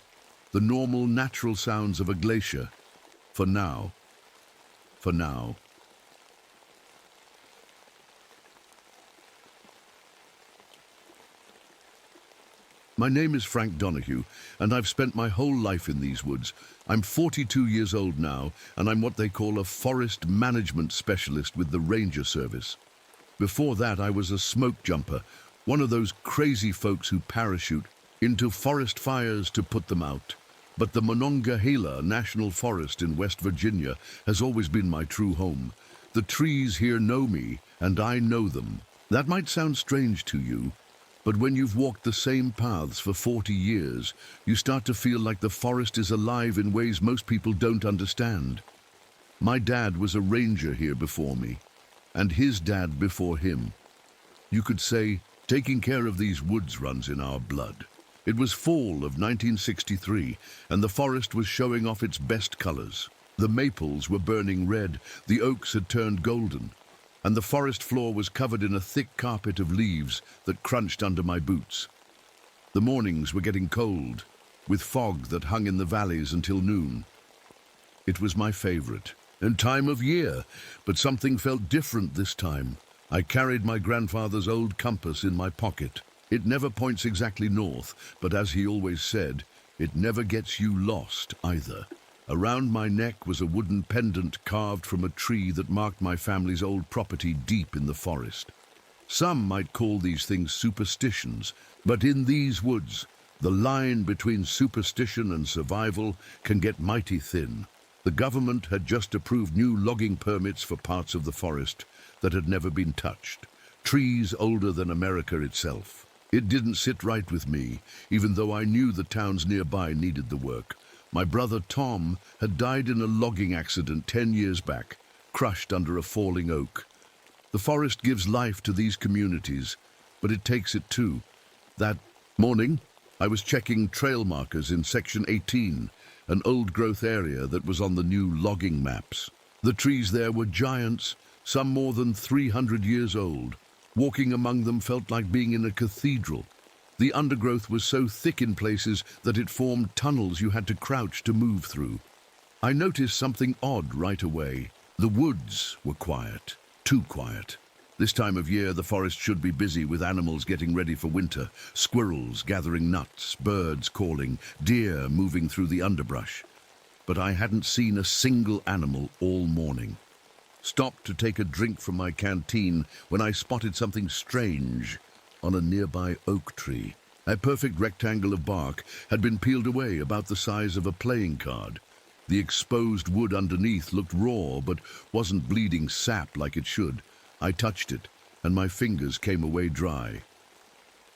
the normal, natural sounds of a glacier. For now. My name is Frank Donahue, and I've spent my whole life in these woods. I'm 42 years old now, and I'm what they call a forest management specialist with the Ranger Service. Before that, I was a smoke jumper, one of those crazy folks who parachute into forest fires to put them out. But the Monongahela National Forest in West Virginia has always been my true home. The trees here know me, and I know them. That might sound strange to you, but when you've walked the same paths for 40 years, you start to feel like the forest is alive in ways most people don't understand. My dad was a ranger here before me, and his dad before him. You could say, taking care of these woods runs in our blood. It was fall of 1963, and the forest was showing off its best colors. The maples were burning red, the oaks had turned golden, and the forest floor was covered in a thick carpet of leaves that crunched under my boots. The mornings were getting cold, with fog that hung in the valleys until noon. It was my favorite and time of year, but something felt different this time. I carried my grandfather's old compass in my pocket. It never points exactly north, but as he always said, it never gets you lost either. Around my neck was a wooden pendant carved from a tree that marked my family's old property deep in the forest. Some might call these things superstitions, but in these woods, the line between superstition and survival can get mighty thin. The government had just approved new logging permits for parts of the forest that had never been touched, trees older than America itself. It didn't sit right with me, even though I knew the towns nearby needed the work. My brother Tom had died in a logging accident 10 years back, crushed under a falling oak. The forest gives life to these communities, but it takes it too. That morning, I was checking trail markers in Section 18, an old-growth area that was on the new logging maps. The trees there were giants, some more than 300 years old. Walking among them felt like being in a cathedral. The undergrowth was so thick in places that it formed tunnels you had to crouch to move through. I noticed something odd right away. The woods were quiet, too quiet. This time of year, the forest should be busy with animals getting ready for winter, squirrels gathering nuts, birds calling, deer moving through the underbrush. But I hadn't seen a single animal all morning. Stopped to take a drink from my canteen when I spotted something strange on a nearby oak tree. A perfect rectangle of bark had been peeled away about the size of a playing card. The exposed wood underneath looked raw but wasn't bleeding sap like it should. I touched it, and my fingers came away dry.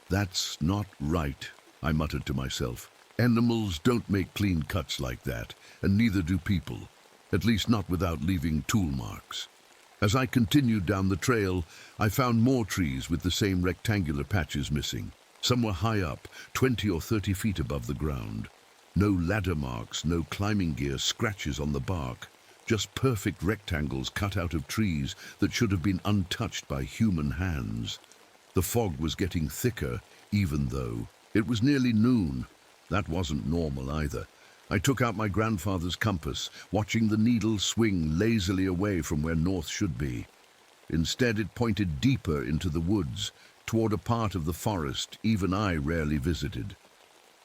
"That's not right," I muttered to myself. "Animals don't make clean cuts like that, and neither do people. At least not without leaving tool marks." As I continued down the trail, I found more trees with the same rectangular patches missing. Some were high up, 20 or 30 feet above the ground. No ladder marks, no climbing gear, scratches on the bark. Just perfect rectangles cut out of trees that should have been untouched by human hands. The fog was getting thicker, even though it was nearly noon. That wasn't normal either. I took out my grandfather's compass, watching the needle swing lazily away from where north should be. Instead, it pointed deeper into the woods, toward a part of the forest even I rarely visited.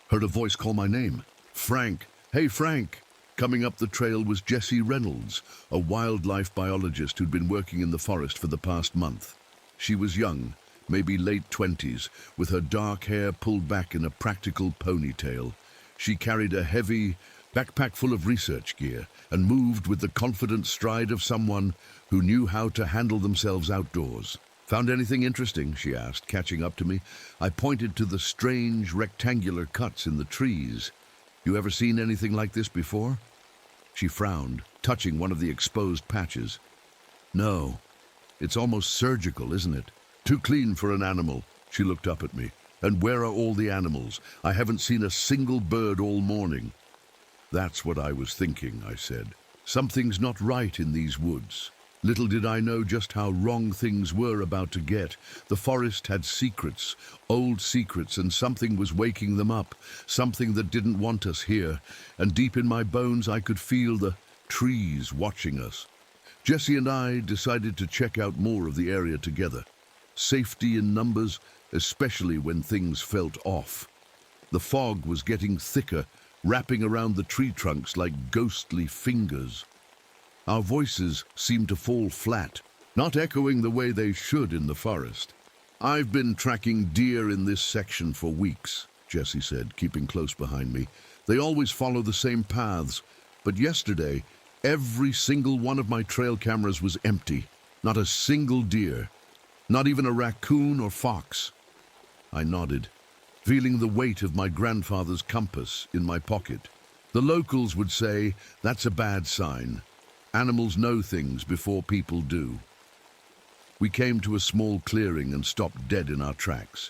Heard a voice call my name. "Frank! Hey, Frank!" Coming up the trail was Jessie Reynolds, a wildlife biologist who'd been working in the forest for the past month. She was young, maybe late 20s, with her dark hair pulled back in a practical ponytail. She carried a heavy backpack full of research gear and moved with the confident stride of someone who knew how to handle themselves outdoors. "Found anything interesting?" she asked, catching up to me. I pointed to the strange rectangular cuts in the trees. "You ever seen anything like this before?" She frowned, touching one of the exposed patches. "No. It's almost surgical, isn't it? Too clean for an animal." She looked up at me. "And where are all the animals? I haven't seen a single bird all morning." "That's what I was thinking," I said. "Something's not right in these woods." Little did I know just how wrong things were about to get. The forest had secrets, old secrets, and something was waking them up, something that didn't want us here. And deep in my bones I could feel the trees watching us. Jessie and I decided to check out more of the area together. Safety in numbers, especially when things felt off. The fog was getting thicker, wrapping around the tree trunks like ghostly fingers. Our voices seemed to fall flat, not echoing the way they should in the forest. "I've been tracking deer in this section for weeks," Jessie said, keeping close behind me. "They always follow the same paths, but yesterday, every single one of my trail cameras was empty. Not a single deer, not even a raccoon or fox." I nodded, feeling the weight of my grandfather's compass in my pocket. The locals would say that's a bad sign. Animals know things before people do. We came to a small clearing and stopped dead in our tracks.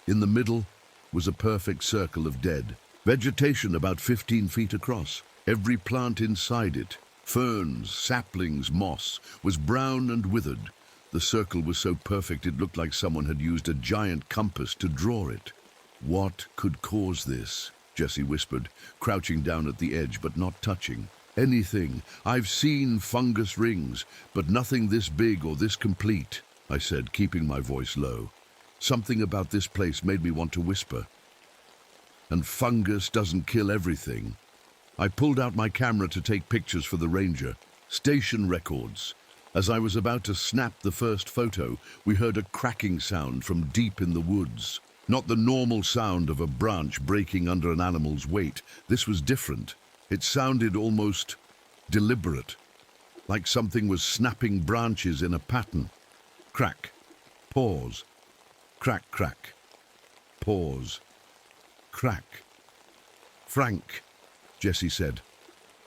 In the middle was a perfect circle of dead vegetation about 15 feet across. Every plant inside it, ferns, saplings, moss, was brown and withered. The circle was so perfect it looked like someone had used a giant compass to draw it. "What could cause this?" Jessie whispered, crouching down at the edge but not touching. "Anything. I've seen fungus rings, but nothing this big or this complete," I said, keeping my voice low. Something about this place made me want to whisper. "And fungus doesn't kill everything." I pulled out my camera to take pictures for the ranger. Station records. As I was about to snap the first photo, we heard a cracking sound from deep in the woods. Not the normal sound of a branch breaking under an animal's weight. This was different. It sounded almost deliberate, like something was snapping branches in a pattern. Crack, pause, crack, crack, pause, crack. Frank, Jessie said,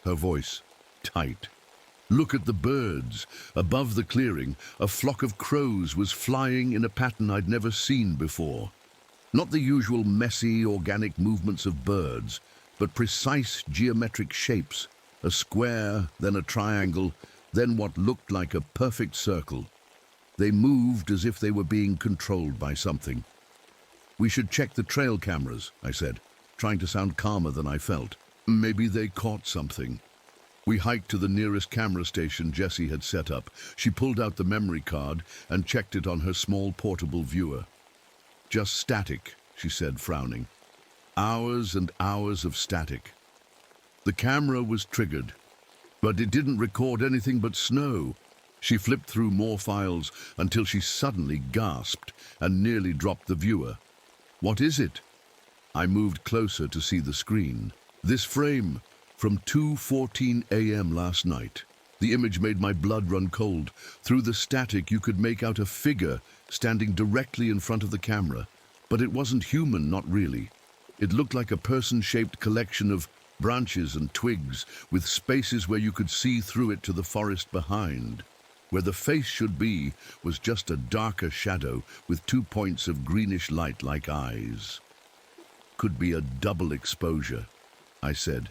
her voice tight. Look at the birds. Above the clearing, a flock of crows was flying in a pattern I'd never seen before. Not the usual messy, organic movements of birds, but precise geometric shapes. A square, then a triangle, then what looked like a perfect circle. They moved as if they were being controlled by something. We should check the trail cameras, I said, trying to sound calmer than I felt. Maybe they caught something. We hiked to the nearest camera station Jessie had set up. She pulled out the memory card and checked it on her small portable viewer. Just static, she said, frowning. Hours and hours of static. The camera was triggered, but it didn't record anything but snow. She flipped through more files until she suddenly gasped and nearly dropped the viewer. What is it? I moved closer to see the screen. This frame, from 2:14 a.m. last night. The image made my blood run cold. Through the static, you could make out a figure standing directly in front of the camera. But it wasn't human, not really. It looked like a person-shaped collection of branches and twigs, with spaces where you could see through it to the forest behind. Where the face should be was just a darker shadow with 2 points of greenish light like eyes. Could be a double exposure, I said,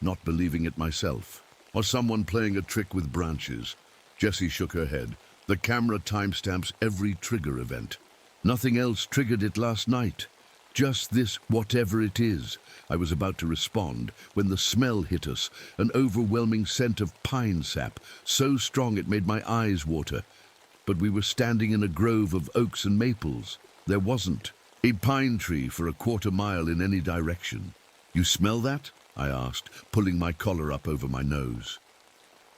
not believing it myself. Or someone playing a trick with branches. Jessie shook her head. The camera timestamps every trigger event. Nothing else triggered it last night. Just this whatever it is. I was about to respond when the smell hit us, an overwhelming scent of pine sap, so strong it made my eyes water. But we were standing in a grove of oaks and maples. There wasn't a pine tree for a quarter mile in any direction. You smell that? I asked, pulling my collar up over my nose.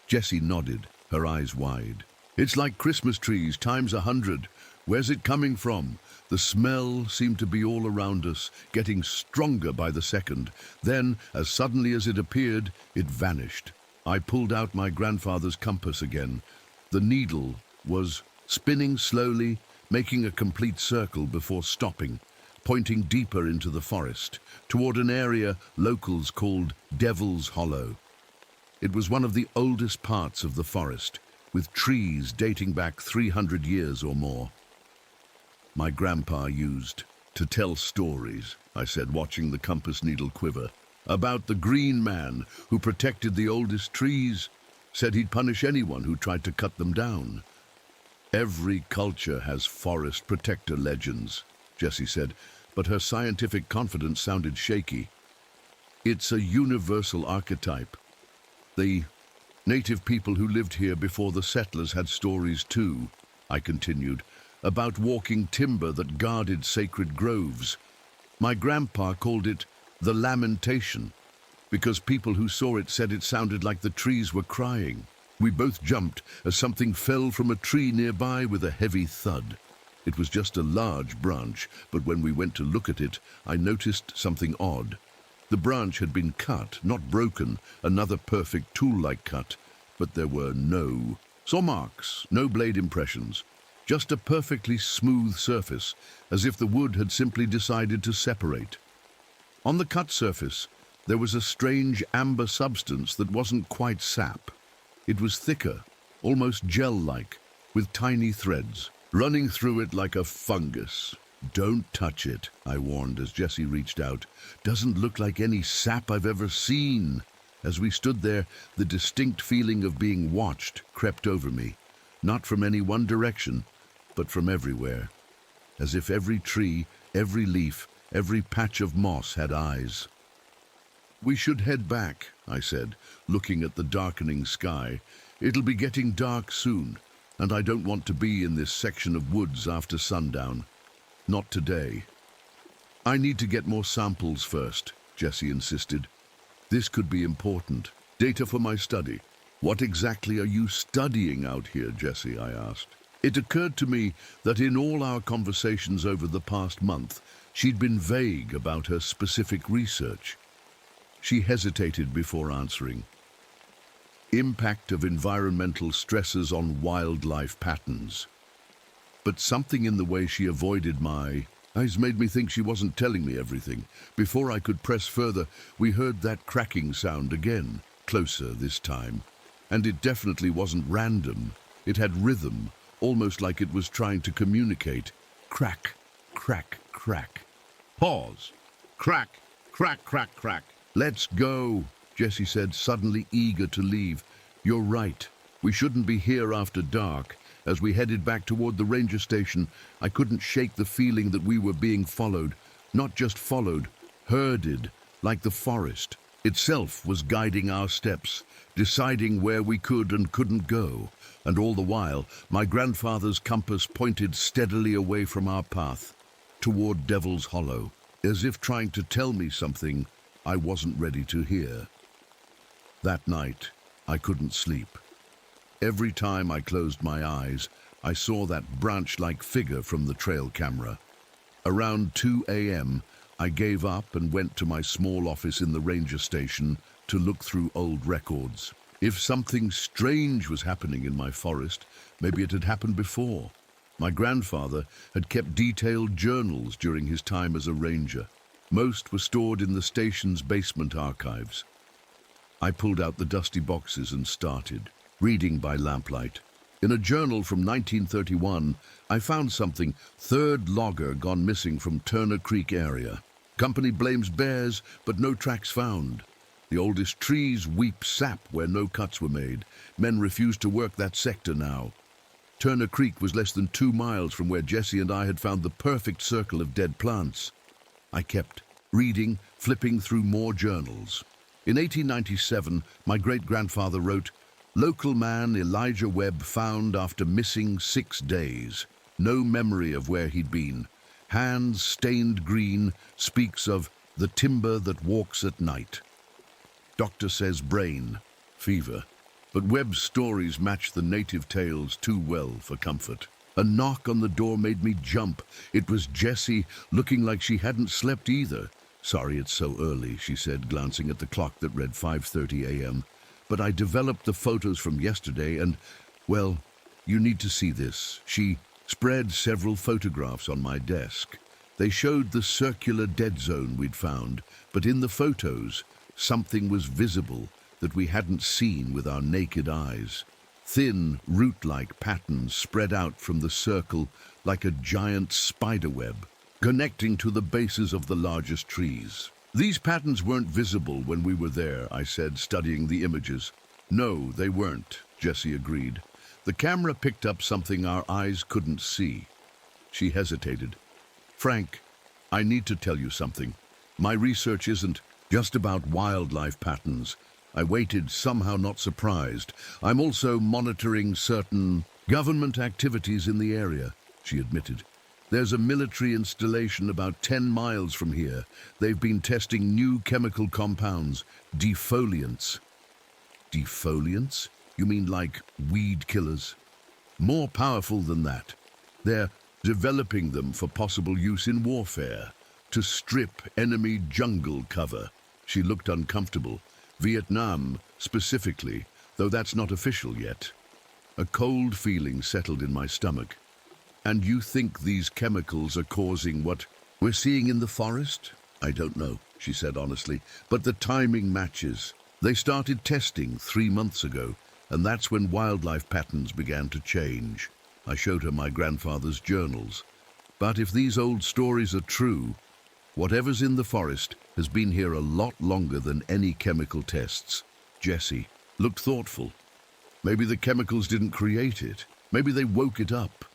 Jessie nodded, her eyes wide. It's like Christmas trees times 100. Where's it coming from? The smell seemed to be all around us, getting stronger by the second. Then, as suddenly as it appeared, it vanished. I pulled out my grandfather's compass again. The needle was spinning slowly, making a complete circle before stopping, pointing deeper into the forest, toward an area locals called Devil's Hollow. It was one of the oldest parts of the forest, with trees dating back 300 years or more. My grandpa used to tell stories, I said, watching the compass needle quiver, about the green man who protected the oldest trees, said he'd punish anyone who tried to cut them down. Every culture has forest protector legends, Jessie said, but her scientific confidence sounded shaky. It's a universal archetype. The native people who lived here before the settlers had stories too, I continued, about walking timber that guarded sacred groves. My grandpa called it the lamentation, because people who saw it said it sounded like the trees were crying. We both jumped as something fell from a tree nearby with a heavy thud. It was just a large branch, but when we went to look at it, I noticed something odd. The branch had been cut, not broken, another perfect tool-like cut, but there were no saw marks, no blade impressions, just a perfectly smooth surface, as if the wood had simply decided to separate. On the cut surface, there was a strange amber substance that wasn't quite sap. It was thicker, almost gel-like, with tiny threads running through it like a fungus. Don't touch it, I warned as Jessie reached out. Doesn't look like any sap I've ever seen. As we stood there, the distinct feeling of being watched crept over me, not from any one direction, but from everywhere, as if every tree, every leaf, every patch of moss had eyes. We should head back, I said, looking at the darkening sky. It'll be getting dark soon, and I don't want to be in this section of woods after sundown. Not today. I need to get more samples first, Jessie insisted. This could be important. Data for my study. "What exactly are you studying out here, Jesse?" I asked. It occurred to me that in all our conversations over the past month, she'd been vague about her specific research. She hesitated before answering. Impact of environmental stresses on wildlife patterns. But something in the way she avoided my eyes made me think she wasn't telling me everything. Before I could press further, we heard that cracking sound again, closer this time. And it definitely wasn't random. It had rhythm, almost like it was trying to communicate. Crack, crack, crack. Pause. Crack, crack, crack, crack. "Let's go," Jesse said, suddenly eager to leave. "You're right. We shouldn't be here after dark." As we headed back toward the ranger station, I couldn't shake the feeling that we were being followed. Not just followed, herded, like the forest itself was guiding our steps, deciding where we could and couldn't go. And all the while, my grandfather's compass pointed steadily away from our path, toward Devil's Hollow, as if trying to tell me something I wasn't ready to hear. That night, I couldn't sleep. Every time I closed my eyes, I saw that branch-like figure from the trail camera. Around 2 a.m., I gave up and went to my small office in the ranger station to look through old records. If something strange was happening in my forest, maybe it had happened before. My grandfather had kept detailed journals during his time as a ranger. Most were stored in the station's basement archives. I pulled out the dusty boxes and started reading by lamplight. In a journal from 1931, I found something: third logger gone missing from Turner Creek area. Company blames bears, but no tracks found. The oldest trees weep sap where no cuts were made. Men refuse to work that sector now. Turner Creek was less than 2 miles from where Jesse and I had found the perfect circle of dead plants. I kept reading, flipping through more journals. In 1897, my great-grandfather wrote, "Local man Elijah Webb found after missing 6 days. No memory of where he'd been. Hands stained green, speaks of the timber that walks at night. Doctor says brain, fever." But Webb's stories match the native tales too well for comfort. A knock on the door made me jump. It was Jessie, looking like she hadn't slept either. "Sorry it's so early," she said, glancing at the clock that read 5:30 a.m. "But I developed the photos from yesterday and, well, you need to see this." She spread several photographs on my desk. They showed the circular dead zone we'd found, but in the photos, something was visible that we hadn't seen with our naked eyes. Thin, root-like patterns spread out from the circle like a giant spiderweb, connecting to the bases of the largest trees. "These patterns weren't visible when we were there," I said, studying the images. "No, they weren't," Jessie agreed. "The camera picked up something our eyes couldn't see." She hesitated. "Frank, I need to tell you something. My research isn't just about wildlife patterns." I waited, somehow not surprised. "I'm also monitoring certain government activities in the area," she admitted. "There's a military installation about 10 miles from here. They've been testing new chemical compounds, defoliants." "Defoliants? You mean like weed killers?" "More powerful than that. They're developing them for possible use in warfare, to strip enemy jungle cover." She looked uncomfortable. "Vietnam, specifically, though that's not official yet." A cold feeling settled in my stomach. "And you think these chemicals are causing what we're seeing in the forest?" "I don't know," she said honestly, "but the timing matches. They started testing 3 months ago, and that's when wildlife patterns began to change." I showed her my grandfather's journals. "But if these old stories are true, whatever's in the forest has been here a lot longer than any chemical tests." Jessie looked thoughtful. "Maybe the chemicals didn't create it. Maybe they woke it up."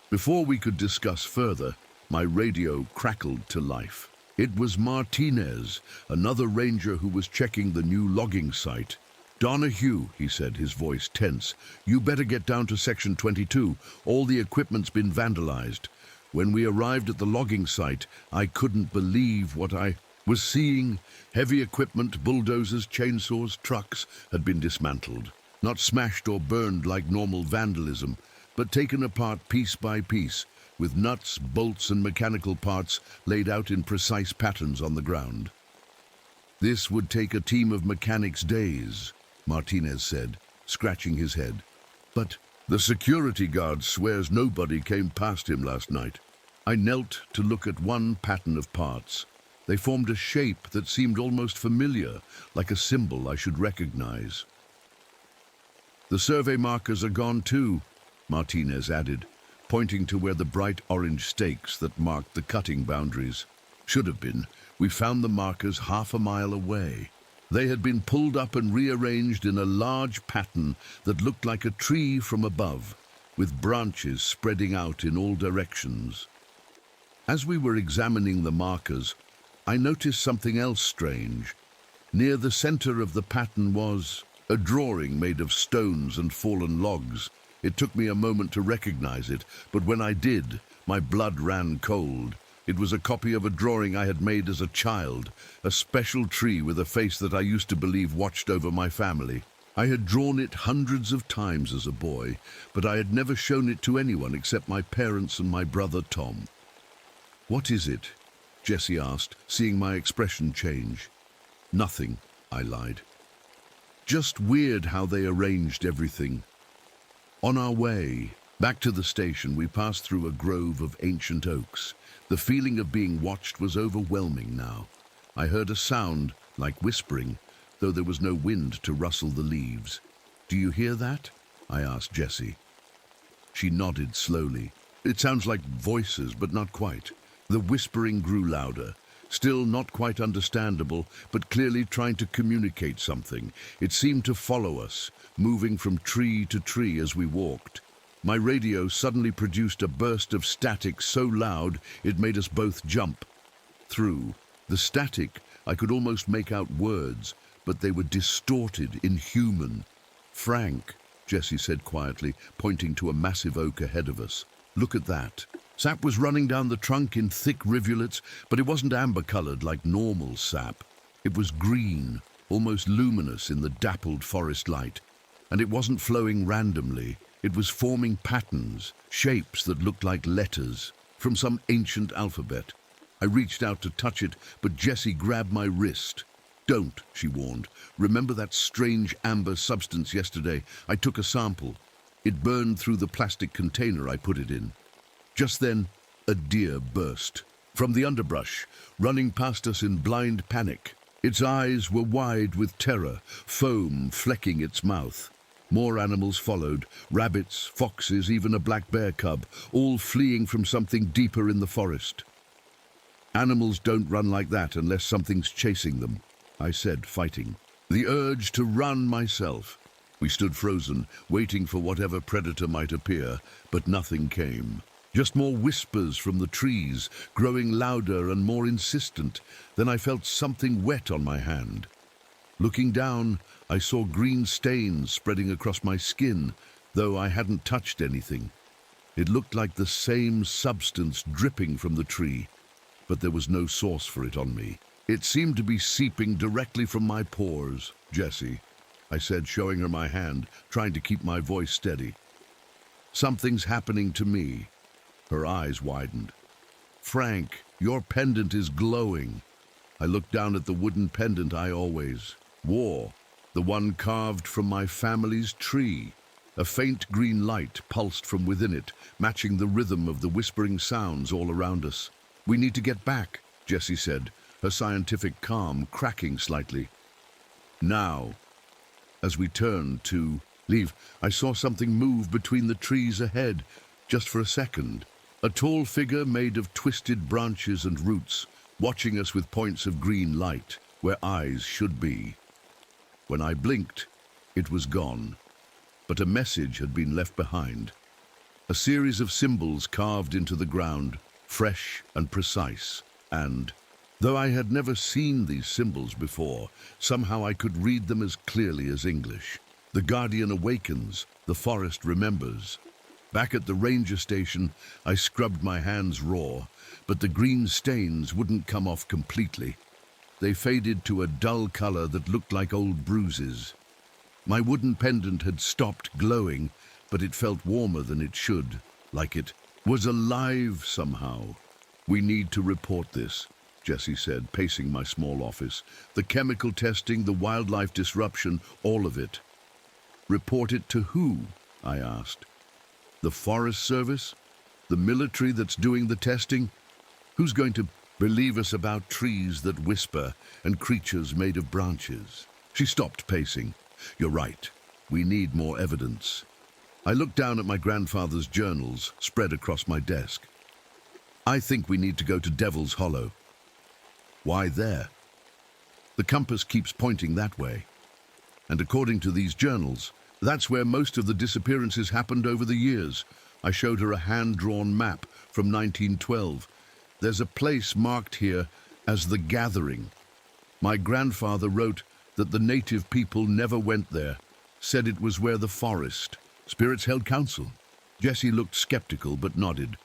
Before we could discuss further, my radio crackled to life. It was Martinez, another ranger who was checking the new logging site. "Donahue," he said, his voice tense, "you better get down to Section 22. All the equipment's been vandalized." When we arrived at the logging site, I couldn't believe what I was seeing. Heavy equipment, bulldozers, chainsaws, trucks had been dismantled. Not smashed or burned like normal vandalism, but taken apart piece by piece, with nuts, bolts and mechanical parts laid out in precise patterns on the ground. "This would take a team of mechanics days," Martinez said, scratching his head. "But the security guard swears nobody came past him last night." I knelt to look at one pattern of parts. They formed a shape that seemed almost familiar, like a symbol I should recognize. "The survey markers are gone too," Martinez added, pointing to where the bright orange stakes that marked the cutting boundaries. "Should have been. We found the markers half a mile away. They had been pulled up and rearranged in a large pattern that looked like a tree from above, with branches spreading out in all directions." As we were examining the markers, I noticed something else strange. Near the center of the pattern was a drawing made of stones and fallen logs. It took me a moment to recognize it, but when I did, my blood ran cold. It was a copy of a drawing I had made as a child, a special tree with a face that I used to believe watched over my family. I had drawn it hundreds of times as a boy, but I had never shown it to anyone except my parents and my brother Tom. "What is it?" Jessie asked, seeing my expression change. "Nothing," I lied. "Just weird how they arranged everything." On our way back to the station, we passed through a grove of ancient oaks. The feeling of being watched was overwhelming now. I heard a sound like whispering, though there was no wind to rustle the leaves. "Do you hear that?" I asked Jessie. She nodded slowly. "It sounds like voices, but not quite." The whispering grew louder, still not quite understandable, but clearly trying to communicate something. It seemed to follow us, moving from tree to tree as we walked. My radio suddenly produced a burst of static so loud it made us both jump. Through the static, I could almost make out words, but they were distorted, inhuman. "Frank," Jessie said quietly, pointing to a massive oak ahead of us. "Look at that." Sap was running down the trunk in thick rivulets, but it wasn't amber-colored like normal sap. It was green, almost luminous in the dappled forest light. And it wasn't flowing randomly. It was forming patterns, shapes that looked like letters from some ancient alphabet. I reached out to touch it, but Jessie grabbed my wrist. "Don't," she warned. "Remember that strange amber substance yesterday? I took a sample. It burned through the plastic container I put it in." Just then, a deer burst from the underbrush, running past us in blind panic. Its eyes were wide with terror, foam flecking its mouth. More animals followed, rabbits, foxes, even a black bear cub, all fleeing from something deeper in the forest. "Animals don't run like that unless something's chasing them," I said, fighting the urge to run myself. We stood frozen, waiting for whatever predator might appear, but nothing came. Just more whispers from the trees, growing louder and more insistent. Then I felt something wet on my hand. Looking down, I saw green stains spreading across my skin, though I hadn't touched anything. It looked like the same substance dripping from the tree, but there was no source for it on me. "It seemed to be seeping directly from my pores, Jessie," I said, showing her my hand, trying to keep my voice steady. "Something's happening to me." Her eyes widened. "Frank, your pendant is glowing." I looked down at the wooden pendant I always wore, the one carved from my family's tree. A faint green light pulsed from within it, matching the rhythm of the whispering sounds all around us. "We need to get back," Jessie said, her scientific calm cracking slightly. "Now." As we turned to leave, I saw something move between the trees ahead, just for a second. A tall figure made of twisted branches and roots, watching us with points of green light, where eyes should be. When I blinked, it was gone, but a message had been left behind. A series of symbols carved into the ground, fresh and precise, and, though I had never seen these symbols before, somehow I could read them as clearly as English. "The Guardian awakens, the forest remembers." Back at the ranger station, I scrubbed my hands raw, but the green stains wouldn't come off completely. They faded to a dull color that looked like old bruises. My wooden pendant had stopped glowing, but it felt warmer than it should, like it was alive somehow. "We need to report this," Jesse said, pacing my small office. "The chemical testing, the wildlife disruption, all of it." "Report it to who?" I asked. "The Forest Service? The military that's doing the testing? Who's going to believe us about trees that whisper and creatures made of branches?" She stopped pacing. "You're right. We need more evidence." I looked down at my grandfather's journals spread across my desk. "I think we need to go to Devil's Hollow." "Why there?" "The compass keeps pointing that way. And according to these journals, that's where most of the disappearances happened over the years." I showed her a hand-drawn map from 1912. "There's a place marked here as the Gathering. My grandfather wrote that the native people never went there, said it was where the forest spirits held council." Jesse looked skeptical but nodded.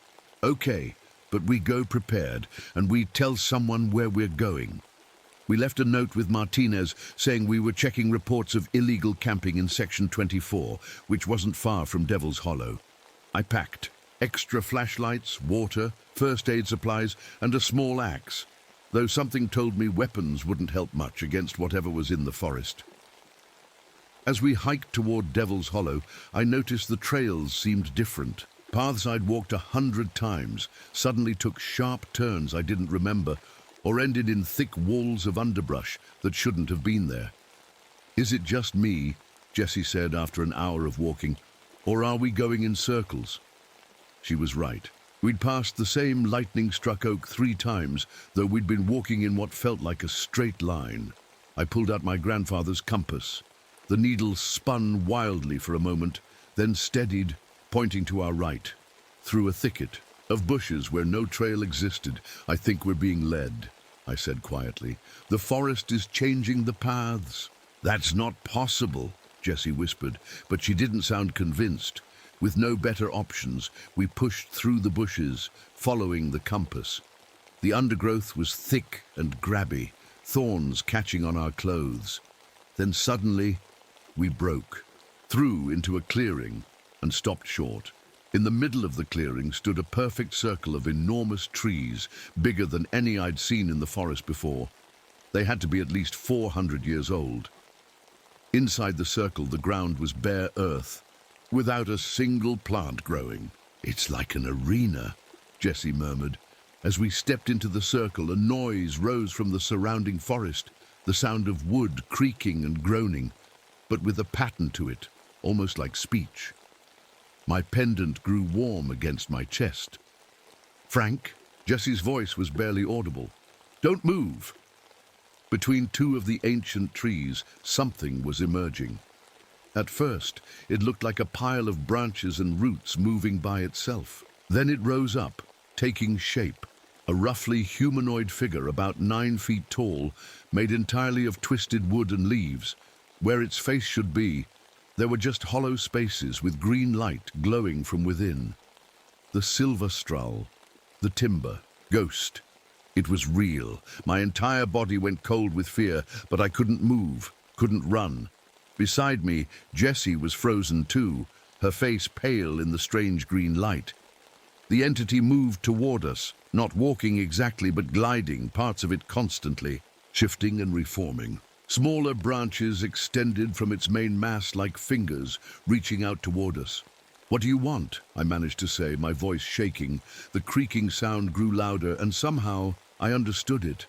"Okay, but we go prepared, and we tell someone where we're going." We left a note with Martinez saying we were checking reports of illegal camping in Section 24, which wasn't far from Devil's Hollow. I packed extra flashlights, water, first aid supplies, and a small axe, though something told me weapons wouldn't help much against whatever was in the forest. As we hiked toward Devil's Hollow, I noticed the trails seemed different. Paths I'd walked 100 times suddenly took sharp turns I didn't remember, or ended in thick walls of underbrush that shouldn't have been there. "Is it just me?" Jesse said after an hour of walking, "or are we going in circles?" She was right. We'd passed the same lightning-struck oak 3 times, though we'd been walking in what felt like a straight line. I pulled out my grandfather's compass. The needle spun wildly for a moment, then steadied, pointing to our right, through a thicket of bushes where no trail existed. "I think we're being led," I said quietly. "The forest is changing the paths." "That's not possible," Jessie whispered, but she didn't sound convinced. With no better options, we pushed through the bushes, following the compass. The undergrowth was thick and grabby, thorns catching on our clothes. Then suddenly, we broke, through into a clearing, and stopped short. In the middle of the clearing stood a perfect circle of enormous trees, bigger than any I'd seen in the forest before. They had to be at least 400 years old. Inside the circle, the ground was bare earth, without a single plant growing. "It's like an arena," Jessie murmured. As we stepped into the circle, a noise rose from the surrounding forest, the sound of wood creaking and groaning, but with a pattern to it, almost like speech. My pendant grew warm against my chest. "Frank?" Jessie's voice was barely audible. "Don't move!" Between 2 of the ancient trees, something was emerging. At first, it looked like a pile of branches and roots moving by itself. Then it rose up, taking shape. A roughly humanoid figure about 9 feet tall, made entirely of twisted wood and leaves. Where its face should be, there were just hollow spaces with green light glowing from within. The silver strull, the timber, ghost. It was real. My entire body went cold with fear, but I couldn't move, couldn't run. Beside me, Jessie was frozen too, her face pale in the strange green light. The entity moved toward us, not walking exactly but gliding, parts of it constantly, shifting and reforming. Smaller branches extended from its main mass like fingers, reaching out toward us. "What do you want?" I managed to say, my voice shaking. The creaking sound grew louder, and somehow I understood it.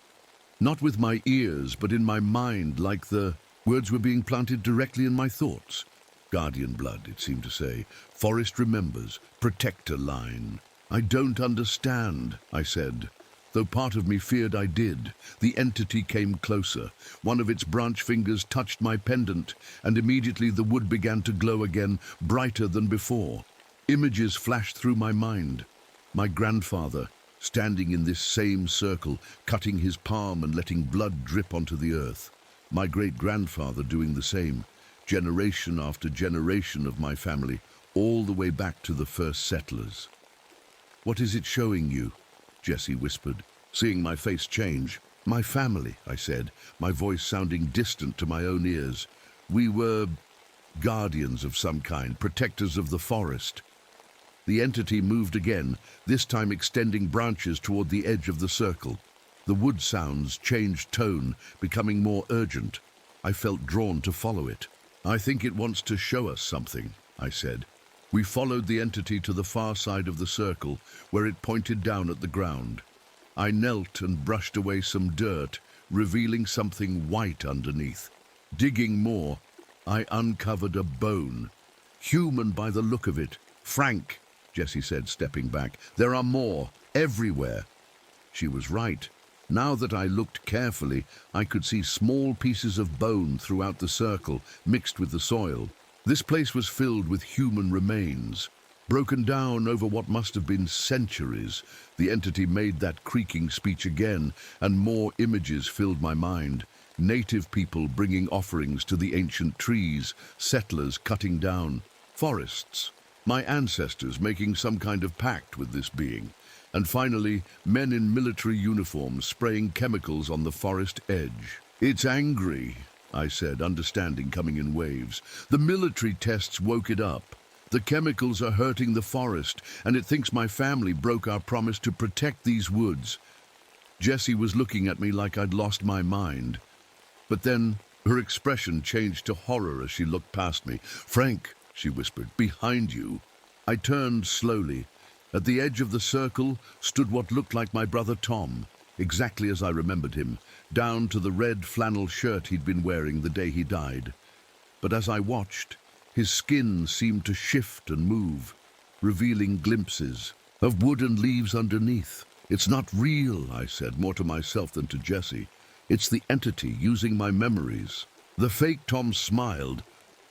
Not with my ears, but in my mind, like the words were being planted directly in my thoughts. "Guardian blood," it seemed to say. "Forest remembers. Protector line." "I don't understand," I said, though part of me feared I did. The entity came closer. One of its branch fingers touched my pendant, and immediately the wood began to glow again, brighter than before. Images flashed through my mind. My grandfather, standing in this same circle, cutting his palm and letting blood drip onto the earth. My great-grandfather doing the same, generation after generation of my family, all the way back to the first settlers. "What is it showing you?" Jessie whispered, seeing my face change. "My family," I said, my voice sounding distant to my own ears. "We were Guardians of some kind, protectors of the forest. The entity moved again, this time extending branches toward the edge of the circle. The wood sounds changed tone, becoming more urgent. I felt drawn to follow it. "I think it wants to show us something," I said. We followed the entity to the far side of the circle, where it pointed down at the ground. I knelt and brushed away some dirt, revealing something white underneath. Digging more, I uncovered a bone. Human by the look of it. "Frank," Jessie said, stepping back, "there are more, everywhere." She was right. Now that I looked carefully, I could see small pieces of bone throughout the circle, mixed with the soil. This place was filled with human remains. Broken down over what must have been centuries, the entity made that creaking speech again, and more images filled my mind. Native people bringing offerings to the ancient trees, settlers cutting down, forests. My ancestors making some kind of pact with this being. And finally, men in military uniforms spraying chemicals on the forest edge. "It's angry," I said, understanding coming in waves. "The military tests woke it up. The chemicals are hurting the forest, and it thinks my family broke our promise to protect these woods." Jessie was looking at me like I'd lost my mind. But then her expression changed to horror as she looked past me. "Frank," she whispered, "behind you." I turned slowly. At the edge of the circle stood what looked like my brother Tom, exactly as I remembered him, down to the red flannel shirt he'd been wearing the day he died. But as I watched, his skin seemed to shift and move, revealing glimpses of wood and leaves underneath. "It's not real," I said, more to myself than to Jessie. "It's the entity using my memories." The fake Tom smiled,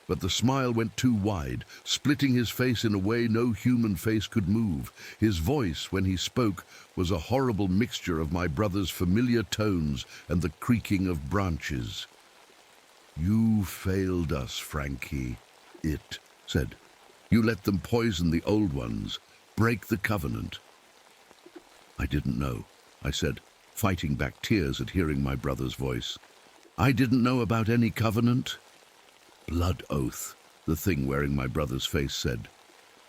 but the smile went too wide, splitting his face in a way no human face could move. His voice, when he spoke, was a horrible mixture of my brother's familiar tones and the creaking of branches. "You failed us, Frankie," it said. "You let them poison the old ones, break the covenant." "I didn't know," I said, fighting back tears at hearing my brother's voice. "I didn't know about any covenant." "Blood oath," the thing wearing my brother's face said.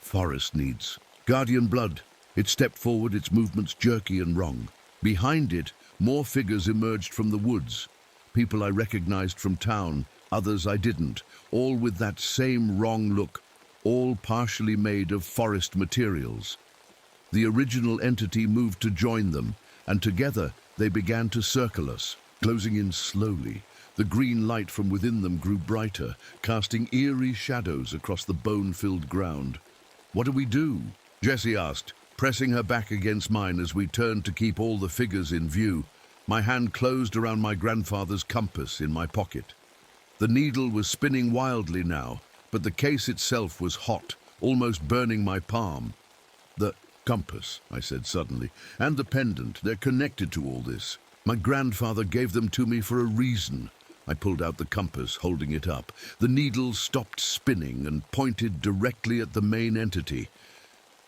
"Forest needs guardian blood." It stepped forward, its movements jerky and wrong. Behind it, more figures emerged from the woods. People I recognized from town, others I didn't, all with that same wrong look, all partially made of forest materials. The original entity moved to join them, and together they began to circle us, closing in slowly. The green light from within them grew brighter, casting eerie shadows across the bone-filled ground. "What do we do?" Jessie asked, pressing her back against mine as we turned to keep all the figures in view. My hand closed around my grandfather's compass in my pocket. The needle was spinning wildly now, but the case itself was hot, almost burning my palm. "The compass," I said suddenly, "and the pendant, they're connected to all this. My grandfather gave them to me for a reason." I pulled out the compass, holding it up. The needle stopped spinning and pointed directly at the main entity.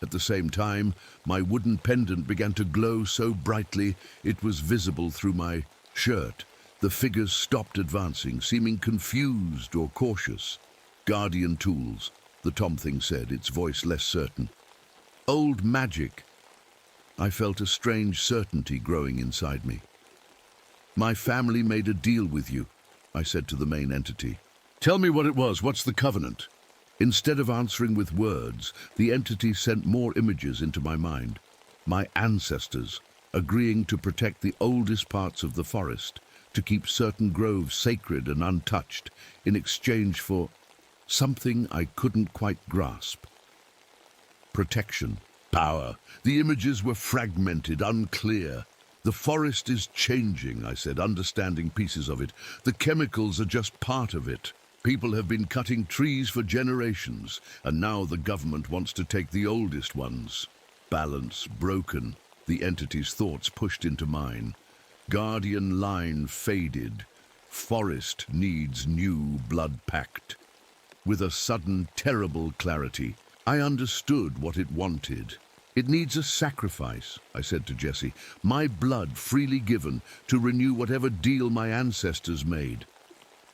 At the same time, my wooden pendant began to glow so brightly it was visible through my shirt. The figures stopped advancing, seeming confused or cautious. "Guardian tools," the Tom thing said, its voice less certain. "Old magic." I felt a strange certainty growing inside me. "My family made a deal with you," I said to the main entity. "Tell me what it was. What's the covenant?" Instead of answering with words, the entity sent more images into my mind. My ancestors, agreeing to protect the oldest parts of the forest, to keep certain groves sacred and untouched, in exchange for something I couldn't quite grasp. Protection, power. The images were fragmented, unclear. "The forest is changing," I said, understanding pieces of it. "The chemicals are just part of it. People have been cutting trees for generations, and now the government wants to take the oldest ones." Balance broken, the entity's thoughts pushed into mine. Guardian line faded. Forest needs new blood pact. With a sudden, terrible clarity, I understood what it wanted. "It needs a sacrifice," I said to Jessie, "my blood freely given to renew whatever deal my ancestors made."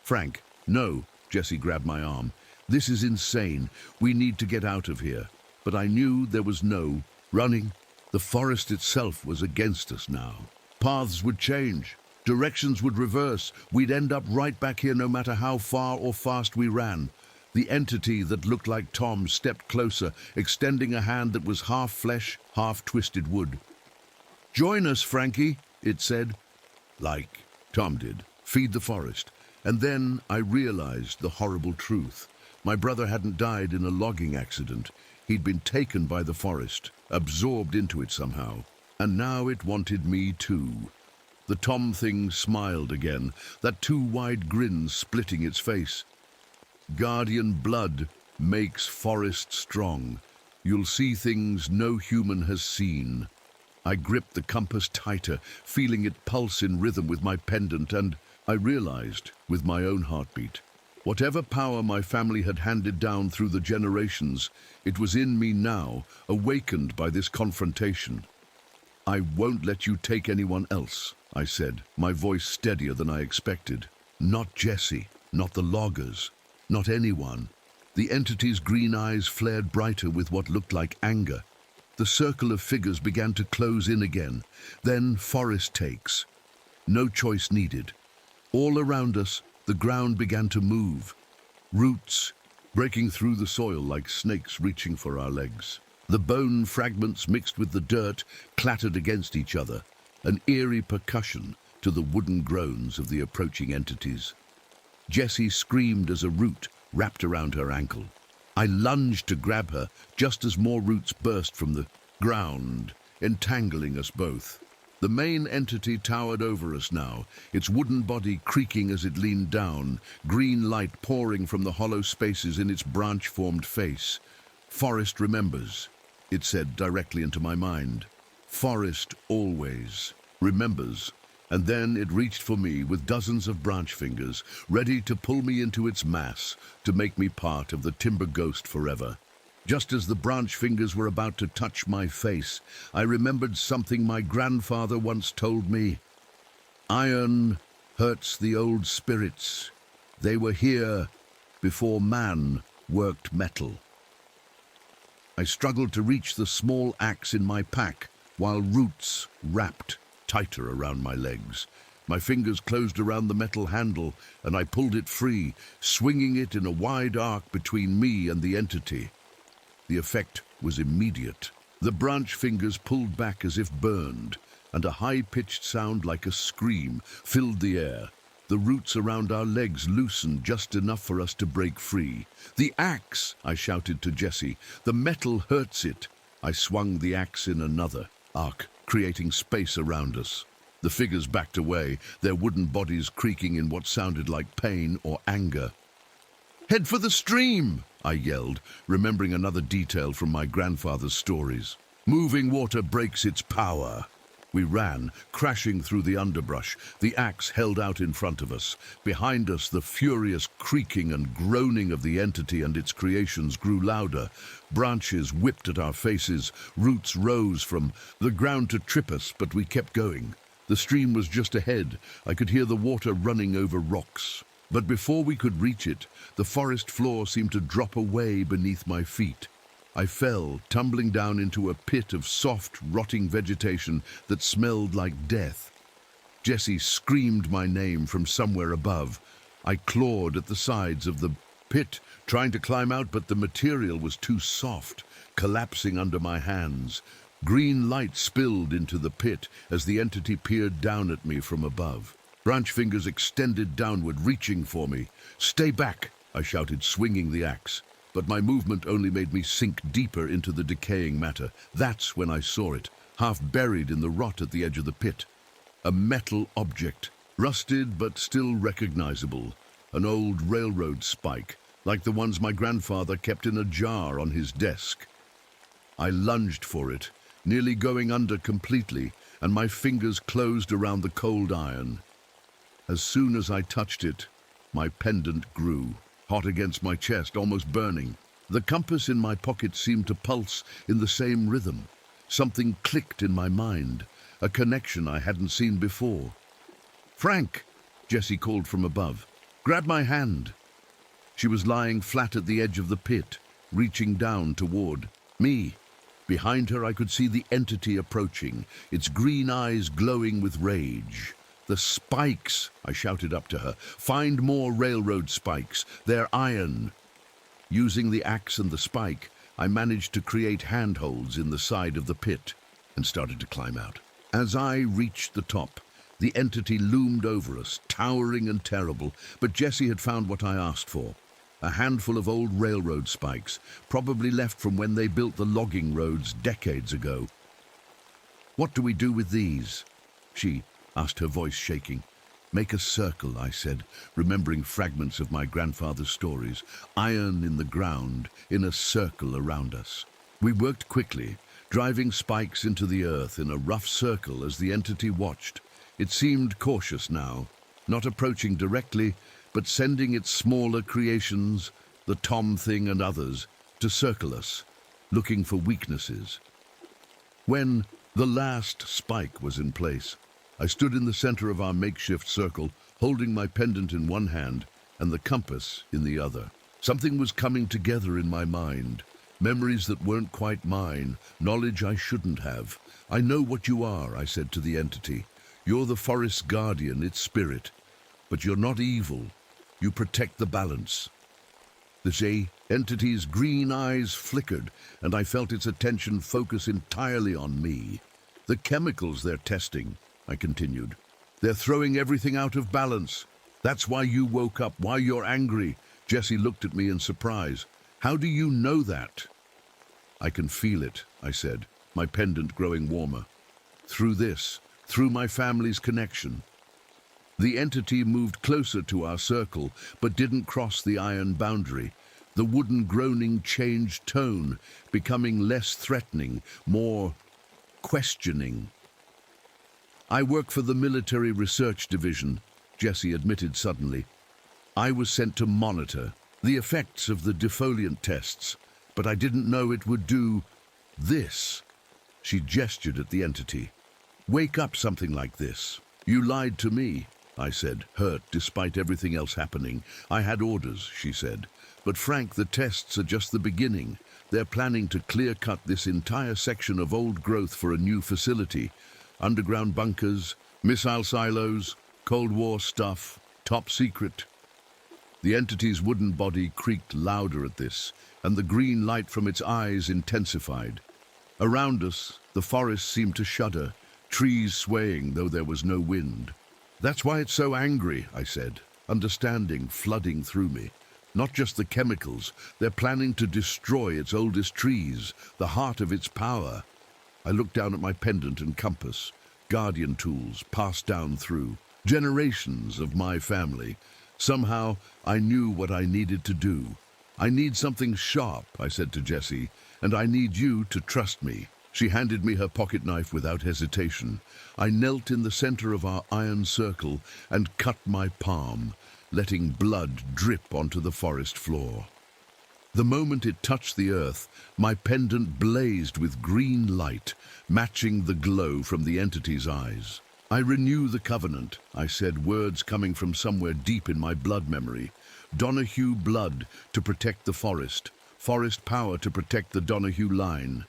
"Frank, no," Jessie grabbed my arm. This is insane. We need to get out of here. But I knew there was no running. The forest itself was against us now. Paths would change. Directions would reverse. We'd end up right back here no matter how far or fast we ran. The entity that looked like Tom stepped closer, extending a hand that was half flesh, half twisted wood. "Join us, Frankie," it said. Like Tom did. Feed the forest. And then I realized the horrible truth. My brother hadn't died in a logging accident. He'd been taken by the forest, absorbed into it somehow. And now it wanted me too. The Tom thing smiled again, that too wide grin splitting its face. "Guardian blood makes forest strong. You'll see things no human has seen." I gripped the compass tighter, feeling it pulse in rhythm with my pendant, and I realized, with my own heartbeat, whatever power my family had handed down through the generations, it was in me now, awakened by this confrontation. "I won't let you take anyone else," I said, my voice steadier than I expected. "Not Jesse, not the loggers, not anyone." The entity's green eyes flared brighter with what looked like anger. The circle of figures began to close in again. Then forest takes. No choice needed. All around us, the ground began to move. Roots breaking through the soil like snakes reaching for our legs. The bone fragments mixed with the dirt clattered against each other, an eerie percussion to the wooden groans of the approaching entities. Jessie screamed as a root wrapped around her ankle. I lunged to grab her just as more roots burst from the ground, entangling us both. The main entity towered over us now, its wooden body creaking as it leaned down, green light pouring from the hollow spaces in its branch-formed face. "Forest remembers," it said directly into my mind. "Forest always remembers." And then it reached for me with dozens of branch fingers, ready to pull me into its mass, to make me part of the timber ghost forever. Just as the branch fingers were about to touch my face, I remembered something my grandfather once told me. "Iron hurts the old spirits. They were here before man worked metal." I struggled to reach the small axe in my pack, while roots wrapped tighter around my legs. My fingers closed around the metal handle, and I pulled it free, swinging it in a wide arc between me and the entity. The effect was immediate. The branch fingers pulled back as if burned, and a high-pitched sound like a scream filled the air. The roots around our legs loosened just enough for us to break free. "The axe!" I shouted to Jessie. "The metal hurts it." I swung the axe in another arc, creating space around us. The figures backed away, their wooden bodies creaking in what sounded like pain or anger. "Head for the stream!" I yelled, remembering another detail from my grandfather's stories. "Moving water breaks its power." We ran, crashing through the underbrush, the axe held out in front of us. Behind us, the furious creaking and groaning of the entity and its creations grew louder. Branches whipped at our faces, roots rose from the ground to trip us, but we kept going. The stream was just ahead. I could hear the water running over rocks. But before we could reach it, the forest floor seemed to drop away beneath my feet. I fell, tumbling down into a pit of soft, rotting vegetation that smelled like death. Jessie screamed my name from somewhere above. I clawed at the sides of the pit, trying to climb out, but the material was too soft, collapsing under my hands. Green light spilled into the pit as the entity peered down at me from above. Branch fingers extended downward, reaching for me. "Stay back!" I shouted, swinging the axe. But my movement only made me sink deeper into the decaying matter. That's when I saw it, half buried in the rot at the edge of the pit. A metal object, rusted but still recognizable. An old railroad spike, like the ones my grandfather kept in a jar on his desk. I lunged for it, nearly going under completely, and my fingers closed around the cold iron. As soon as I touched it, my pendant grew, hot against my chest, almost burning. The compass in my pocket seemed to pulse in the same rhythm. Something clicked in my mind, a connection I hadn't seen before. "Frank!" Jessie called from above. "Grab my hand!" She was lying flat at the edge of the pit, reaching down toward me. Behind her I could see the entity approaching, its green eyes glowing with rage. "The spikes!" I shouted up to her. "Find more railroad spikes. They're iron." Using the axe and the spike, I managed to create handholds in the side of the pit and started to climb out. As I reached the top, the entity loomed over us, towering and terrible, but Jessie had found what I asked for. A handful of old railroad spikes, probably left from when they built the logging roads decades ago. "What do we do with these?" she asked, her voice shaking. "Make a circle," I said, remembering fragments of my grandfather's stories. "Iron in the ground, in a circle around us." We worked quickly, driving spikes into the earth in a rough circle as the entity watched. It seemed cautious now, not approaching directly, but sending its smaller creations, the Tom Thing and others, to circle us, looking for weaknesses. When the last spike was in place, I stood in the center of our makeshift circle, holding my pendant in one hand and the compass in the other. Something was coming together in my mind. Memories that weren't quite mine, knowledge I shouldn't have. "I know what you are," I said to the entity. "You're the forest's guardian, its spirit. But you're not evil. You protect the balance." The entity's green eyes flickered, and I felt its attention focus entirely on me. "The chemicals they're testing," I continued. "They're throwing everything out of balance. That's why you woke up, why you're angry." Jessie looked at me in surprise. "How do you know that?" "I can feel it," I said, my pendant growing warmer. Through my family's connection." The entity moved closer to our circle, but didn't cross the iron boundary. The wooden groaning changed tone, becoming less threatening, more questioning. "I work for the Military Research Division," Jessie admitted suddenly. "I was sent to monitor the effects of the defoliant tests, but I didn't know it would do this." She gestured at the entity. "Wake up something like this." "You lied to me," I said, hurt despite everything else happening. "I had orders," she said. "But Frank, the tests are just the beginning. They're planning to clear-cut this entire section of old growth for a new facility. Underground bunkers, missile silos, Cold War stuff, top secret." The entity's wooden body creaked louder at this, and the green light from its eyes intensified. Around us, the forest seemed to shudder, trees swaying though there was no wind. "That's why it's so angry," I said, understanding flooding through me. "Not just the chemicals, they're planning to destroy its oldest trees, the heart of its power." I looked down at my pendant and compass, guardian tools passed down through generations of my family. Somehow, I knew what I needed to do. "I need something sharp," I said to Jessie, "and I need you to trust me." She handed me her pocket knife without hesitation. I knelt in the center of our iron circle and cut my palm, letting blood drip onto the forest floor. The moment it touched the earth, my pendant blazed with green light, matching the glow from the entity's eyes. "I renew the covenant," I said, words coming from somewhere deep in my blood memory. "Donahue blood to protect the forest, forest power to protect the Donahue line."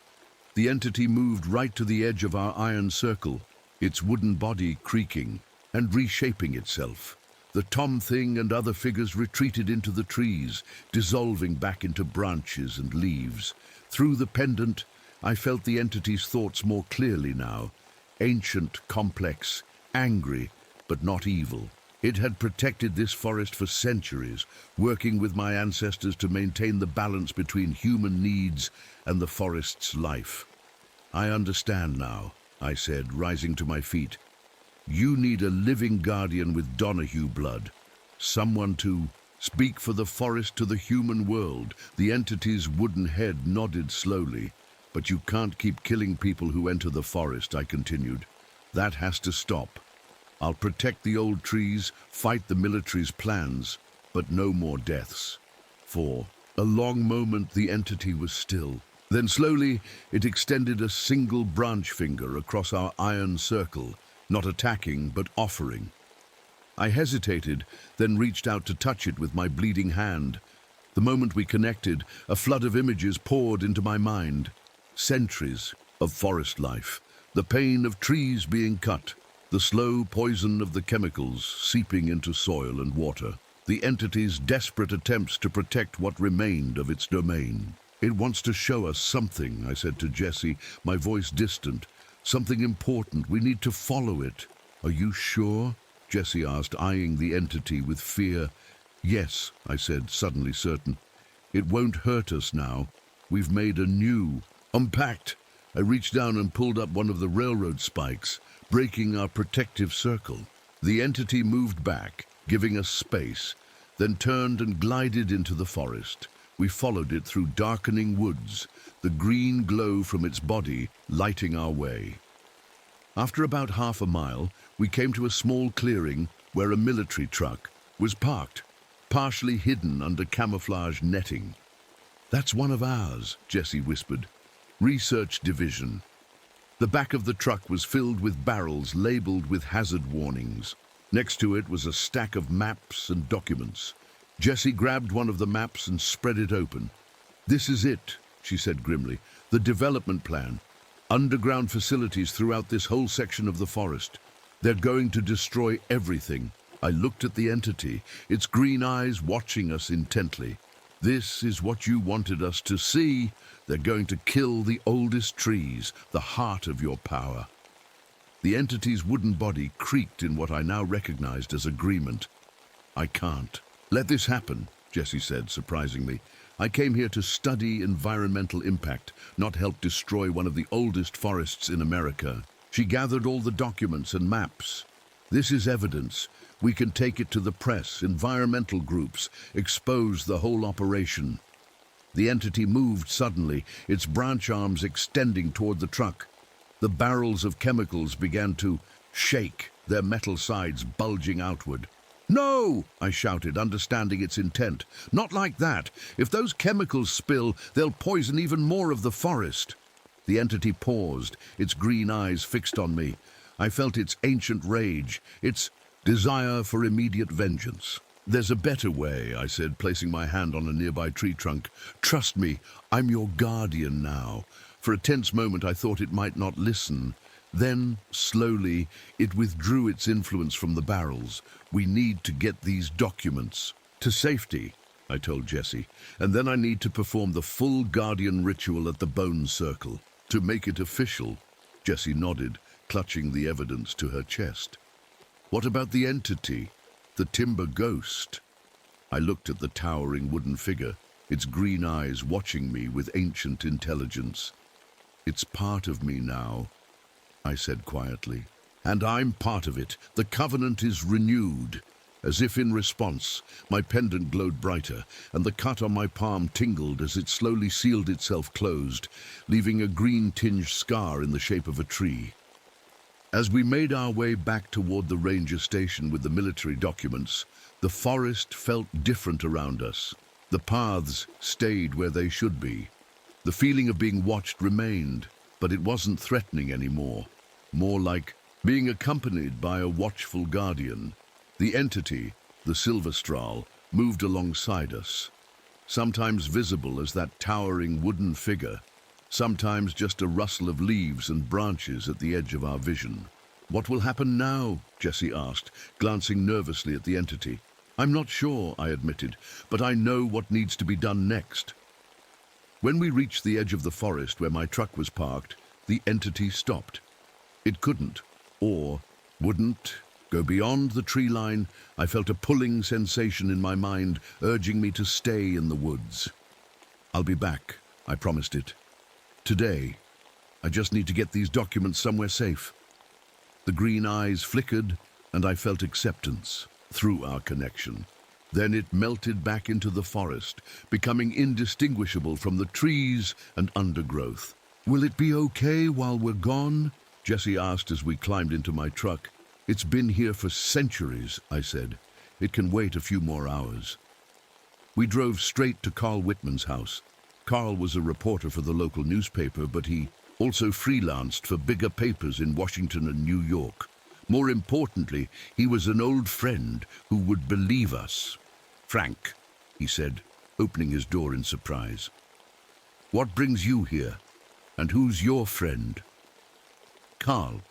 The entity moved right to the edge of our iron circle, its wooden body creaking and reshaping itself. The Tom Thing and other figures retreated into the trees, dissolving back into branches and leaves. Through the pendant, I felt the entity's thoughts more clearly now. Ancient, complex, angry, but not evil. It had protected this forest for centuries, working with my ancestors to maintain the balance between human needs and the forest's life. "I understand now," I said, rising to my feet. "You need a living guardian with Donahue blood. Someone to speak for the forest to the human world." The entity's wooden head nodded slowly. "But you can't keep killing people who enter the forest," I continued. "That has to stop. I'll protect the old trees, fight the military's plans, but no more deaths." For a long moment the entity was still. Then slowly it extended a single branch finger across our iron circle, not attacking but offering. I hesitated, then reached out to touch it with my bleeding hand, The moment we connected, a flood of images poured into my mind. Centuries of forest life, the pain of trees being cut, the slow poison of the chemicals seeping into soil and water, the entity's desperate attempts to protect what remained of its domain. It wants to show us something, I said to Jessie, my voice distant. Something important. We need to follow it. Are you sure? Jessie asked, eyeing the entity with fear. Yes, I said, suddenly certain. It won't hurt us now. We've made a new. Unpacked. I reached down and pulled up one of the railroad spikes, breaking our protective circle. The entity moved back, giving us space, then turned and glided into the forest. We followed it through darkening woods, the green glow from its body lighting our way. After about half a mile, we came to a small clearing where a military truck was parked, partially hidden under camouflage netting. That's one of ours, Jessie whispered. Research division. The back of the truck was filled with barrels labeled with hazard warnings. Next to it was a stack of maps and documents. Jessie grabbed one of the maps and spread it open. This is it, she said grimly. The development plan. Underground facilities throughout this whole section of the forest. They're going to destroy everything. I looked at the entity, its green eyes watching us intently. This is what you wanted us to see. They're going to kill the oldest trees, the heart of your power. The entity's wooden body creaked in what I now recognized as agreement. I can't let this happen, Jessie said, surprisingly. I came here to study environmental impact, not help destroy one of the oldest forests in America. She gathered all the documents and maps. This is evidence. We can take it to the press, environmental groups, expose the whole operation. The entity moved suddenly, its branch arms extending toward the truck. The barrels of chemicals began to shake, their metal sides bulging outward. No, I shouted, understanding its intent. Not like that. If those chemicals spill, they'll poison even more of the forest. The entity paused, its green eyes fixed on me. I felt its ancient rage, its desire for immediate vengeance. There's a better way, I said, placing my hand on a nearby tree trunk. Trust me, I'm your guardian now. For a tense moment, I thought it might not listen. Then, slowly, it withdrew its influence from the barrels. We need to get these documents. To safety, I told Jessie. And then I need to perform the full guardian ritual at the bone circle. To make it official. Jessie nodded, clutching the evidence to her chest. What about the entity? The timber ghost? I looked at the towering wooden figure, its green eyes watching me with ancient intelligence. It's part of me now, I said quietly. And I'm part of it. The covenant is renewed. As if in response, my pendant glowed brighter, and the cut on my palm tingled as it slowly sealed itself closed, leaving a green-tinged scar in the shape of a tree. As we made our way back toward the ranger station with the military documents, the forest felt different around us. The paths stayed where they should be. The feeling of being watched remained, but it wasn't threatening anymore. More like being accompanied by a watchful guardian. The entity, the Silverstrahl, moved alongside us, sometimes visible as that towering wooden figure, sometimes just a rustle of leaves and branches at the edge of our vision. What will happen now? Jessie asked, glancing nervously at the entity. I'm not sure, I admitted, but I know what needs to be done next. When we reached the edge of the forest where my truck was parked, the entity stopped. It couldn't, or wouldn't, go beyond the tree line. I felt a pulling sensation in my mind, urging me to stay in the woods. I'll be back, I promised it. Today, I just need to get these documents somewhere safe. The green eyes flickered, and I felt acceptance through our connection. Then it melted back into the forest, becoming indistinguishable from the trees and undergrowth. Will it be okay while we're gone? Jessie asked as we climbed into my truck. It's been here for centuries, I said. It can wait a few more hours. We drove straight to Carl Whitman's house. Carl was a reporter for the local newspaper, but he also freelanced for bigger papers in Washington and New York. More importantly, he was an old friend who would believe us. Frank, he said, opening his door in surprise. "What brings you here? And who's your friend?" "Carl,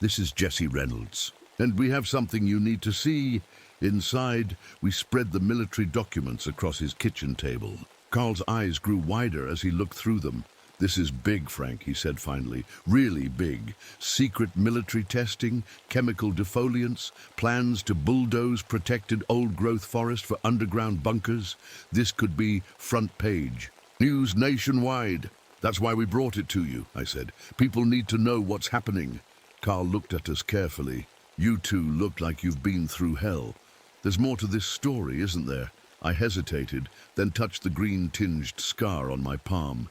this is Jesse Reynolds, and we have something you need to see." Inside, we spread the military documents across his kitchen table. Carl's eyes grew wider as he looked through them. "This is big, Frank," he said finally. "Really big. Secret military testing, chemical defoliants, plans to bulldoze protected old-growth forest for underground bunkers. This could be front page. News nationwide. That's why we brought it to you," I said. "People need to know what's happening." Carl looked at us carefully. "You two look like you've been through hell. There's more to this story, isn't there?" I hesitated, then touched the green-tinged scar on my palm.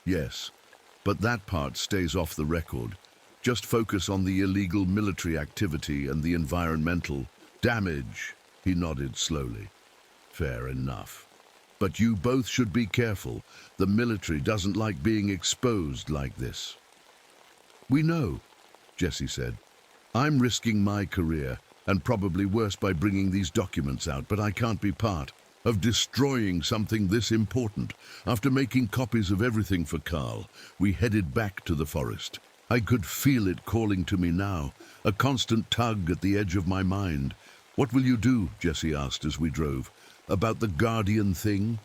"Yes, but that part stays off the record. Just focus on the illegal military activity and the environmental damage." He nodded slowly. "Fair enough. But you both should be careful. The military doesn't like being exposed like this." "We know," Jesse said. "I'm risking my career, and probably worse by bringing these documents out, but I can't be part of destroying something this important." After making copies of everything for Carl, we headed back to the forest. I could feel it calling to me now, a constant tug at the edge of my mind. "What will you do?" Jesse asked as we drove. "About the Guardian thing?"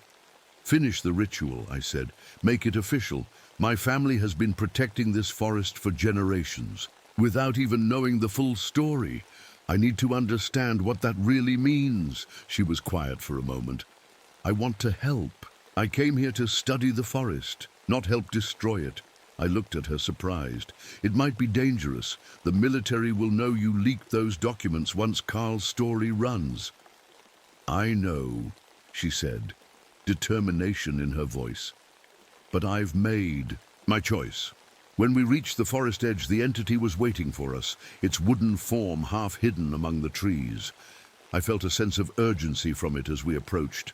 "Finish the ritual," I said. "Make it official. My family has been protecting this forest for generations, without even knowing the full story. I need to understand what that really means." She was quiet for a moment. "I want to help. I came here to study the forest, not help destroy it." I looked at her surprised. "It might be dangerous. The military will know you leaked those documents once Carl's story runs." "I know," she said, determination in her voice. "But I've made my choice." When we reached the forest edge, the entity was waiting for us, its wooden form half hidden among the trees. I felt a sense of urgency from it as we approached.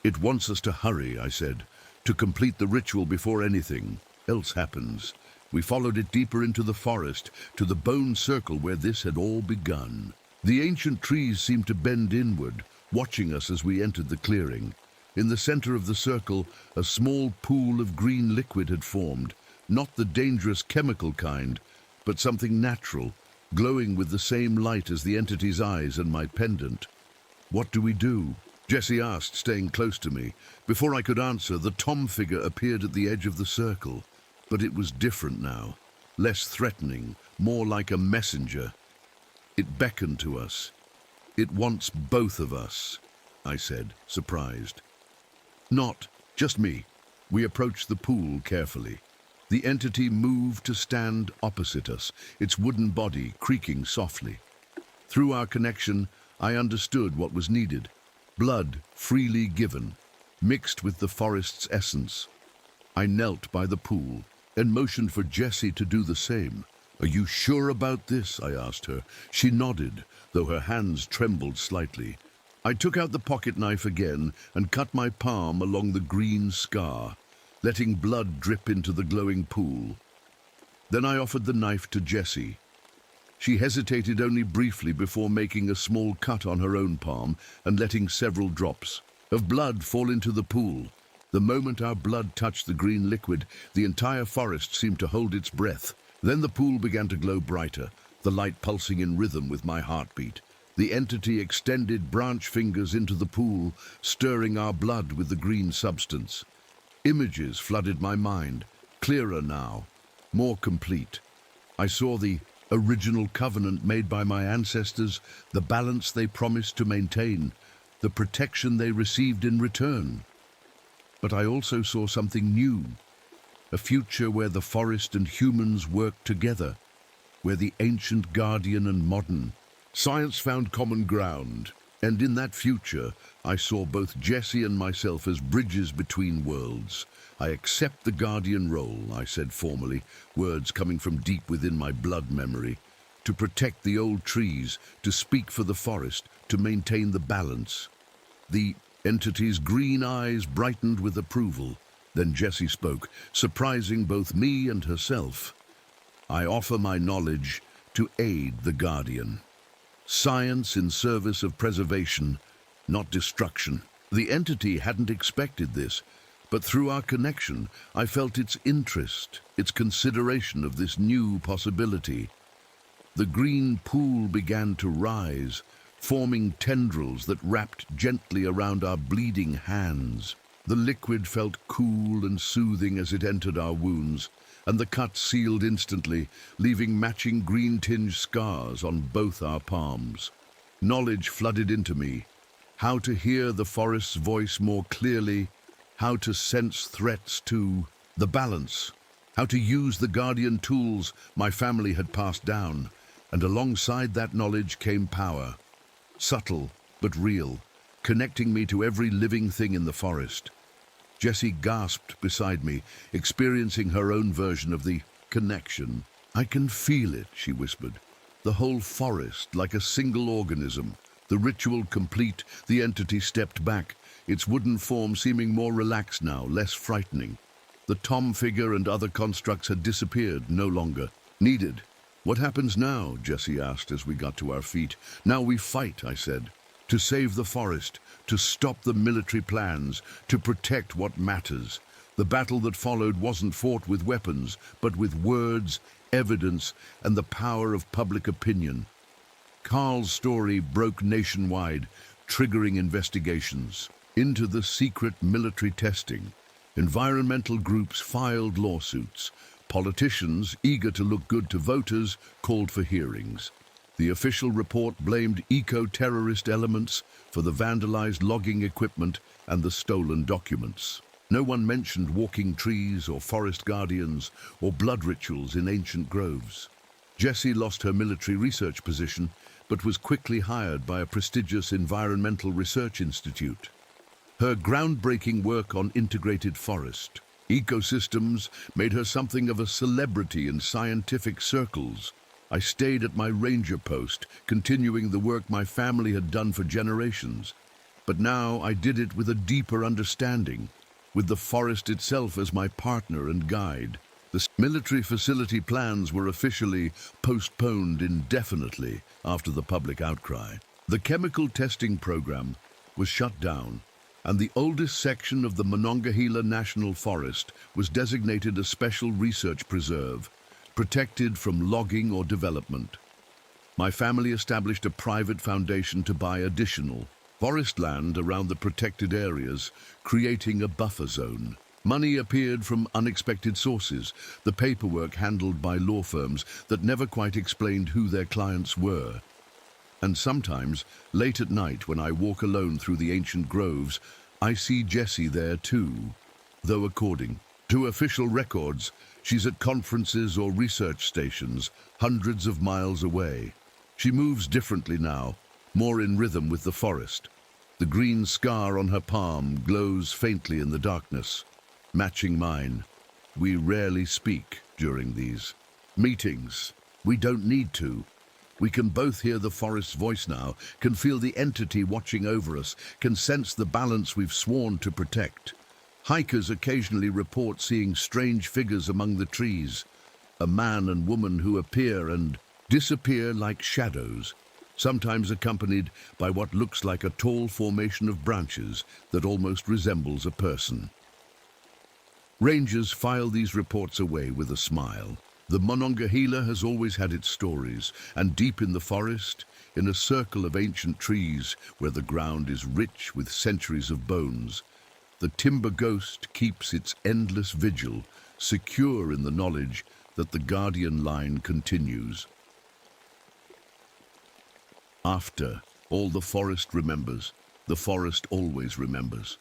"It wants us to hurry," I said, "to complete the ritual before anything else happens." We followed it deeper into the forest, to the bone circle where this had all begun. The ancient trees seemed to bend inward, watching us as we entered the clearing. In the center of the circle, a small pool of green liquid had formed, not the dangerous chemical kind, but something natural, glowing with the same light as the entity's eyes and my pendant. "What do we do?" Jesse asked, staying close to me. Before I could answer, the Tom figure appeared at the edge of the circle, but it was different now, less threatening, more like a messenger. It beckoned to us. "It wants both of us," I said, surprised. "Not just me." We approached the pool carefully. The entity moved to stand opposite us, its wooden body creaking softly. Through our connection, I understood what was needed. Blood freely given, mixed with the forest's essence. I knelt by the pool and motioned for Jessie to do the same. "Are you sure about this?" I asked her. She nodded, though her hands trembled slightly. I took out the pocket knife again and cut my palm along the green scar, letting blood drip into the glowing pool. Then I offered the knife to Jessie. She hesitated only briefly before making a small cut on her own palm and letting several drops of blood fall into the pool. The moment our blood touched the green liquid, the entire forest seemed to hold its breath. Then the pool began to glow brighter, the light pulsing in rhythm with my heartbeat. The entity extended branch fingers into the pool, stirring our blood with the green substance. Images flooded my mind, clearer now, more complete. I saw the original covenant made by my ancestors, the balance they promised to maintain, the protection they received in return. But I also saw something new, a future where the forest and humans worked together, where the ancient guardian and modern science found common ground. And in that future, I saw both Jessie and myself as bridges between worlds. "I accept the guardian role," I said formally, words coming from deep within my blood memory. "To protect the old trees, to speak for the forest, to maintain the balance." The entity's green eyes brightened with approval. Then Jessie spoke, surprising both me and herself. "I offer my knowledge to aid the guardian. Science in service of preservation, not destruction." The entity hadn't expected this, but through our connection, I felt its interest, its consideration of this new possibility. The green pool began to rise, forming tendrils that wrapped gently around our bleeding hands. The liquid felt cool and soothing as it entered our wounds, and the cut sealed instantly, leaving matching green-tinged scars on both our palms. Knowledge flooded into me: how to hear the forest's voice more clearly, how to sense threats to the balance, how to use the guardian tools my family had passed down, and alongside that knowledge came power, subtle but real, connecting me to every living thing in the forest. Jessie gasped beside me, experiencing her own version of the connection. "I can feel it," she whispered. "The whole forest, like a single organism." The ritual complete, the entity stepped back, its wooden form seeming more relaxed now, less frightening. The tom figure and other constructs had disappeared, no longer needed. "What happens now?" Jessie asked as we got to our feet. "Now we fight," I said. "To save the forest, to stop the military plans, to protect what matters." The battle that followed wasn't fought with weapons, but with words, evidence, and the power of public opinion. Carl's story broke nationwide, triggering investigations into the secret military testing. Environmental groups filed lawsuits. Politicians, eager to look good to voters, called for hearings. The official report blamed eco-terrorist elements for the vandalized logging equipment and the stolen documents. No one mentioned walking trees or forest guardians or blood rituals in ancient groves. Jessie lost her military research position, but was quickly hired by a prestigious environmental research institute. Her groundbreaking work on integrated forest ecosystems made her something of a celebrity in scientific circles. I stayed at my ranger post, continuing the work my family had done for generations. But now I did it with a deeper understanding, with the forest itself as my partner and guide. The military facility plans were officially postponed indefinitely after the public outcry. The chemical testing program was shut down, and the oldest section of the Monongahela National Forest was designated a special research preserve, protected from logging or development. My family established a private foundation to buy additional forest land around the protected areas, creating a buffer zone. Money appeared from unexpected sources, the paperwork handled by law firms that never quite explained who their clients were. And sometimes, late at night when I walk alone through the ancient groves, I see Jessie there too, though according to official records, she's at conferences or research stations hundreds of miles away. She moves differently now, more in rhythm with the forest. The green scar on her palm glows faintly in the darkness, matching mine. We rarely speak during these meetings. We don't need to. We can both hear the forest's voice now, can feel the entity watching over us, can sense the balance we've sworn to protect. Hikers occasionally report seeing strange figures among the trees, a man and woman who appear and disappear like shadows, sometimes accompanied by what looks like a tall formation of branches that almost resembles a person. Rangers file these reports away with a smile. The Monongahela has always had its stories, and deep in the forest, in a circle of ancient trees where the ground is rich with centuries of bones, the timber ghost keeps its endless vigil, secure in the knowledge that the guardian line continues. After all the forest remembers, the forest always remembers.